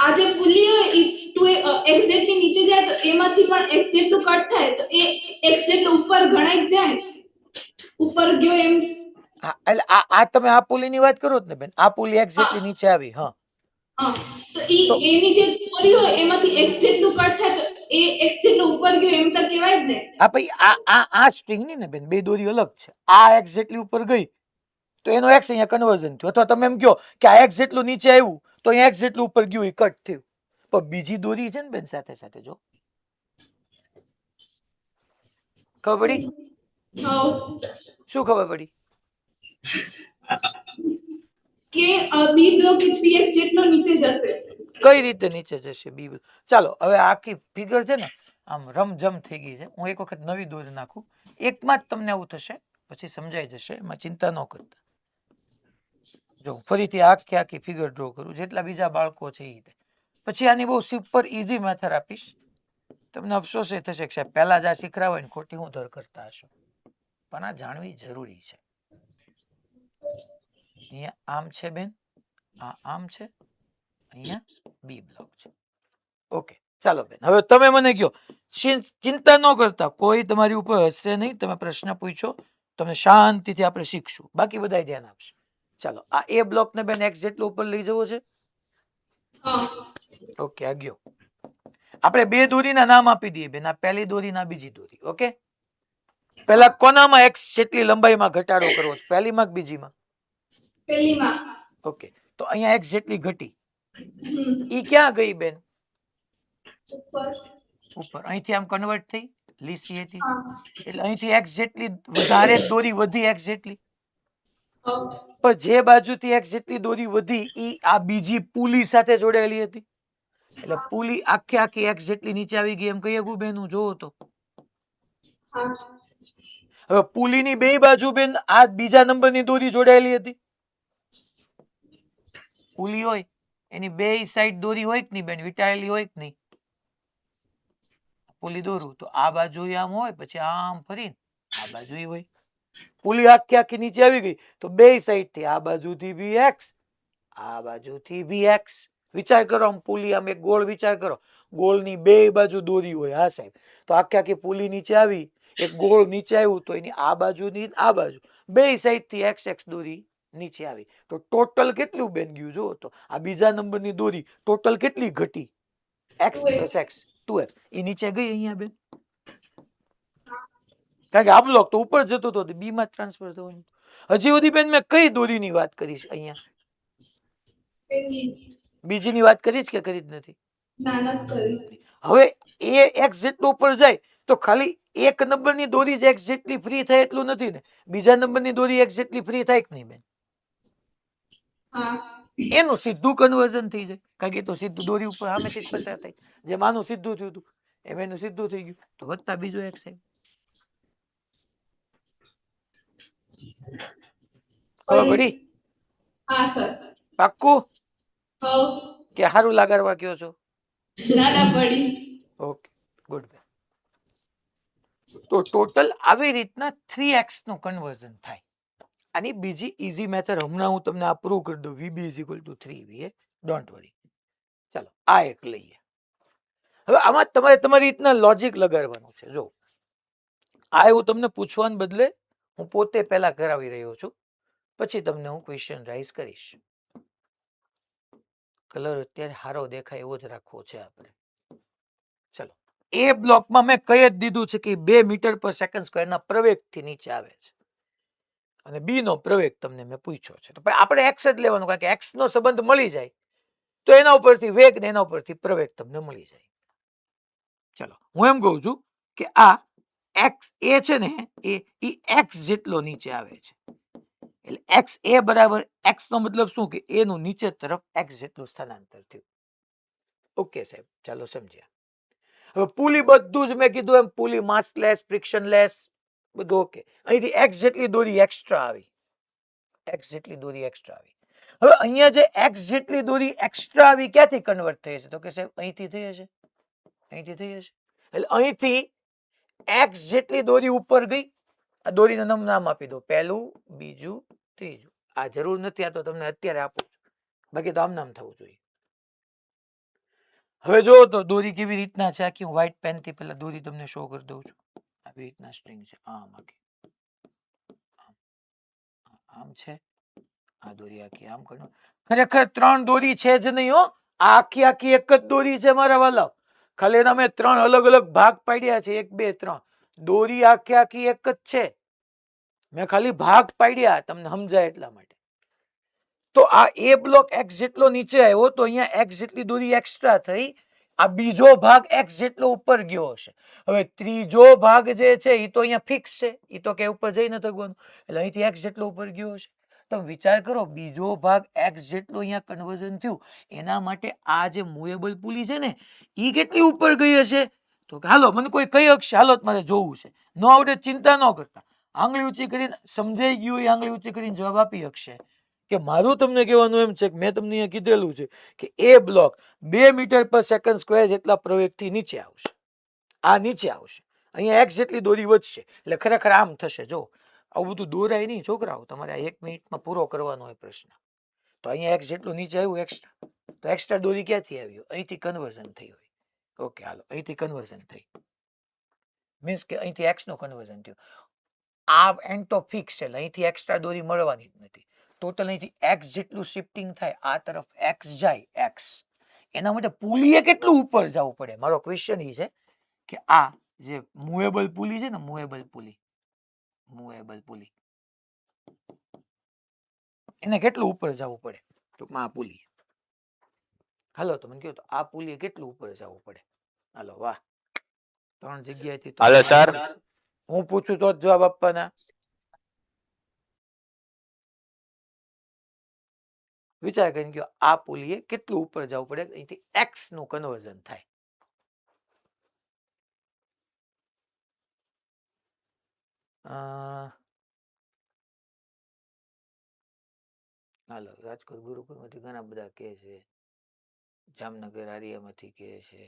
આ જે પુલી હોય ઈ 2x જેટલી નીચે જાય તો એમાંથી પણ x જેટલું કટ થાય તો એ x જેટલું ઉપર ગણાઈ જાય, ઉપર ગયો એમ. એટલે આ તમે આ પુલીની વાત કરો જ ને બેન, આ પુલી x જેટલી નીચે આવી. હા તો એની જે દોરી હોય એમાંથી x જેટલું કટ થાય તો એ x જેટલું ઉપર ગયો એમ તો કહેવાય જ ને. હા ભાઈ આ સ્ટ્રિંગ ની ને બેન બે દોરી અલગ છે. આ x જેટલી ઉપર ગઈ તો એનો x અહીંયા કન્વર્ઝન થયું, અથવા તમે એમ કહો કે આ x જેટલું નીચે આવ્યું તો અહીંયા x જેટલું ઉપર ગયું એ કટ થયું. પણ બીજી દોરી છે ને બેન સાથે સાથે જો ખબર પડી? શું ખબર પડી? કે બી બ્લોક એ 3x જેટલો નીચે જશે. કઈ રીતે નીચે જશે બી? ચાલો હવે આખી ફિગર છે ને આમ રમઝમ થઈ ગઈ છે. હું એક વખત નવી દોરી નાખું, એકમાં જ તમને આવું થશે, પછી સમજાઈ જશે, એમાં ચિંતા ન કરતા. જો ફરીથી આખી ફિગર ડ્રો કરું, જેટલા બીજા બાળકો છે એ. પછી આની બહુ સુપર ઇઝી મેથડ આપીશ. તમને અફસોસ એ થશે કે સાહેબ પહેલા જ આ શીખરા હોય ને ખોટી હું દર કરતા હશો, પણ આ જાણવી જરૂરી છે. અહીંયા આમ છે બેન, આ આમ છે, અહીંયા બી બ્લોક છે. ઓકે ચાલો બેન, હવે તમે મને કહો, ચિંતા ન કરતા, કોઈ તમારી ઉપર હસશે નહીં. તમે પ્રશ્ન પૂછો, તમે શાંતિથી આપણે શીખશું, બાકી બધા ધ્યાન આપશે. ચાલો આ એ બ્લોક ને બેન એક્સ જેટલો ઉપર લઈ જવો છે. ઓકે આ ગયો. આપણે બે દોરીના નામ આપી દઈએ બેન, આ પહેલી દોરી ના બીજી દોરી. ઓકે પહેલા કોનામાં એક્સ જેટલી લંબાઈમાં ઘટાડો કરવો છે, પહેલીમાં કે બીજીમાં? પહેલીમાં. ઓકે તો અહીંયા એક્સ જેટલી ઘટી, ઈ ક્યાં ગઈ બેન? ઉપર. અહીંથી આમ કન્વર્ટ થઈ લીસી હતી, એટલે અહીંથી એક્સ જેટલી વધારે દોરી વધી એક્સ જેટલી. પણ જે બાજુથી એક્સ જેટલી દોરી વધી ઈ આ બીજી પુલી સાથે જોડાયેલી હતી, એટલે પુલી આખી એક્સ જેટલી નીચે આવી ગઈ એમ કહીએ બેન? હું જોઉં તો હવે પુલીની બે બાજુ બેન આ બીજા નંબરની દોરી જોડાયેલી હતી. પુલી હોય એની બે સાઈડ દોરી હોય કે નહીં બેન, વીંટાયેલી હોય કે નહીં? પુલી દોરું તો આ બાજુ આમ હોય, પછી આમ ફરીને આ બાજુ હોય. પુલી આખી નીચે આવી ગઈ તો બે સાઈડ થી આ બાજુથી બી એક્સ, આ બાજુથી બી એક્સ. વિચાર કરો આમ પુલી આમ એક ગોળ વિચાર કરો, ગોળની બે બાજુ દોરી હોય. હા સાહેબ, તો આખી પુલી નીચે આવી, એક ગોળ નીચે આવ્યું તો એની આ બાજુની આ બાજુ બે સાઈડ થી એક્સ એક્સ દોરી નીચે આવી. તો ટોટલ કેટલું બેન ગયું? જો તો આ બીજા નંબરની દોરી ટોટલ કેટલી ઘટી? X plus x 2x. એ નીચે ગઈ અહીંયા બેન, કારણ કે આ બ્લોક તો ઉપર જતો હતો, બી માં ટ્રાન્સફર થવાનું. હજી સુધી બેન મેં કઈ દોરીની વાત કરી છે અહીંયા? બીજીની વાત કરી જ કે કરી જ નથી? હવે એ એક્સ જેટલું ઉપર જાય તો ખાલી એક નંબરની દોરી જ એક્સ જેટલી ફ્રી થાય એટલું નથી ને, બીજા નંબરની દોરી એક્સ જેટલી ફ્રી થાય કે નહીં બેન? એનું સીધું કન્વર્ઝન થઈ જાય, કારણ કે તો સીધું દોરી ઉપર સામેથી જ પસાર થાય. જેમ આનું સીધું થયું હતું એમ એનું સીધું થઈ ગયું, તો વધતા બીજો એક્સ આવ્યો. ખબર પડી? હા સર. પાક્કું હો. કે હારું લાગાડવા કયો છો? ના પડી. Okay good. તો ટોટલ આવી રીતના 3x નું કન્વર્ઝન થાય. આની બીજી ઈઝી મેથડ હમણાં હું તમને આ પ્રૂવ કરી દઉં. VB = 3VA. Don't worry. ચાલો આ એક લઈએ. હવે આમાં તમારે તમારી રીતના લોજિક લગાડવાનું છે. જો આ એવું તમને પૂછવાને બદલે હું પોતે પહેલા કરાવી રહ્યો છું, પછી તમને હું ક્વેશ્ચન રાઈઝ કરીશ. કલર અત્યારે સારો દેખાય એવો જ રાખવો છે આપણે. ચલો એ બ્લોકમાં મેં કહી જ દીધું છે કે 2 મીટર/સેકન્ડ ના પ્રવેગથી નીચે આવે છે, અને બી નો પ્રવેગ તમને મેં પૂછ્યો છે. તો આપણે એક્સ જ લેવાનું, કારણ કે એક્સ નો સંબંધ મળી જાય તો એના ઉપરથી વેગ ને એના ઉપરથી પ્રવેગ તમને મળી જાય. ચલો હું એમ કહું છું કે આ એક્સ એ છે ને એ એક્સ જેટલો નીચે આવે છે, એટલે એક્સ એ બરાબર એક્સ નો મતલબ શું કે એ નું નીચે તરફ એક્સ જેટલું સ્થાનાંતર થયું. ઓકે સાહેબ, ચાલો સમજ્યા. હવે પુલી બધું જ મેં કીધું એમ, પુલી માસલેસ, ફ્રિક્શનલેસ, બધું ઓકે. અહીંથી એક્સ જેટલી દોરી એક્સ્ટ્રા આવી, એક્સ જેટલી દોરી એક્સ્ટ્રા આવી. હવે અહીંયા જે એક્સ જેટલી દોરી એક્સ્ટ્રા આવી ક્યાંથી કન્વર્ટ થઈ હશે? તો કે સાહેબ અહીંથી થઈ હશે, અહીંથી થઈ હશે. એટલે અહીંથી એક્સ જેટલી દોરી ઉપર ગઈ. આ દોરીનું નામ આપી દો, પહેલું, બીજું, ત્રીજું. આ જરૂર નથી, આ તો તમને અત્યારે આપું છું, બાકી તો આમ નામ થવું જોઈએ. હવે જો તો દોરી કેવી રીતના છે આખી. હું વ્હાઈટ પેન થી પહેલા દોરી તમને શો કરી દઉં છું. આવી રીતના સ્ટ્રિંગ છે, આમ આખી આમ છે. આ દોરી આખી આમ કરો. ખરેખર 3 દોરી છે જ નહીં હો, આખી એક જ દોરી છે મારા વાલા. ખાલી એના મેં 3 અલગ અલગ ભાગ પાડ્યા છે, 1 2 3. દોરી આખી એક જ છે, મેં ખાલી ભાગ પાડ્યા તમને સમજાય એટલા માટે. તો આ એ બ્લોક એક્સ જેટલો નીચે આવ્યો તો અહીંયા એક્સ જેટલી દોરી એક્સ્ટ્રા થઈ. આ બીજો ભાગ એક્સ જેટલો ઉપર ગયો હશે. હવે ત્રીજો ભાગ જે છે એ તો અહીંયા ફિક્સ છે, એ તો કે ઉપર જઈ નથી શકવાનું, એટલે અહીંથી એક્સ જેટલો ઉપર ગયો હશે. તમે વિચાર કરો બીજો ભાગ x જેટલો અહીંયા કન્વર્ઝન થયું એના માટે આ જે મૂવેબલ પુલી છે ને એ કેટલી ઉપર ગઈ હશે તો કે હાલો મને કોઈ કઈ અક્ષ હાલો મારે જોવું છે ન આવડે ચિંતા ન કરતા આંગળી ઊંચી કરીને સમજાઈ ગયું એ આંગળી ઊંચી કરીને જવાબ આપી શકશે કે મારું તમને કહેવાનું એમ છે કે મેં તમને અહીંયા કીધેલું છે કે એ બ્લોક 2 મીટર પર સેકન્ડ સ્ક્વેર જેટલા પ્રવેગથી નીચે આવશે આ નીચે આવશે અહીંયા x જેટલી દોરી વધશે એટલે ખરેખર આમ થશે જો આવું બધું દોરાય નહીં છોકરાઓ તમારે આ 1 મિનિટમાં પૂરો કરવાનો હોય પ્રશ્ન તો અહીંયા x જેટલું નીચે આવ્યું એક્સ્ટ્રા તો એક્સ્ટ્રા દોરી ક્યાંથી આવ્યું અહીંથી કન્વર્ઝન થઈ હોય ઓકે હાલો અહીંથી કન્વર્ઝન થઈ મીન્સ કે અહીંથી x નું કન્વર્ઝન થયું આ એન્ડ તો ફિક્સ છે એટલે અહીંથી એક્સ્ટ્રા દોરી મળવાની જ નથી ટોટલ અહીંથી x જેટલું શિફ્ટિંગ થાય આ તરફ x જાય x એના માટે પુલીએ કેટલું ઉપર જવું પડે મારો ક્વેશ્ચન એ છે કે આ જે મૂવેબલ પુલી છે ને મૂવેબલ પુલી એને કેટલું ઉપર જવું પડે ટૂંકમાં આ પુલી હાલો તો મને કહો તો આ પુલીએ કેટલું ઉપર જવું પડે હાલો વાહ 3 જગ્યાએથી તો હાલો સર. હું પૂછું તો જ જવાબ આપવાના વિચાર કરીને કહો આ પુલીએ કેટલું ઉપર જવું પડે અહીંથી x નું કન્વર્ઝન થાય હાલો રાજકોટ ગુરુકુળ માંથી ઘણા બધા કહે છે જામનગર આર્યામાંથી કહે છે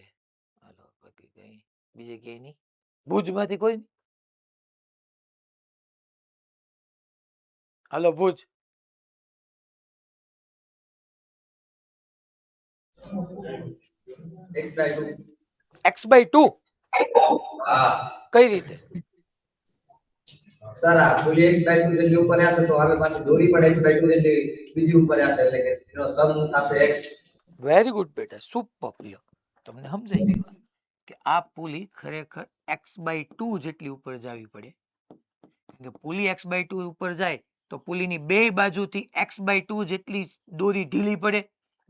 હાલો બાકી કઈ બીજે ક્યાંય નહીં ભુજ માંથી કોઈ નહીં હાલો ભુજ x/2 કઈ રીતે સર આ પુલી x/2 જેટલી ઉપર હશે તો હવે પાછી દોરી પણ x/2 જેટલી બીજી ઉપર હશે એટલે કે એનો સમ થશે x વેરી ગુડ બેટા સુપર લ્યો તમને સમજાઈ ગયું કે આ પુલી ખરેખર x/2 જેટલી ઉપર જવી પડે કે પુલી x/2 ઉપર જાય તો પુલીની બે બાજુથી x/2 જેટલી દોરી ઢીલી પડે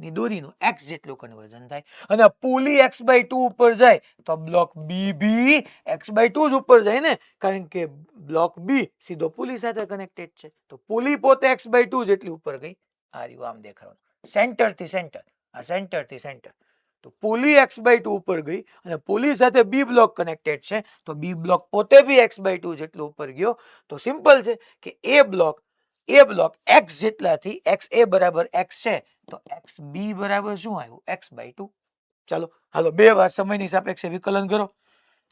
ની દોરીનું x જેટલું કન્વર્ઝન થાય અને પુલી x/2 ઉપર જાય તો બ્લોક બી બી x/2 જ ઉપર જાય ને કારણ કે બ્લોક બી સીધો પુલી સાથે કનેક્ટેડ છે તો પુલી પોતે x/2 જેટલી ઉપર ગઈ આ રહ્યું આમ દેખાવાનું સેન્ટર થી સેન્ટર આ સેન્ટર થી સેન્ટર તો પુલી x/2 ઉપર ગઈ અને પુલી સાથે બી બ્લોક કનેક્ટેડ છે તો બી બ્લોક પોતે બી x/2 જેટલું ઉપર ગયો તો સિમ્પલ છે કે એ બ્લોક x જેટલાથી x a બરાબર x છે તો x b બરાબર શું આવ્યું x/2 ચાલો હાલો બે વાર સમયની સાપેક્ષે વિકલન કરો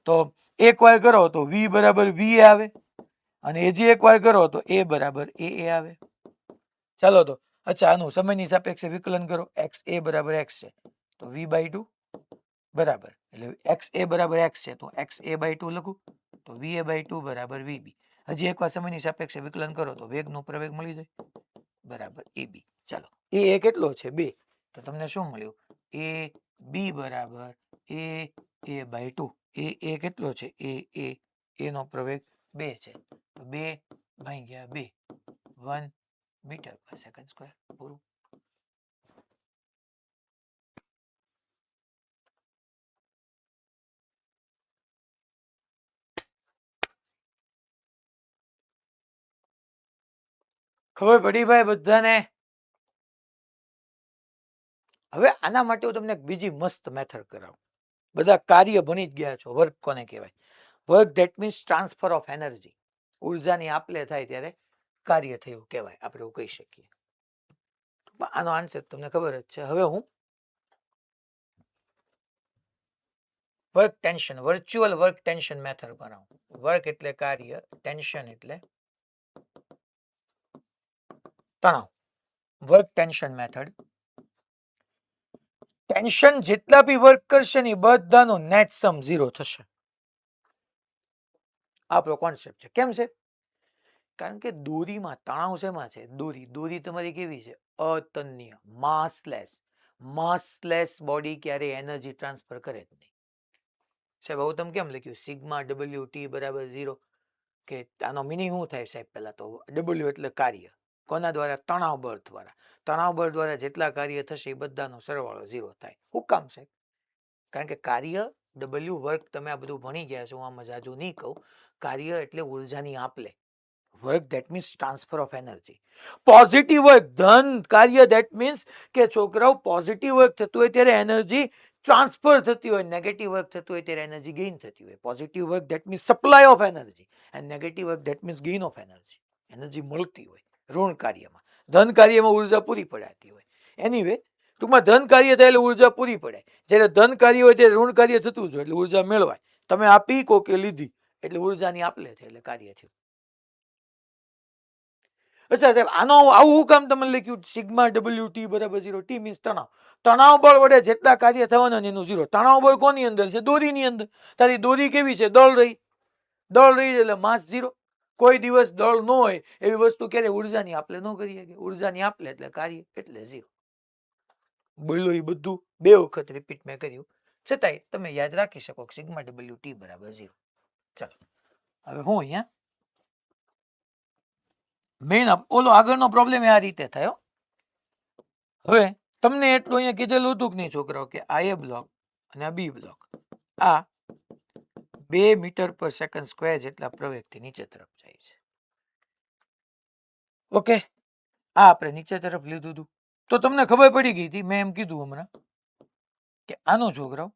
તો એક વાર કરો તો v બરાબર v આવે અને હજી એક વાર કરો તો a બરાબર a આવે ચાલો તો અચ્છા આનું સમયની સાપેક્ષે વિકલન કરો x a બરાબર x છે તો v/2 બરાબર એટલે x a બરાબર x છે તો x a/2 લખું તો v a/2 બરાબર vb હજી એકવાર સમયની સાપેક્ષે વિકલન કરો તો વેગનો પ્રવેગ મળી જાય બરાબર ab ચાલો એ કેટલો છે 2 તો તમને શું મળ્યું a b બરાબર a/2 એ કેટલો છે એ નો પ્રવેગ 2 છે તો 2/2 1 મીટર પર સેકન્ડ સ્ક્વેર પૂરું ખબર પડી ભાઈ બધાને હવે આના માટે હું તમને એક બીજી મસ્ત મેથડ કરાવું બધા કાર્ય ભણી જ ગયા છો વર્ક કોને કહેવાય work that means transfer of energy ઉર્જાની આપલે થાય ત્યારે કાર્ય થયું કહેવાય આપણે એવું કહી શકીએ આનો આન્સર તમને ખબર જ છે હવે હું work tension virtual work tension method બનાવું વર્ક એટલે કાર્ય ટેન્શન એટલે તણાવ વર્ક ટેન્શન મેથડ ટેન્શન જેટલા બી વર્ક કરશે ને બધાનો નેટ સમ 0 થશે આપણો કોન્સેપ્ટ છે કેમ છે કારણ કે દોરીમાં તણાવ શેમાં છે દોરી તમારી કેવી છે અતન્ય માસલેસ બોડી ક્યારે એનર્જી ટ્રાન્સફર કરે જ નહીં સાહેબ આવું તમે કેમ લખ્યું સિગ્મા WT બરાબર 0 કે આનો મિનિંગ શું થાય સાહેબ પહેલા તો W એટલે કાર્ય કોના દ્વારા તણાવ બળ દ્વારા જેટલા કાર્ય થશે એ બધાનો સરવાળો 0 થાય શું કામ સાહેબ કારણ કે કાર્ય W વર્ક તમે આ બધું ભણી ગયા છો હું આમાં જાજુ નહીં કહું કાર્ય એટલે ઉર્જાની આપલે work that means transfer of energy. Positive work ધન કાર્ય ધેટ મીન્સ કે છોકરાઓ પોઝિટિવ વર્ક થતું હોય ત્યારે એનર્જી ટ્રાન્સફર થતી હોય, નેગેટિવ વર્ક થતું હોય ત્યારે એનર્જી ગેઇન થતી હોય. Positive work that means supply of energy and negative work that means gain of energy. Energy મળતી હોય ઋણ કાર્યમાં, ધન કાર્યમાં ઉર્જા પૂરી પડાતી હોય. એનીવે ટૂંકમાં ધન કાર્ય થાય એટલે ઉર્જા પૂરી પડાય, જ્યારે ધન કાર્ય હોય ત્યારે ઋણ કાર્ય થતું જ હોય એટલે ઉર્જા મેળવાય. તમે આપી કોકે લીધી એટલે ઉર્જાની આપલે થાય એટલે કાર્ય થયું. અચ્છા સાહેબ, આનો આવું કામ તમે લખ્યું સિગ્મા ડબલ્યુ ટી બરાબર 0. ટી મીન્સ તણાવ. તણાવ બળ વડે જેટલા કાર્ય થવાના એનું 0. તણાવ બળ કોની અંદર છે? દોરીની અંદર. તારી દોરી કેવી છે? દળ રહી. દળ રહી એટલે માસ 0. કોઈ દિવસ દળ ન હોય એવી વસ્તુ ક્યારે ઉર્જાની આપલે ન કરી શકે. ઉર્જાની આપલે એટલે કાર્ય એટલે 0. બોલ્યો એ બધું 2 વખત રિપીટ મેં કર્યું, છતાંય તમે યાદ રાખી શકો સિગ્મા ડબલ્યુ ટી બરાબર 0. ચાલો હવે હું અહીંયા મેઇન ઓલો આગળનો પ્રોબ્લેમ આ રીતે થયો. હવે તમને એટલું અહીંયા કીધેલું હતું કે નહીં છોકરાઓ કે આ એ બ્લોક અને આ બી બ્લોક આ 2 મીટર પર સેકન્ડ સ્ક્વેર જેટલા પ્રવેગથી નીચે તરફ જાય છે. ઓકે, આ આપણે નીચે તરફ લીધું હતું તો તમને ખબર પડી ગઈ હતી. મેં એમ કીધું હમણાં કે આનો છોકરાઓ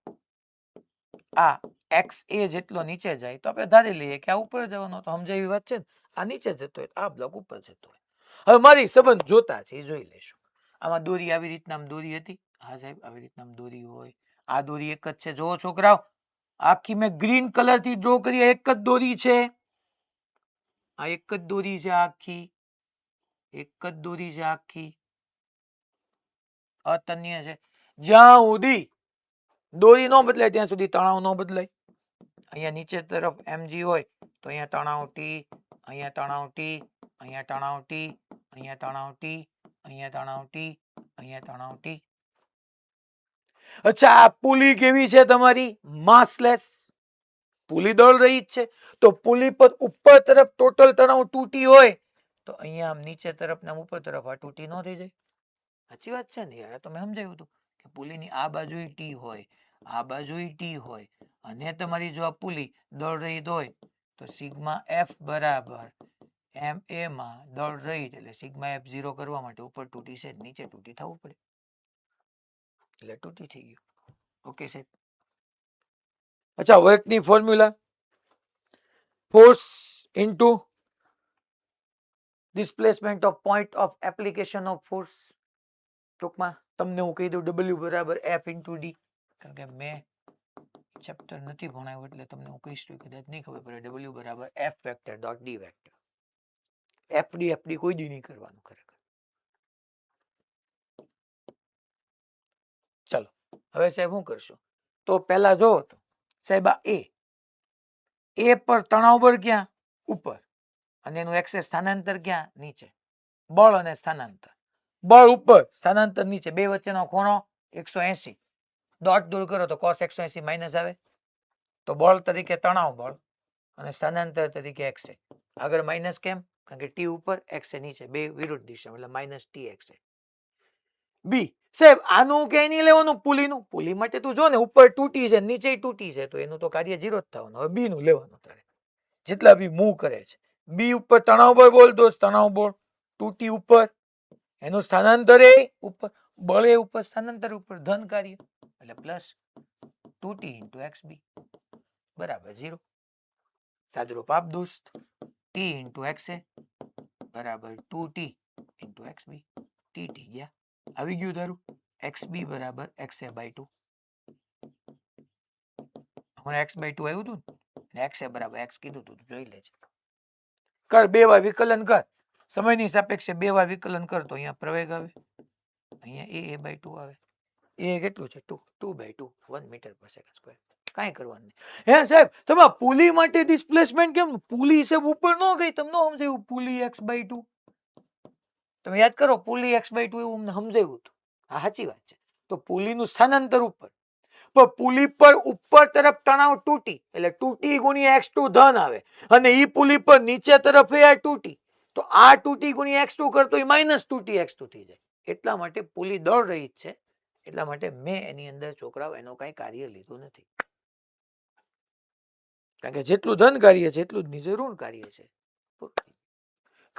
આ એક્સ એ જેટલો નીચે જાય તો આપણે ધારી લઈએ કે આ ઉપર જવાનો, તો સમજાય એવી વાત છે ને. આ નીચે જતો હોય આ બ્લોક ઉપર જતો હોય. હવે મારી સંબંધ જોતા છે એ જોઈ લેશું. આમાં દોરી આવી રીતના આમ દોરી હતી. હા સાહેબ, આવી રીતના આમ દોરી હોય. આ દોરી એક જ છે. જોવો છોકરાઓ, આખી મેં ગ્રીન કલર થી ડ્રો કરી, એક જ દોરી છે. આ એક જ દોરી છે આખી, એક જ દોરી છે આખી, અતન્ય છે. જ્યાં સુધી દોરી ન બદલાય ત્યાં સુધી તણાવ ન બદલાય. અહીંયા નીચે તરફ mg હોય તો અહીંયા તણાવ t, અહીંયા તણાવ t, અહીંયા તણાવ t, અહીંયા તણાવ t, અહીંયા તણાવ t, અહીંયા તણાવ t. અચ્છા, આ પુલી કેવી છે તમારી? માસલેસ. પુલી દળ રહી જ છે તો પુલી પર ઉપર તરફ ટોટલ તણાવ 2t હોય તો અહીંયા આમ નીચે તરફ ને ઉપર તરફ આ 2t ન થઈ જાય. સાચી વાત છે ને યાર, તો મેં સમજાવ્યું હતું કે પુલીની આ બાજુ t હોય, આ બાજુ t હોય, અને તમારી જો આ પુલી દળ રહિત હોય તો સિગ્મા f બરાબર ma માં દળ રહિત એટલે સિગ્મા f 0 કરવા માટે ઉપર 2t છે, નીચે 2t થવું પડે એટલે 2t થઈ ગયું. ઓકે સાહેબ. અચ્છા, વર્કની formula force into displacement of point of application of force. ટૂંકમાં તમને હું કહી દઉં W બરાબર F ઇન્ટુ ડી, કારણ કે મેં ચેપ્ટર નથી ભણાવ્યું એટલે તમને હું કહીશ તો કદાચ નહીં ખબર પડે. W બરાબર F vector dot D vector. FD કોઈ દી નહીં કરવાનું ખરેખર. ચલો હવે સાહેબ શું કરશું? તો પહેલા જો તો સાહેબ આ એ પર તણાવ બળ ક્યાં? ઉપર, અને એનું એક્સેસ સ્થાનાંતર ક્યાં? નીચે. બળ અને સ્થાનાંતર. બળ ઉપર, સ્થાનાંતર નીચે, બે વચ્ચેનો ખૂણો 180. ડોટ દૂર કરો તો cos 180 માઇનસ આવે. તો બળ તરીકે તણાવ બળ અને સ્થાનાંતર તરીકે એક્સ. આગળ માઇનસ કેમ? કારણ કે ટી ઉપર એક્સ નીચે, બે વિરુદ્ધ દિશા એટલે માઇનસ ટી એક્સ. બી સાહેબ આનું ક્યાંય નહીં લેવાનું, પુલીનું. પુલી માટે તું જો ને ઉપર 2t છે નીચે 2t છે તો એનું તો કાર્ય 0 જ થવાનું. હવે બી નું લેવાનું તારે, જેટલા બી મૂવ કરે છે. બી ઉપર તણાવ બળ બોલ દોસ્ત, તણાવ બળ 2t ઉપર, એનું સ્થાનાંતર એ ઉપર, બળ એ ઉપર, સ્થાનાંતર ઉપર, ધન કાર્ય એટલે પ્લસ 2t ઇન્ટુ xb બરાબર 0. સાદરૂપ આપ દોસ્ત, t ઇન્ટુ xa બરાબર 2t ઇન્ટુ xb. tt ગયા, આવી ગયું તારું. xb બરાબર xa બાય 2. હમણાં x બાય 2 આવ્યું હતું ને, xa બરાબર x કીધું તું, જોઈ લેજે. કર, બે વાર વિકલન કર, સમયની સાપેક્ષે બે વાર વિકલન કર તો અહીંયા પ્રવેગ આવે, અહીંયા a બાય 2 આવે. એ કેટલું છે? 2 બાય 2, 1 મીટર પર સેકન્ડ સ્ક્વેર. કાંઈ કરવાનું નહીં. હે સાહેબ, તમે પુલી માટે ડિસ્પ્લેસમેન્ટ કેમ? પુલી સાહેબ ઉપર ન ગઈ, તમને સમજાયું પુલી x બાય 2. તમે યાદ કરો, પુલી x બાય 2 એવું અમને સમજાયું હતું. હા સાચી વાત છે. તો પુલીનું સ્થાનાંતર ઉપર, પણ પુલી પર ઉપર તરફ તણાવ 2t એટલે 2t ગુણ્યા x2 ધન આવે, અને ઈ પુલી પર નીચે તરફ એ 2t, તો આ 2t ગુણ્યા x2 કરતો એ માઇનસ 2t x2 થઈ જાય. એટલા માટે પુલી દળ રહી છે, એટલા માટે મેં એની અંદર છોકરાઓ એનું કઈ કાર્ય લીધું નથી. કારણ કે જેટલું ધન કાર્ય છે એટલું જ નીચે ઋણ કાર્ય છે.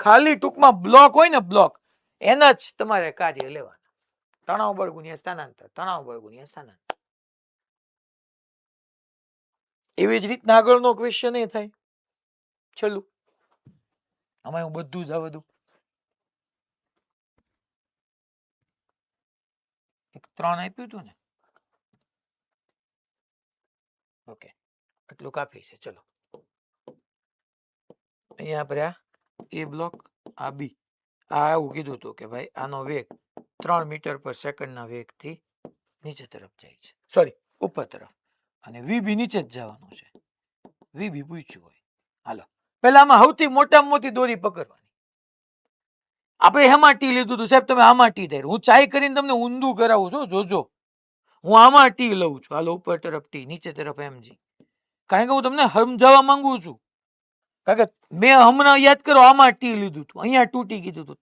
ખાલી ટૂંકમાં બ્લોક હોય ને બ્લોક એના જ તમારે કાર્ય લેવાના. તણાવ બળ ગુણ્યા સ્થાનાંતર, તણાવ બળ ગુણ્યા સ્થાનાંતર. એવી જ રીતના આગળનો ક્વેશ્ચન એ થાય. છેલ્લું આમાં હું બધું જ આવડું 3 આપ્યું હતું ને. ઓકે, એટલું કાફી છે. ચલો અહીંયા આપણે એ બ્લોક, આ બી, આ એવું કીધું હતું કે ભાઈ આનો વેગ 3 મીટર પર સેકન્ડના વેગથી નીચે તરફ જાય છે, સોરી ઉપર તરફ, અને વીબી નીચે જ જવાનું છે. વીબી પૂછ્યું હોય. હાલો પહેલા આમાં સૌથી મોટામાં મોટી દોરી પકડવાની. આપણે હેમાં ટી લીધું હતું સાહેબ, તમે આમાં ટી થાય. હું ચાય કરીને તમને ઊંધું કરાવું છું, જોજો. હું આમાં ટી લઉં છું. હાલો ઉપર તરફ ટી, નીચે તરફ એમજી, કારણ કે હું તમને સમજાવવા માંગુ છું. કારણ કે મેં હમણાં યાદ કરો આમાં ટી લીધું હતું, અહીંયા તૂટી કીધું હતું.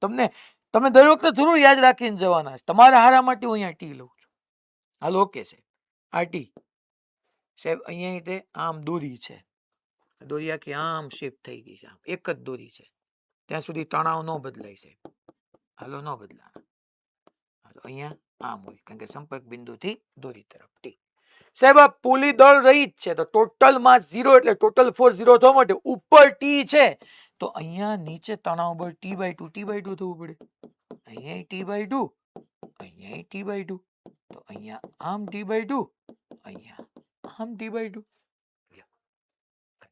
તમે દર વખતે થોડું યાદ રાખીને જવાના છે. તમારા હારા માટે હું અહીંયા ટી લઉં છું. હાલો ઓકે સાહેબ, આ ટી સાહેબ અહીંયા તે આમ દોરી છે, દોરી આખી આમ શિફ્ટ થઈ ગઈ છે, એક જ દોરી છે. ત્યાં સુધી તણાવ ન બદલાય સાહેબ. હાલો ન બદલાય. હાલો અહીંયા આમ હોય, કારણ કે સંપર્ક બિંદુથી દોરી તરફ ટી. સાહેબ આ પુલી દળ રહી જ છે, તો ટોટલ માસ 0 એટલે ટોટલ ફોર્સ 0 થવા માટે ઉપર ટી છે, તો અહીંયા નીચે તણાવ બળ T/2 થવું પડે. અહીંયા T/2, અહીંયા T/2, તો અહીંયા આમ T/2, અહીંયા આમ T/2.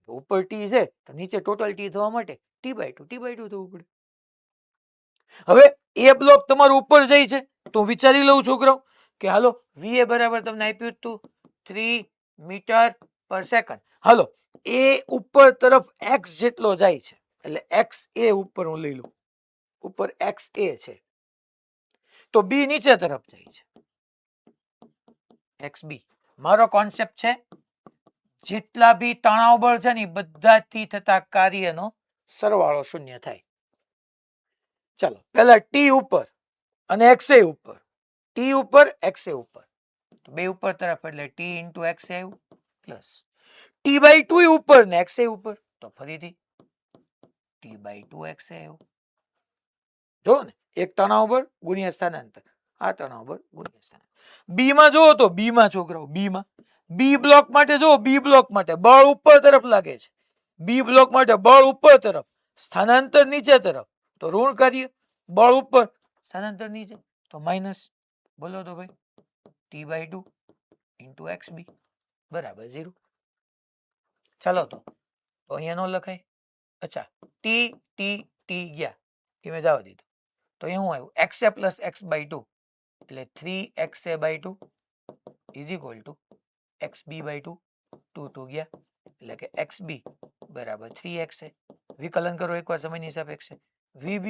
ઉપર ટી છે તો નીચે ટોટલ ટી થવા માટે T/2 થવું પડે. હવે એ બ્લોક તમારો ઉપર જાય છે તો વિચારી લઉં છોકરાઓ કે હાલો VA બરાબર તમને આપ્યું હતું 3 મીટર પર સેકન્ડ. હાલો એ ઉપર તરફ x જેટલો જાય છે, એટલે x એ ઉપર હું લઈ લઉં, ઉપર x એ છે, તો b નીચે તરફ જાય છે, xb. મારો કોન્સેપ્ટ છે જેટલા બી તણાવ બળ છે ને બધાથી થતા કાર્યનો સરવાળો શૂન્ય થાય. ચાલો પહેલા ટી ઉપર અને XA ઉપર, ટી ઉપર XA ઉપર, તો બે ઉપર તરફ એટલે t × XA આવ્યું, પ્લસ T/2 ઉપર ને XA ઉપર, તો ફરીથી T/2 XA આવ્યું. જો ને એક તણાવ બળ ગુણ્યા સ્થાનાંતર, આ તણાવ બળ ગુણ્યા સ્થાનાંતર. બી માં જોવો તો બી માં છોકરાઓ, બી માં બી બ્લોક માટે જો, બી બ્લોક માટે બળ ઉપર તરફ લાગે છે, બી બ્લોક માટે બળ ઉપર તરફ, સ્થાનાંતર નીચે તરફ, તો ઋણ કાર્ય. બળ ઉપર, સ્થાનાંતર નીચે, તો માઇનસ. બોલો તો ભાઈ T/2 × XB બરાબર 0. ચાલો તો અહીંયા નો લખાય. અચ્છા ટી ટી ટી ગયા એ મેં જવા દીધું, તો અહીં શું આવ્યું XA + X/2 એટલે 3XA/2 = XB/2, 2 ગયા એટલે કે XB બરાબર 3XA. વિકલન કરો એકવાર સમયની સાપેક્ષે. VB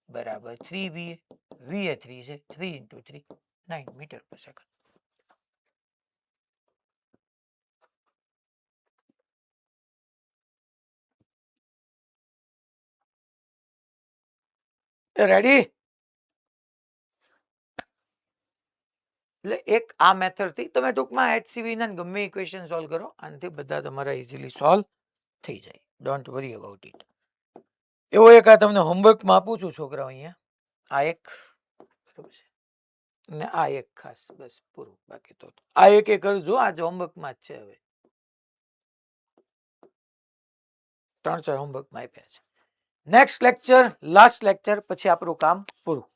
બરાબર 3VA, VA 3 છે, 3 × 3 9 મીટર પર સેકન્ડ. રેડી? એટલે એક આ મેથડ થી તમે ટૂંકમાં HCV ના ગમે ઇક્વેશન સોલ્વ કરો, આનાથી બધા તમારા ઇઝીલી સોલ્વ થઈ જાય. Don't worry about it. એવો એક આ તમને હોમવર્કમાં આપું છું છોકરાઓ, અહીંયા આ એક બરાબર છે ને આ એક ખાસ, બસ પૂરું. બાકી તો આ એક કરજો, આ હોમવર્કમાં જ છે. હવે 3-4 હોમવર્કમાં આપ્યા છે. નેક્સ્ટ લેક્ચર, લાસ્ટ લેક્ચર, પછી આપણું કામ પૂરું.